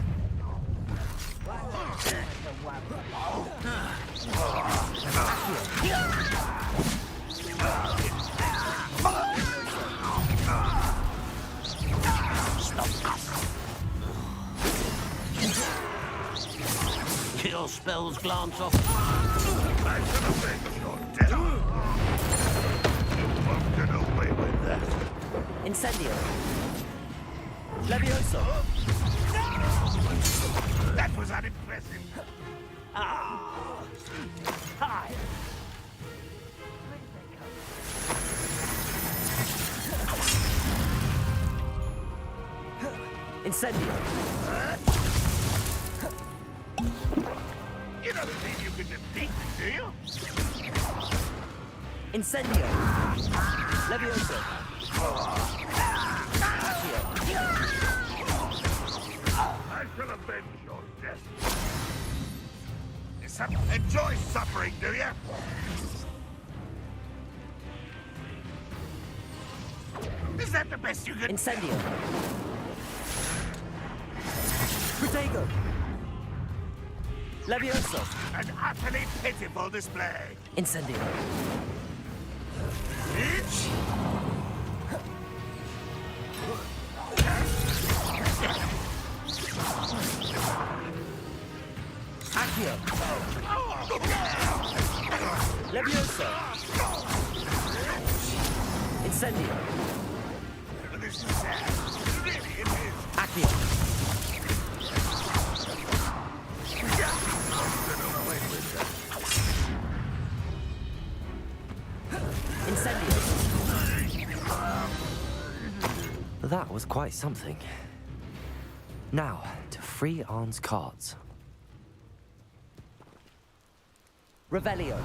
[SPEAKER 22] Kill spells glance off.
[SPEAKER 11] I shall avenge your death. You won't get away with that.
[SPEAKER 3] Incendio. Levioso.
[SPEAKER 11] That was unimpressive.
[SPEAKER 3] Hi. Incendio.
[SPEAKER 11] You don't think you can defeat me, do you?
[SPEAKER 3] Incendio. Levioso.
[SPEAKER 11] I shall avenge your death. Enjoy suffering, do you? Is that the best you can...
[SPEAKER 3] Incendio. Protego. Levioso.
[SPEAKER 11] An utterly pitiful display.
[SPEAKER 3] Incendio.
[SPEAKER 11] Itch.
[SPEAKER 3] Accio. Levioso. Incendio.
[SPEAKER 11] This is sad. Really, it is.
[SPEAKER 3] Accio. Incendio. That was quite something. Now, to free Arn's cards. Revelio.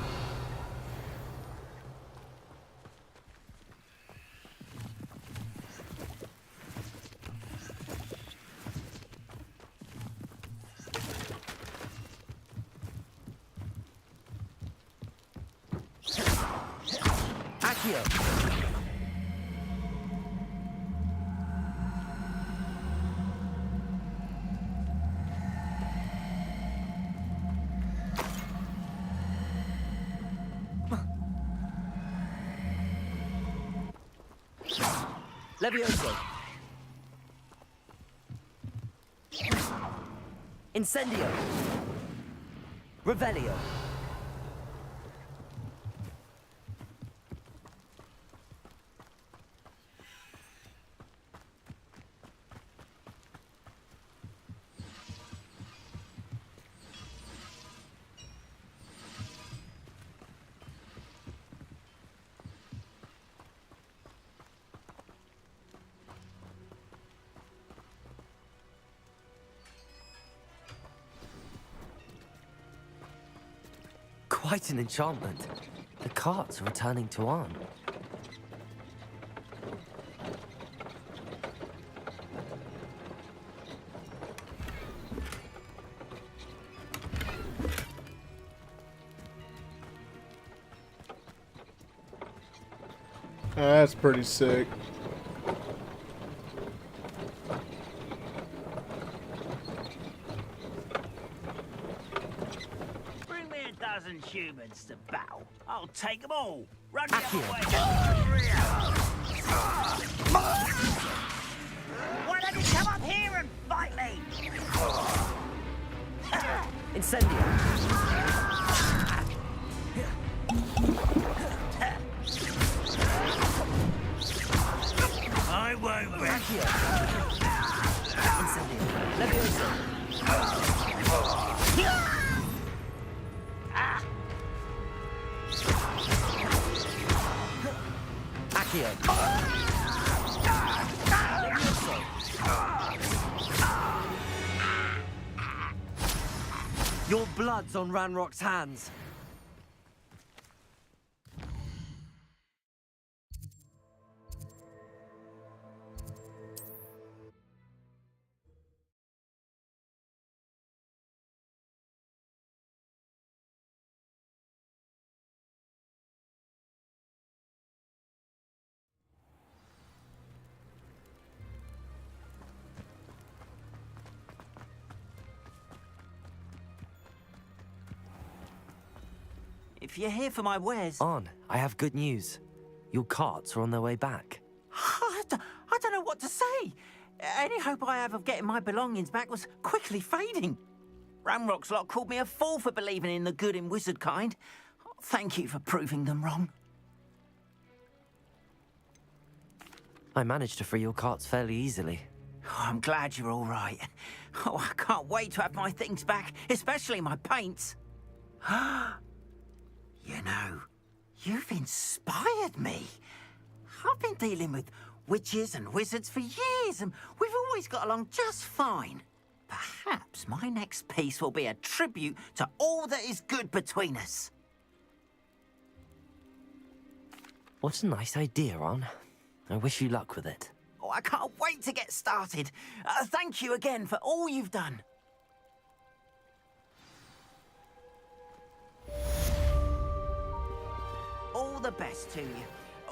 [SPEAKER 3] Accio. Levioso. Incendio. Revelio. Quite an enchantment. The carts are returning to Arn.
[SPEAKER 1] That's pretty sick.
[SPEAKER 9] Humans to battle. I'll take them all. Run the other way. Why don't you come up here and fight me?
[SPEAKER 3] Incendio.
[SPEAKER 11] I won't win.
[SPEAKER 3] Incendio. Levioso. Accio. Your blood's on Ranrock's hands.
[SPEAKER 9] If you're here for my wares...
[SPEAKER 3] Arn, I have good news. Your carts are on their way back.
[SPEAKER 9] I don't know what to say. Any hope I have of getting my belongings back was quickly fading. Ramrock's lot called me a fool for believing in the good in wizard kind. Thank you for proving them wrong.
[SPEAKER 3] I managed to free your carts fairly easily.
[SPEAKER 9] Oh, I'm glad you're all right. Oh, I can't wait to have my things back, especially my paints. You know, you've inspired me. I've been dealing with witches and wizards for years, and we've always got along just fine. Perhaps my next piece will be a tribute to all that is good between us.
[SPEAKER 3] What a nice idea, Ron. I wish you luck with it.
[SPEAKER 9] Oh, I can't wait to get started. Thank you again for all you've done. All the best to you.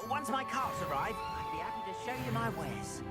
[SPEAKER 9] Once my carts arrive, I'd be happy to show you my wares.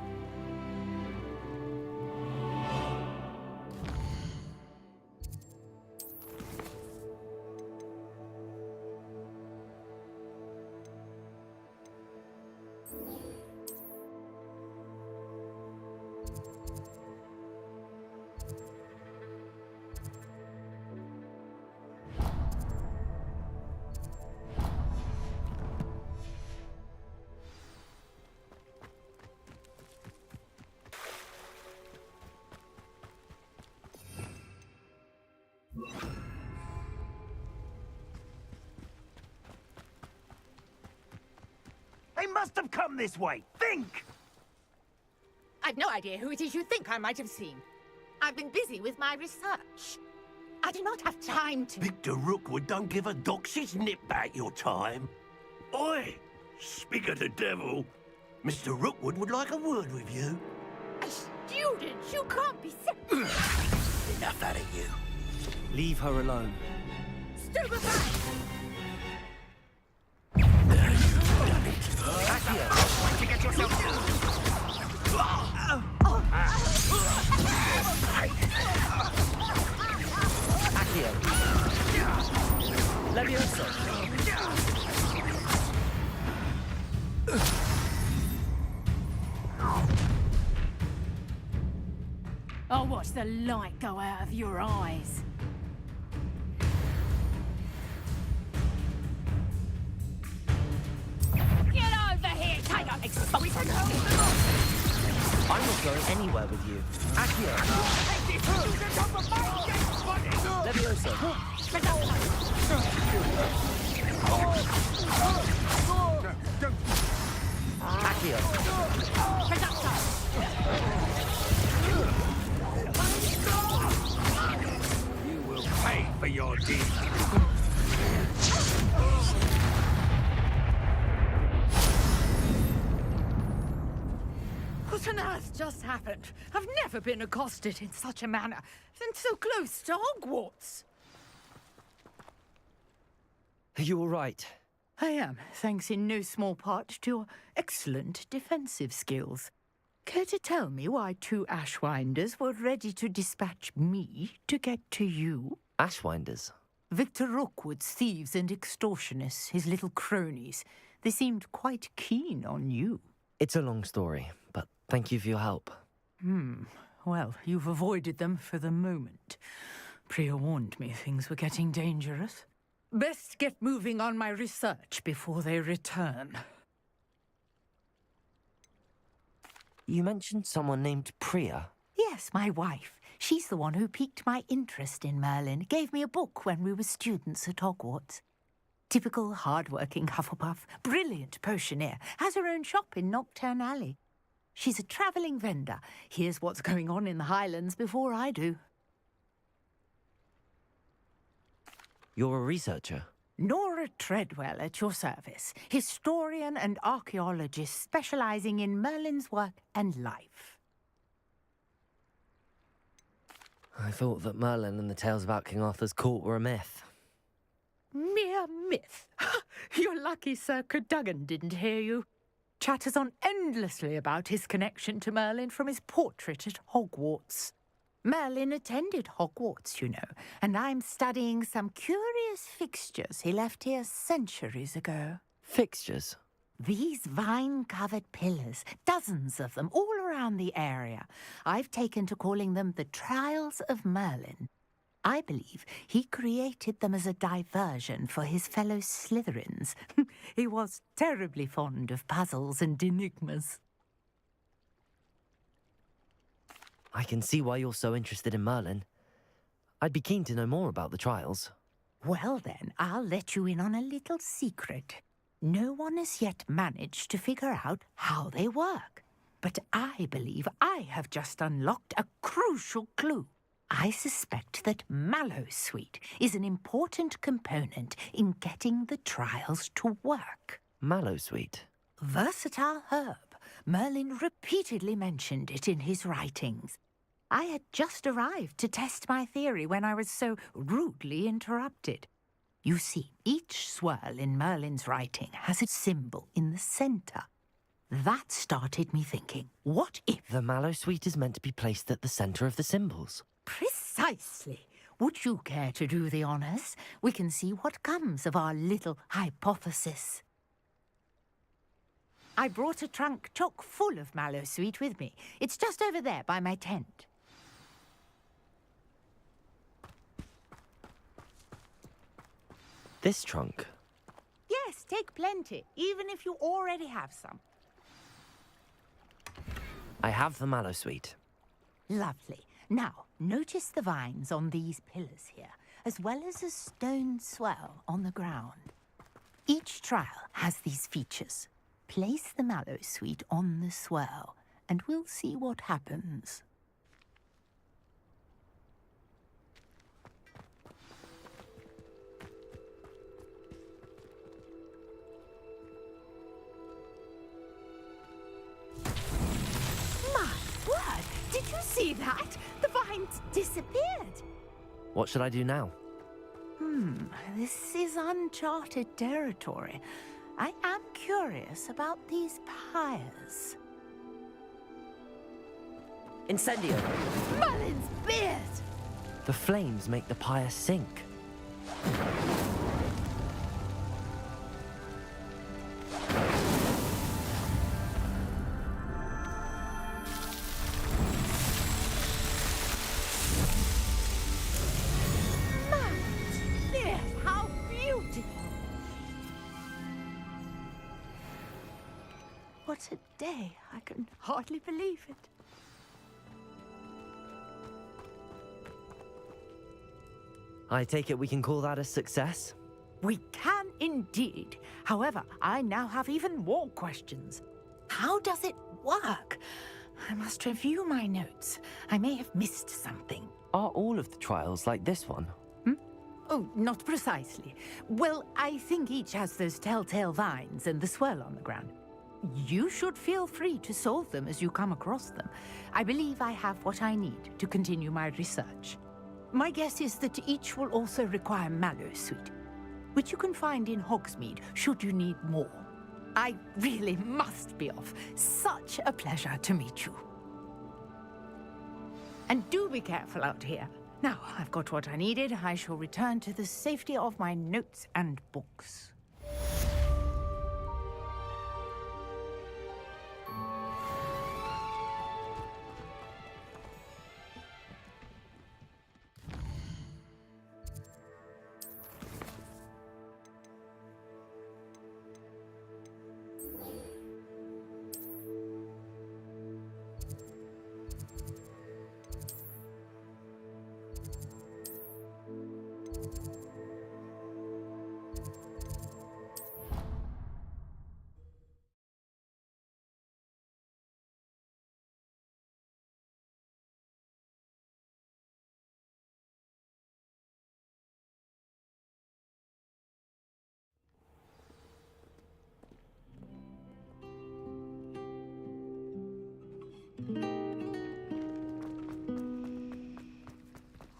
[SPEAKER 12] They must have come this way. Think!
[SPEAKER 8] I've no idea who it is you think I might have seen. I've been busy with my research. I do not have time to...
[SPEAKER 12] Victor Rookwood don't give a doxy's nip back your time. Oi! Speak of the devil. Mr. Rookwood would like a word with you.
[SPEAKER 8] A student? You can't be...
[SPEAKER 12] Enough out of you.
[SPEAKER 3] Leave her alone.
[SPEAKER 8] Stupefy!
[SPEAKER 12] Where'd you get yourself down?
[SPEAKER 3] Accio. Levioso.
[SPEAKER 21] I'll watch the light go out of your eyes. Get over here, take up exposure!
[SPEAKER 3] I'm not going anywhere with you. Accio. Levioso. Accio.
[SPEAKER 12] You will pay for your deeds.
[SPEAKER 8] What on earth just happened? I've never been accosted in such a manner, and so close to Hogwarts.
[SPEAKER 3] Are you all right?
[SPEAKER 24] I am, thanks in no small part to your excellent defensive skills. Care to tell me why two Ashwinders were ready to dispatch me to get to you?
[SPEAKER 3] Ashwinders?
[SPEAKER 24] Victor Rookwood's thieves and extortionists, his little cronies. They seemed quite keen on you.
[SPEAKER 3] It's a long story, but thank you for your help.
[SPEAKER 24] Well, you've avoided them for the moment. Priya warned me things were getting dangerous. Best get moving on my research before they return.
[SPEAKER 3] You mentioned someone named Priya.
[SPEAKER 24] Yes, my wife. She's the one who piqued my interest in Merlin. Gave me a book when we were students at Hogwarts. Typical hard-working Hufflepuff, brilliant potioneer, has her own shop in Knockturn Alley. She's a travelling vendor. Hears what's going on in the Highlands before I do.
[SPEAKER 3] You're a researcher?
[SPEAKER 24] Nora Treadwell at your service. Historian and archaeologist specialising in Merlin's work and life.
[SPEAKER 3] I thought that Merlin and the tales about King Arthur's court were a myth.
[SPEAKER 24] Mere myth. You're lucky Sir Cadogan didn't hear you. Chatters on endlessly about his connection to Merlin from his portrait at Hogwarts. Merlin attended Hogwarts, you know, and I'm studying some curious fixtures he left here centuries ago.
[SPEAKER 3] Fixtures?
[SPEAKER 24] These vine-covered pillars, dozens of them, all around the area. I've taken to calling them the Trials of Merlin. I believe he created them as a diversion for his fellow Slytherins. He was terribly fond of puzzles and enigmas.
[SPEAKER 3] I can see why you're so interested in Merlin. I'd be keen to know more about the trials.
[SPEAKER 24] Well then, I'll let you in on a little secret. No one has yet managed to figure out how they work. But I believe I have just unlocked a crucial clue. I suspect that Mallowsweet is an important component in getting the trials to work.
[SPEAKER 3] Mallowsweet?
[SPEAKER 24] Versatile herb. Merlin repeatedly mentioned it in his writings. I had just arrived to test my theory when I was so rudely interrupted. You see, each swirl in Merlin's writing has a symbol in the center. That started me thinking, what if...
[SPEAKER 3] The Mallowsweet is meant to be placed at the center of the symbols.
[SPEAKER 24] Precisely. Would you care to do the honors? We can see what comes of our little hypothesis. I brought a trunk chock full of Mallowsweet with me. It's just over there by my tent.
[SPEAKER 3] This trunk?
[SPEAKER 24] Yes, take plenty, even if you already have some.
[SPEAKER 3] I have the Mallowsweet.
[SPEAKER 24] Lovely. Now, notice the vines on these pillars here, as well as a stone swell on the ground. Each trial has these features. Place the Mallowsweet on the swell, and we'll see what happens. My word! Did you see that? The vines disappeared.
[SPEAKER 3] What should I do now?
[SPEAKER 24] This is uncharted territory. I am curious about these pyres.
[SPEAKER 3] Incendio!
[SPEAKER 24] Merlin's beard!
[SPEAKER 3] The flames make the pyre sink.
[SPEAKER 24] Yes, how beautiful! What a day! I can hardly believe it.
[SPEAKER 3] I take it we can call that a success?
[SPEAKER 24] We can indeed. However, I now have even more questions. How does it work? I must review my notes. I may have missed something.
[SPEAKER 3] Are all of the trials like this one?
[SPEAKER 24] Oh, not precisely. Well, I think each has those telltale vines and the swirl on the ground. You should feel free to solve them as you come across them. I believe I have what I need to continue my research. My guess is that each will also require Mallowsweet, which you can find in Hogsmeade should you need more. I really must be off. Such a pleasure to meet you. And do be careful out here. Now, I've got what I needed. I shall return to the safety of my notes and books.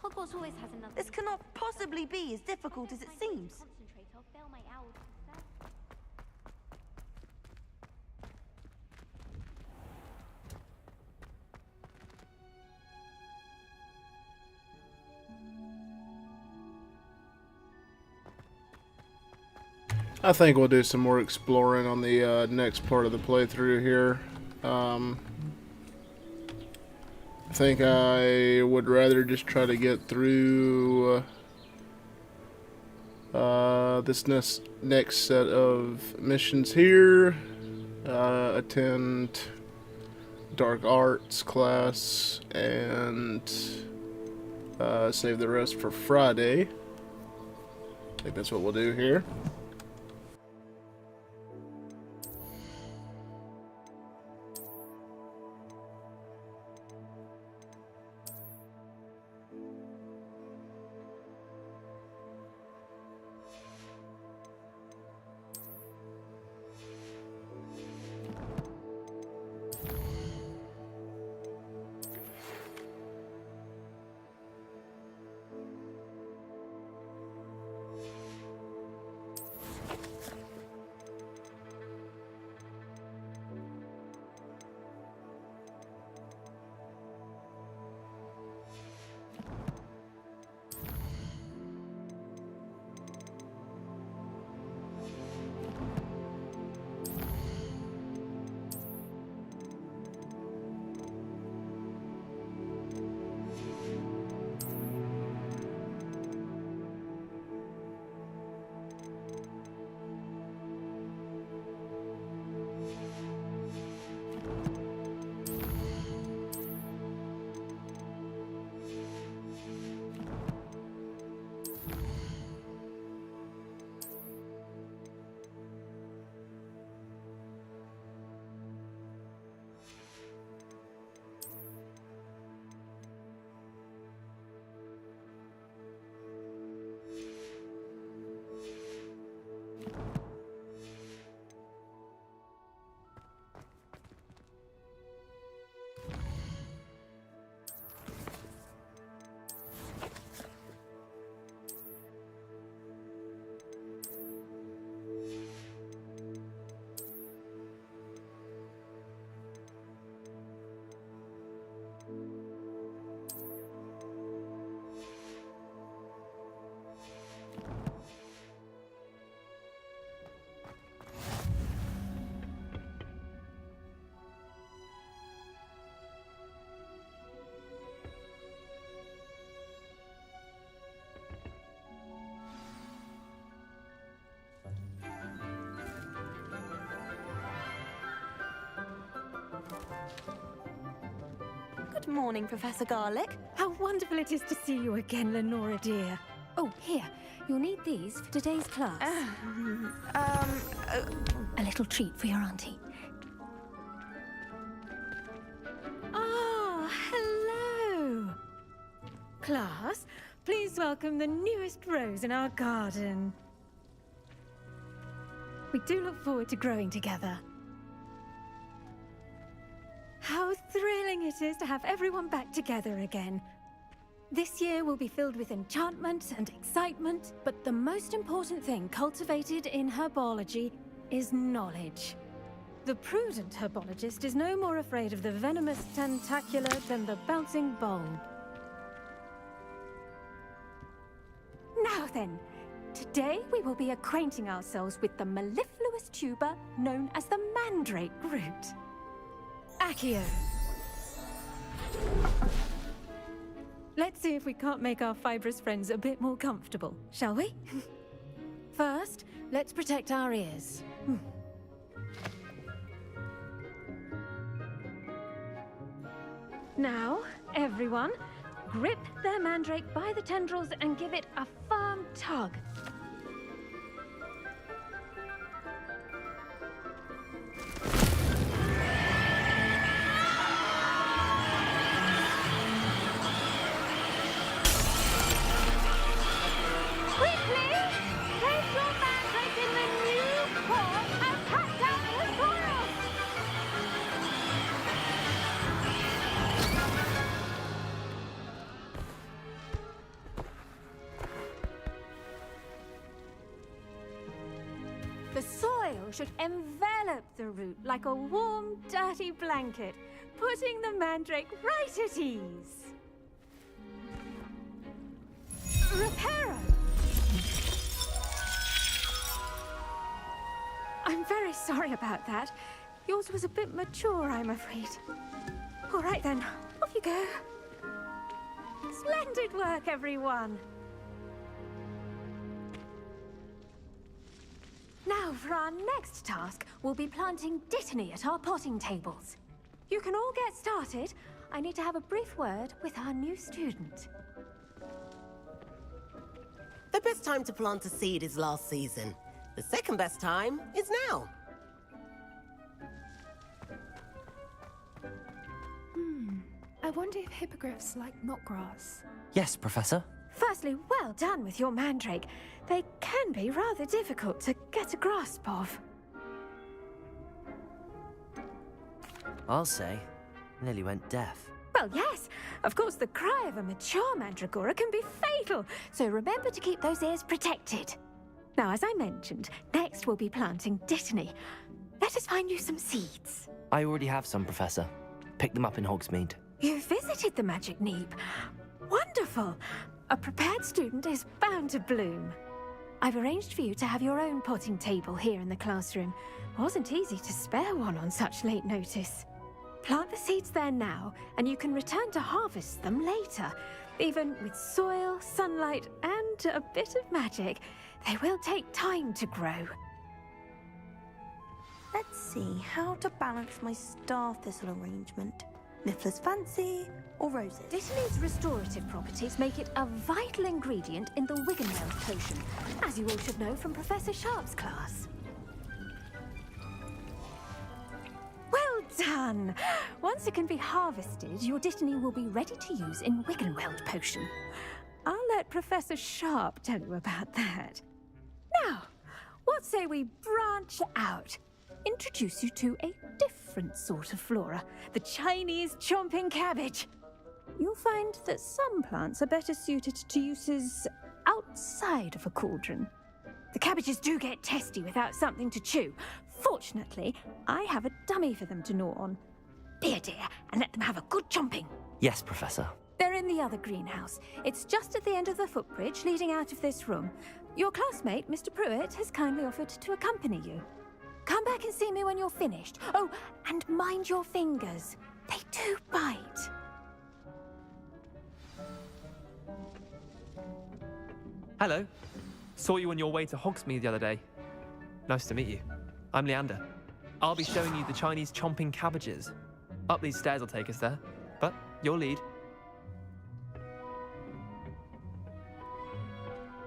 [SPEAKER 5] Hogwarts always has another.
[SPEAKER 13] This cannot possibly be as difficult as it seems.
[SPEAKER 5] Concentrate, I'll fail my owl.
[SPEAKER 1] I think we'll do some more exploring on the next part of the playthrough here. think I would rather just try to get through this next set of missions here. Attend dark arts class and save the rest for Friday. I think that's what we'll do here.
[SPEAKER 13] Good morning, Professor Garlic.
[SPEAKER 14] How wonderful it is to see you again, Lenora dear. Oh, here. You'll need these for today's class. A little treat for your auntie. Ah, hello. Class, please welcome the newest rose in our garden. We do look forward to growing together. How thrilling it is to have everyone back together again. This year will be filled with enchantment and excitement, but the most important thing cultivated in herbology is knowledge. The prudent herbologist is no more afraid of the venomous tentacula than the bouncing bulb. Now then, today we will be acquainting ourselves with the mellifluous tuber known as the mandrake root. Accio. Let's see if we can't make our fibrous friends a bit more comfortable, shall we? First, let's protect our ears. Now, everyone, grip their mandrake by the tendrils and give it a firm tug. The soil should envelop the root like a warm, dirty blanket, putting the mandrake right at ease. Reparo! I'm very sorry about that. Yours was a bit mature, I'm afraid. All right then, off you go. Splendid work, everyone. Now, for our next task, we'll be planting Dittany at our potting tables. You can all get started. I need to have a brief word with our new student.
[SPEAKER 10] The best time to plant a seed is last season. The second best time is now.
[SPEAKER 18] I wonder if hippogriffs like knotgrass.
[SPEAKER 3] Yes, Professor.
[SPEAKER 14] Firstly, well done with your mandrake. They can be rather difficult to get a grasp of.
[SPEAKER 3] I'll say. Nearly went deaf.
[SPEAKER 14] Well, yes. Of course, the cry of a mature mandragora can be fatal, so remember to keep those ears protected. Now, as I mentioned, next we'll be planting Dittany. Let us find you some seeds.
[SPEAKER 3] I already have some, Professor. Picked them up in Hogsmeade.
[SPEAKER 14] You visited the Magic Neep. Wonderful. A prepared student is bound to bloom. I've arranged for you to have your own potting table here in the classroom. Wasn't easy to spare one on such late notice. Plant the seeds there now, and you can return to harvest them later. Even with soil, sunlight, and a bit of magic, they will take time to grow.
[SPEAKER 13] Let's see how to balance my star thistle arrangement. Niffler's fancy or roses?
[SPEAKER 14] Dittany's restorative properties make it a vital ingredient in the Wiggenweld potion, as you all should know from Professor Sharp's class. Well done! Once it can be harvested, your Dittany will be ready to use in Wiggenweld potion. I'll let Professor Sharp tell you about that. Now, what say we branch out? Introduce you to a different sort of flora, the Chinese chomping cabbage. You'll find that some plants are better suited to uses outside of a cauldron. The cabbages do get testy without something to chew. Fortunately, I have a dummy for them to gnaw on. Be a dear and let them have a good chomping.
[SPEAKER 3] Yes, Professor.
[SPEAKER 14] They're in the other greenhouse. It's just at the end of the footbridge leading out of this room. Your classmate, Mr. Pruitt, has kindly offered to accompany you. Come back and see me when you're finished. Oh, and mind your fingers. They do bite.
[SPEAKER 16] Hello. Saw you on your way to Hogsmeade the other day. Nice to meet you. I'm Leander. I'll be showing you the Chinese chomping cabbages. Up these stairs will take us there, but your lead.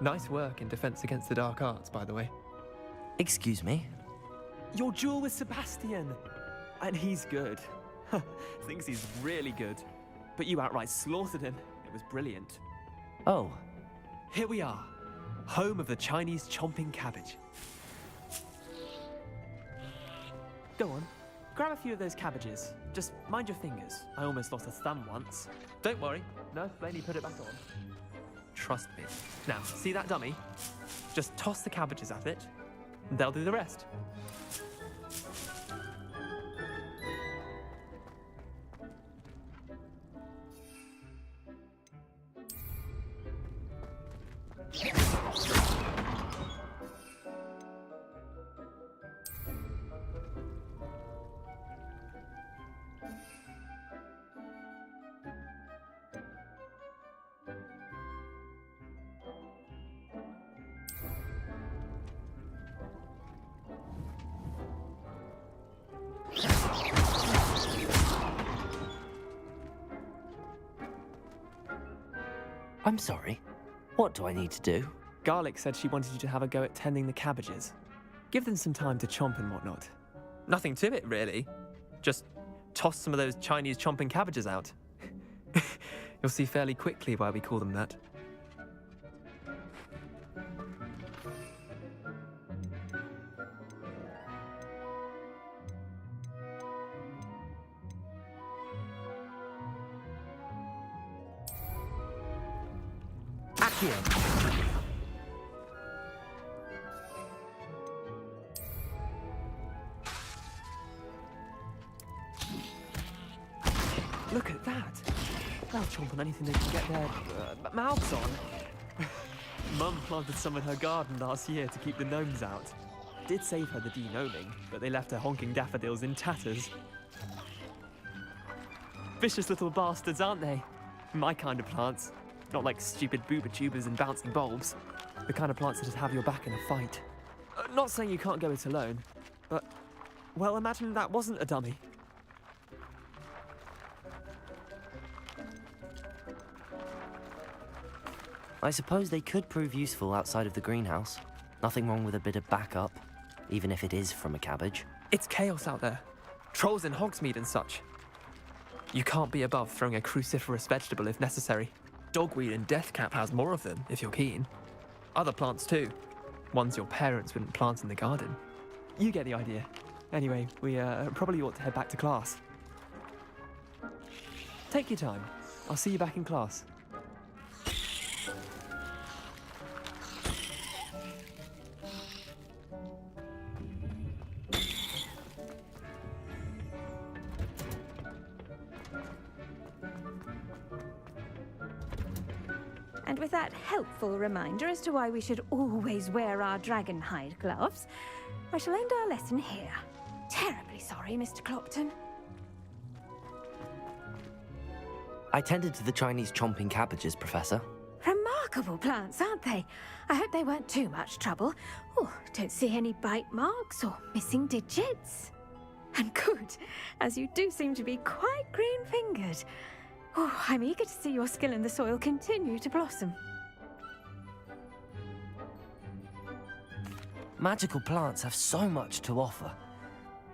[SPEAKER 16] Nice work in Defense Against the Dark Arts, by the way.
[SPEAKER 3] Excuse me?
[SPEAKER 16] Your duel with Sebastian! And he's good. Thinks he's really good. But you outright slaughtered him. It was brilliant.
[SPEAKER 3] Oh.
[SPEAKER 16] Here we are. Home of the Chinese chomping cabbage. Go on. Grab a few of those cabbages. Just mind your fingers. I almost lost a thumb once. Don't worry. Nurse Blaney put it back on. Trust me. Now, see that dummy? Just toss the cabbages at it. And they'll do the rest.
[SPEAKER 3] I'm sorry. What do I need to do?
[SPEAKER 16] Garlic said she wanted you to have a go at tending the cabbages. Give them some time to chomp and whatnot. Nothing to it, really. Just toss some of those Chinese chomping cabbages out. You'll see fairly quickly why we call them that. Look at that! They'll chomp on anything they can get their mouths on. Mum planted some in her garden last year to keep the gnomes out. Did save her the de-gnoming, but they left her honking daffodils in tatters. Vicious little bastards, aren't they? My kind of plants. Not like stupid booba tubers and bouncing bulbs. The kind of plants that just have your back in a fight. Not saying you can't go it alone, but, well, imagine that wasn't a dummy.
[SPEAKER 3] I suppose they could prove useful outside of the greenhouse. Nothing wrong with a bit of backup, even if it is from a cabbage.
[SPEAKER 16] It's chaos out there. Trolls in Hogsmeade and such. You can't be above throwing a cruciferous vegetable if necessary. Dogweed and deathcap has more of them, if you're keen. Other plants too. Ones your parents wouldn't plant in the garden. You get the idea. Anyway, we probably ought to head back to class. Take your time. I'll see you back in class.
[SPEAKER 14] And with that helpful reminder as to why we should always wear our dragon hide gloves, I shall end our lesson here. Terribly sorry, Mr. Clopton.
[SPEAKER 3] I tended to the Chinese chomping cabbages, Professor.
[SPEAKER 14] Remarkable plants, aren't they? I hope they weren't too much trouble. Oh, don't see any bite marks or missing digits. And good, as you do seem to be quite green-fingered. Oh, I'm eager to see your skill in the soil continue to blossom.
[SPEAKER 3] Magical plants have so much to offer.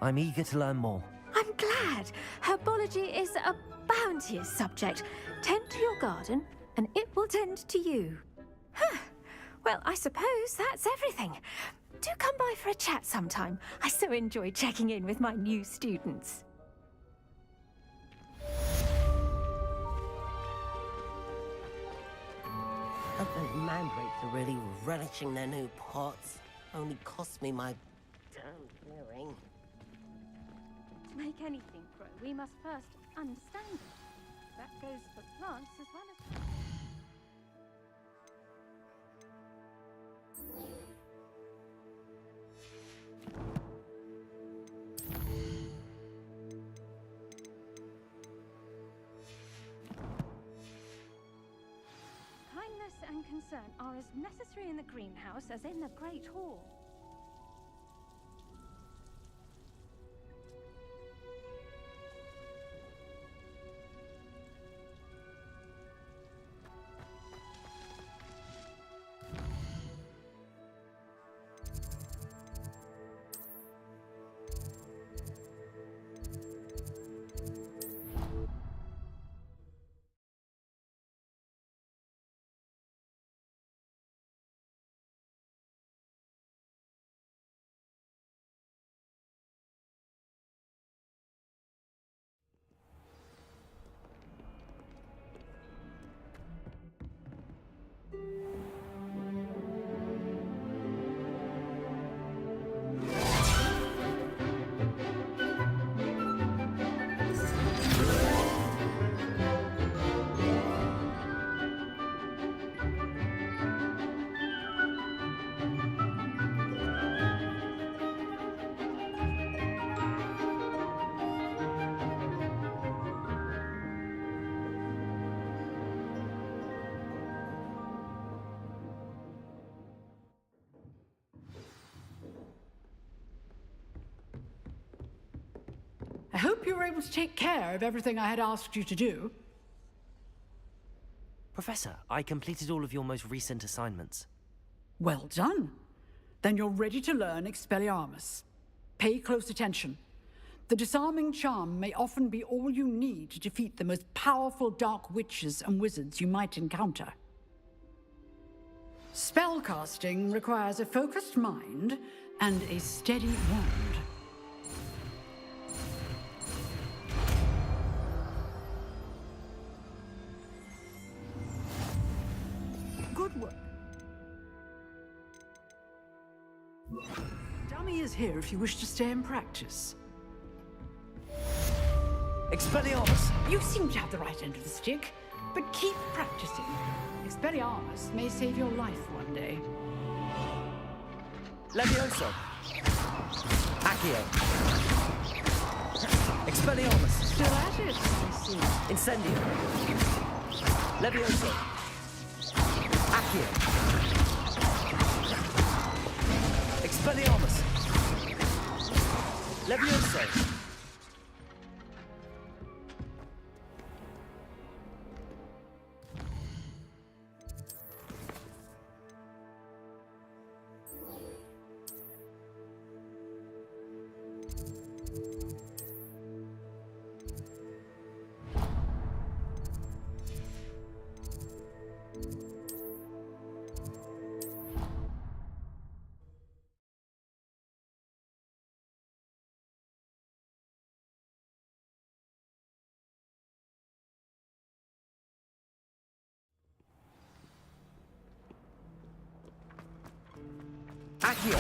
[SPEAKER 3] I'm eager to learn more.
[SPEAKER 14] I'm glad. Herbology is a bounteous subject. Tend to your garden, and it will tend to you. Huh. Well, I suppose that's everything. Do come by for a chat sometime. I so enjoy checking in with my new students.
[SPEAKER 10] Those mandrakes are really relishing their new pots. Only cost me my damn earring.
[SPEAKER 14] To make anything grow, we must first understand it. That goes for plants as well as... Kindness and concern are as necessary in the greenhouse as in the Great Hall.
[SPEAKER 17] I hope you were able to take care of everything I had asked you to do.
[SPEAKER 3] Professor, I completed all of your most recent assignments.
[SPEAKER 17] Well done. Then you're ready to learn Expelliarmus. Pay close attention. The disarming charm may often be all you need to defeat the most powerful dark witches and wizards you might encounter. Spellcasting requires a focused mind and a steady wand. Good work. Dummy is here if you wish to stay and practice.
[SPEAKER 3] Expelliarmus!
[SPEAKER 17] You seem to have the right end of the stick, but keep practicing. Expelliarmus may save your life one day.
[SPEAKER 3] Levioso! Accio!
[SPEAKER 2] Expelliarmus!
[SPEAKER 17] Still at it, I see.
[SPEAKER 2] Incendio! Levioso! Accio! Expelliarmus! Levioso! Accio!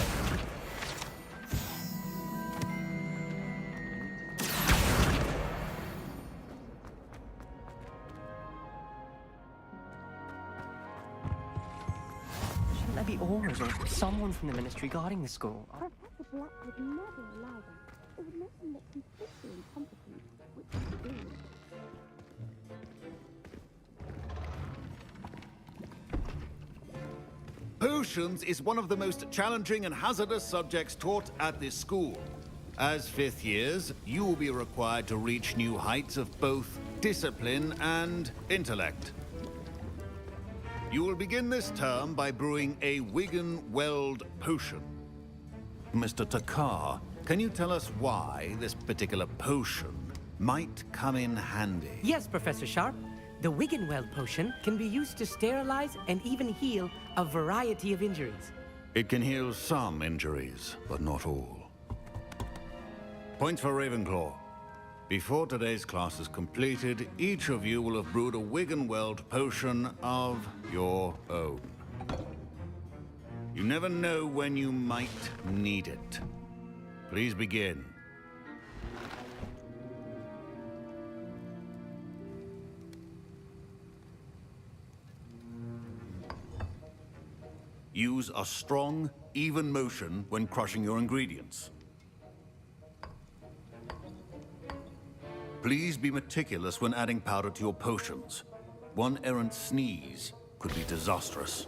[SPEAKER 2] Shouldn't there be auras or someone from the ministry guarding the school?
[SPEAKER 5] Professor Black would never allow that. It would make him look completely incompetent, which he did.
[SPEAKER 15] Potions is one of the most challenging and hazardous subjects taught at this school. As fifth years, you will be required to reach new heights of both discipline and intellect. You will begin this term by brewing a Wigan-Weld potion. Mr. Takar, can you tell us why this particular potion might come in handy?
[SPEAKER 19] Yes, Professor Sharp. The Wigan-Weld potion can be used to sterilize and even heal a variety of injuries.
[SPEAKER 15] It can heal some injuries, but not all. Points for Ravenclaw. Before today's class is completed, each of you will have brewed a Wigan-Weld potion of your own. You never know when you might need it. Please begin. Use a strong, even motion when crushing your ingredients. Please be meticulous when adding powder to your potions. One errant sneeze could be disastrous.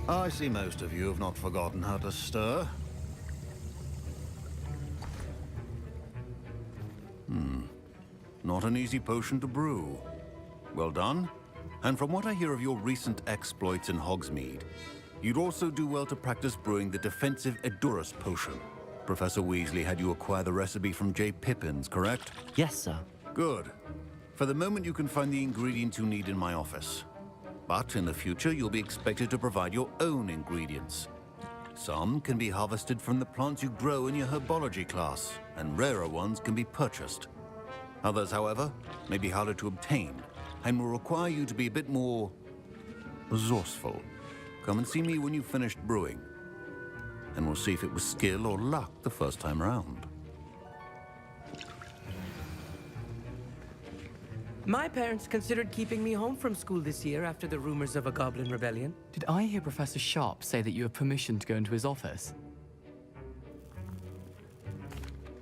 [SPEAKER 15] I see most of you have not forgotten how to stir. Not an easy potion to brew. Well done. And from what I hear of your recent exploits in Hogsmeade, you'd also do well to practice brewing the defensive Edurus potion. Professor Weasley had you acquire the recipe from J. Pippins, correct?
[SPEAKER 3] Yes, sir.
[SPEAKER 15] Good. For the moment, you can find the ingredients you need in my office. But in the future, you'll be expected to provide your own ingredients. Some can be harvested from the plants you grow in your herbology class, and rarer ones can be purchased. Others, however, may be harder to obtain, and will require you to be a bit more resourceful. Come and see me when you've finished brewing, and we'll see if it was skill or luck the first time around.
[SPEAKER 19] My parents considered keeping me home from school this year after the rumors of a goblin rebellion.
[SPEAKER 20] Did I hear Professor Sharp say that you have permission to go into his office?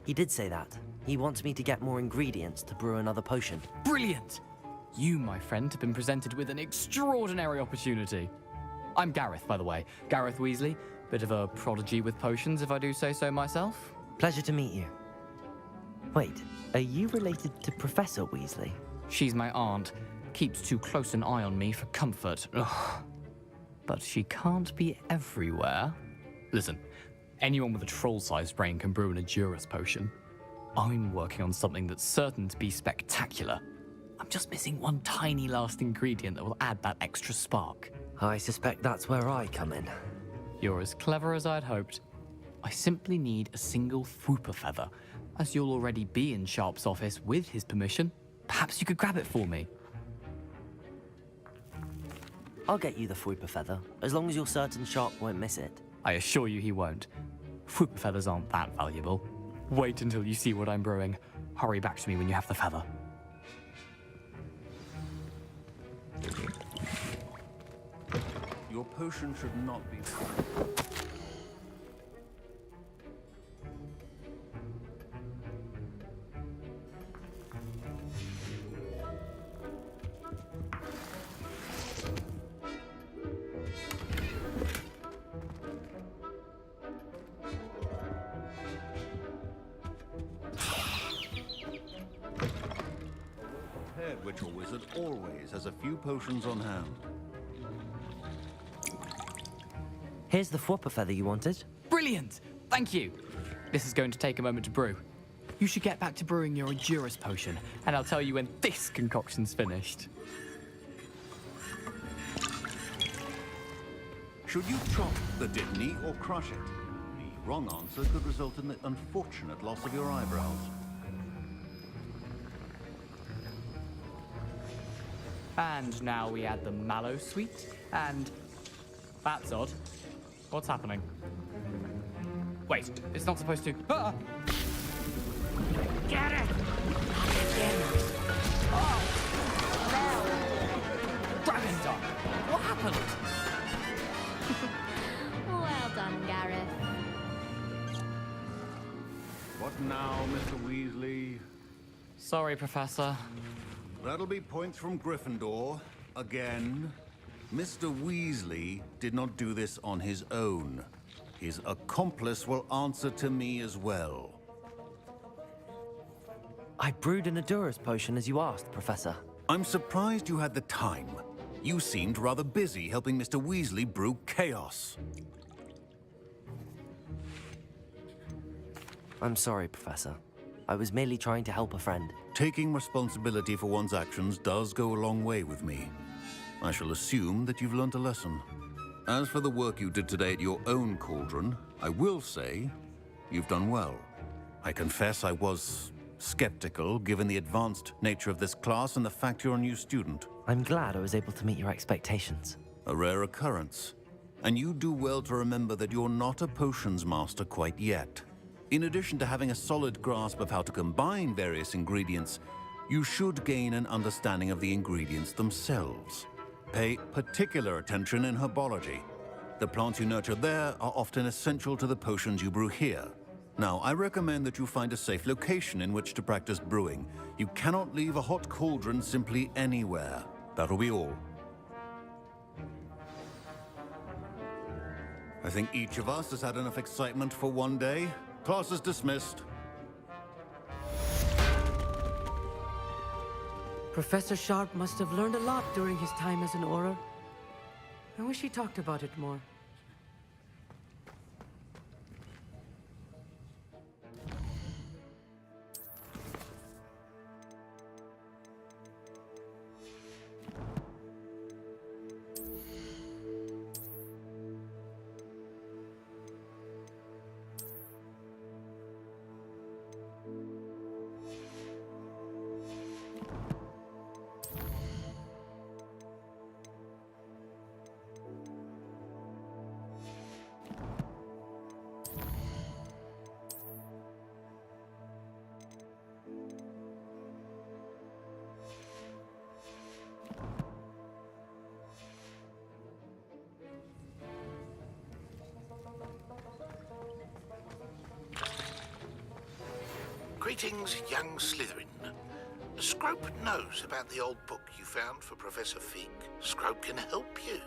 [SPEAKER 3] He did say that. He wants me to get more ingredients to brew another potion.
[SPEAKER 20] Brilliant! You, my friend, have been presented with an extraordinary opportunity. I'm Gareth, by the way. Gareth Weasley. Bit of a prodigy with potions, if I do say so myself.
[SPEAKER 3] Pleasure to meet you. Wait, are you related to Professor Weasley?
[SPEAKER 20] She's my aunt. Keeps too close an eye on me for comfort. Ugh. But she can't be everywhere. Listen, anyone with a troll-sized brain can brew an Edurus potion. I'm working on something that's certain to be spectacular. I'm just missing one tiny last ingredient that will add that extra spark.
[SPEAKER 3] I suspect that's where I come in.
[SPEAKER 20] You're as clever as I'd hoped. I simply need a single Fwooper feather. As you'll already be in Sharp's office with his permission, perhaps you could grab it for me.
[SPEAKER 3] I'll get you the Fwooper feather, as long as you're certain Sharp won't miss it.
[SPEAKER 20] I assure you he won't. Fwooper feathers aren't that valuable. Wait until you see what I'm brewing. Hurry back to me when you have the feather.
[SPEAKER 15] Your potion should not be... Head witch or wizard always has a few potions on hand.
[SPEAKER 3] Here's the Fwooper feather you wanted.
[SPEAKER 20] Brilliant! Thank you! This is going to take a moment to brew. You should get back to brewing your Endurus potion, and I'll tell you when this concoction's finished.
[SPEAKER 15] Should you chop the Dittany or crush it? The wrong answer could result in the unfortunate loss of your eyebrows.
[SPEAKER 20] And now we add the mallow sweet, and... That's odd. What's happening? Wait, it's not supposed to... Ah!
[SPEAKER 8] Get it!
[SPEAKER 20] Oh! No! Dragon Dog! What happened?
[SPEAKER 5] Well done, Gareth.
[SPEAKER 15] What now, Mr. Weasley?
[SPEAKER 20] Sorry, Professor.
[SPEAKER 15] That'll be points from Gryffindor. Again. Mr. Weasley did not do this on his own. His accomplice will answer to me as well.
[SPEAKER 3] I brewed an Endurus potion as you asked, Professor.
[SPEAKER 15] I'm surprised you had the time. You seemed rather busy helping Mr. Weasley brew chaos.
[SPEAKER 3] I'm sorry, Professor. I was merely trying to help a friend.
[SPEAKER 15] Taking responsibility for one's actions does go a long way with me. I shall assume that you've learnt a lesson. As for the work you did today at your own cauldron, I will say you've done well. I confess I was skeptical, given the advanced nature of this class and the fact you're a new student.
[SPEAKER 3] I'm glad I was able to meet your expectations.
[SPEAKER 15] A rare occurrence. And you do well to remember that you're not a potions master quite yet. In addition to having a solid grasp of how to combine various ingredients, you should gain an understanding of the ingredients themselves. Pay particular attention in herbology. The plants you nurture there are often essential to the potions you brew here. Now, I recommend that you find a safe location in which to practice brewing. You cannot leave a hot cauldron simply anywhere. That'll be all. I think each of us has had enough excitement for one day. Class is dismissed.
[SPEAKER 19] Professor Sharp must have learned a lot during his time as an Auror. I wish he talked about it more.
[SPEAKER 11] Greetings, young Slytherin. Scrope knows about the old book you found for Professor Fig. Scrope can help you.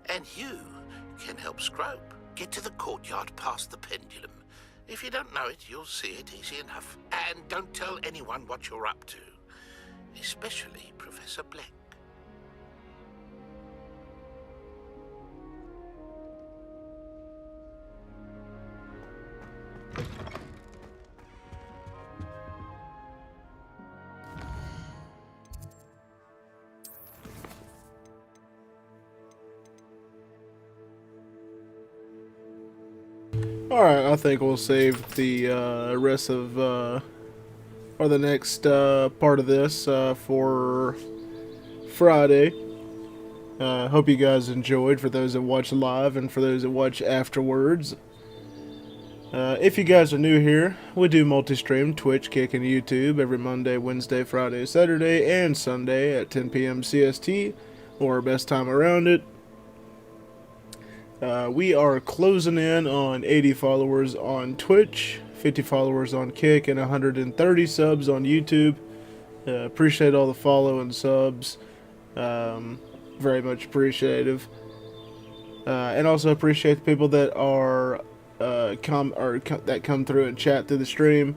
[SPEAKER 11] And you can help Scrope. Get to the courtyard past the pendulum. If you don't know it, you'll see it easy enough. And don't tell anyone what you're up to. Especially Professor Black.
[SPEAKER 1] Alright, I think we'll save the rest of, or the next part of this for Friday. Hope you guys enjoyed, for those that watch live and for those that watch afterwards. If you guys are new here, we do multi-stream Twitch, Kick, and YouTube every Monday, Wednesday, Friday, Saturday, and Sunday at 10 p.m. CST, or best time around it. We are closing in on 80 followers on Twitch, 50 followers on Kick, and 130 subs on YouTube. Appreciate all the follow and subs. Very much appreciative. And also appreciate the people that are that come through and chat through the stream.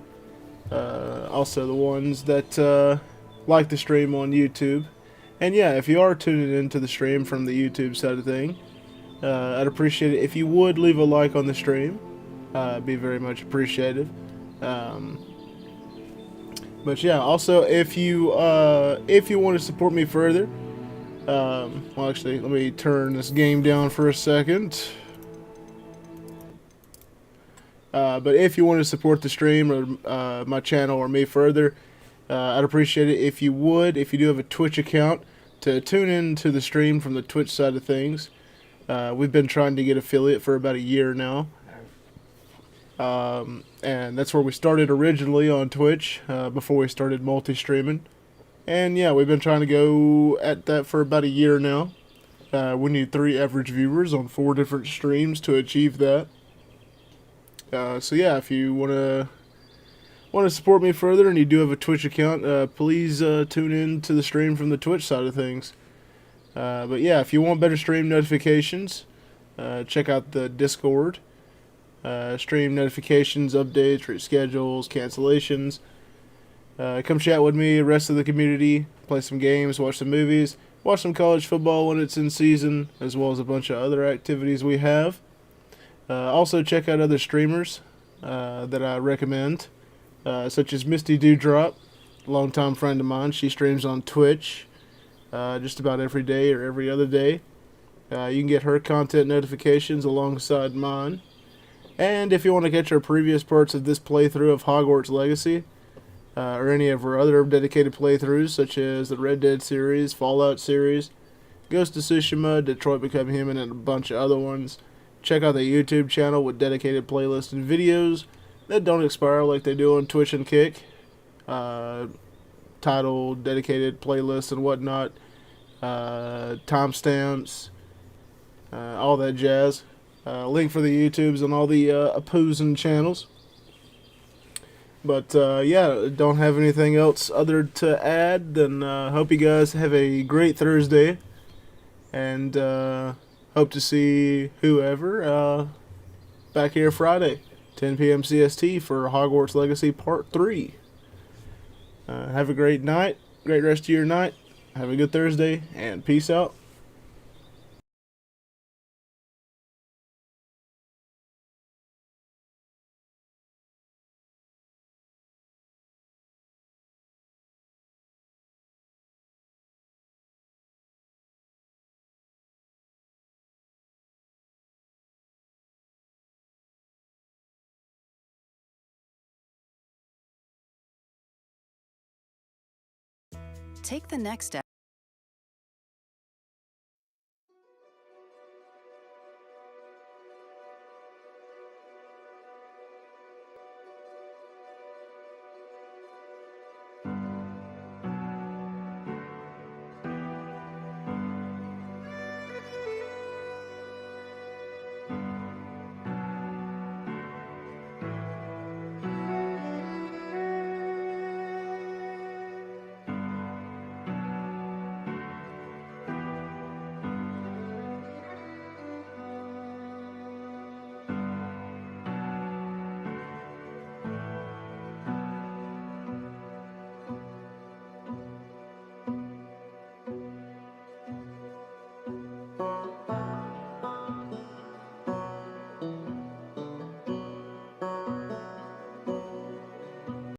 [SPEAKER 1] Also the ones that like the stream on YouTube. And yeah, if you are tuning into the stream from the YouTube side of thing, I'd appreciate it if you would leave a like on the stream. Be very much appreciative. But yeah, also if you want to support me further, well, actually, let me turn this game down for a second. But if you want to support the stream or my channel or me further, I'd appreciate it if you would, if you do have a Twitch account, to tune in to the stream from the Twitch side of things. We've been trying to get affiliate for about a year now. And that's where we started originally on Twitch, before we started multi-streaming. And yeah, we've been trying to go at that for about a year now. We need 3 average viewers on 4 different streams to achieve that. So yeah, if you want to support me further and you do have a Twitch account, please tune in to the stream from the Twitch side of things. But yeah, if you want better stream notifications, check out the Discord. Stream notifications, updates, reschedules, cancellations. Come chat with me, the rest of the community, play some games, watch some movies, watch some college football when it's in season, as well as a bunch of other activities we have. Also check out other streamers that I recommend, such as Misty Dewdrop, a longtime friend of mine. She streams on Twitch just about every day or every other day. You can get her content notifications alongside mine. And if you want to catch our previous parts of this playthrough of Hogwarts Legacy, or any of our other dedicated playthroughs, such as the Red Dead series, Fallout series, Ghost of Tsushima, Detroit Become Human, and a bunch of other ones, check out the YouTube channel with dedicated playlists and videos that don't expire like they do on Twitch and Kick. Titled, dedicated playlists and whatnot, timestamps, all that jazz. Link for the YouTubes on all the opposing channels. But yeah, don't have anything else other to add. Then hope you guys have a great Thursday, and hope to see whoever back here Friday, 10 p.m. CST for Hogwarts Legacy Part 3. Have a great night, great rest of your night. Have a good Thursday, and peace out.
[SPEAKER 4] Take the next step.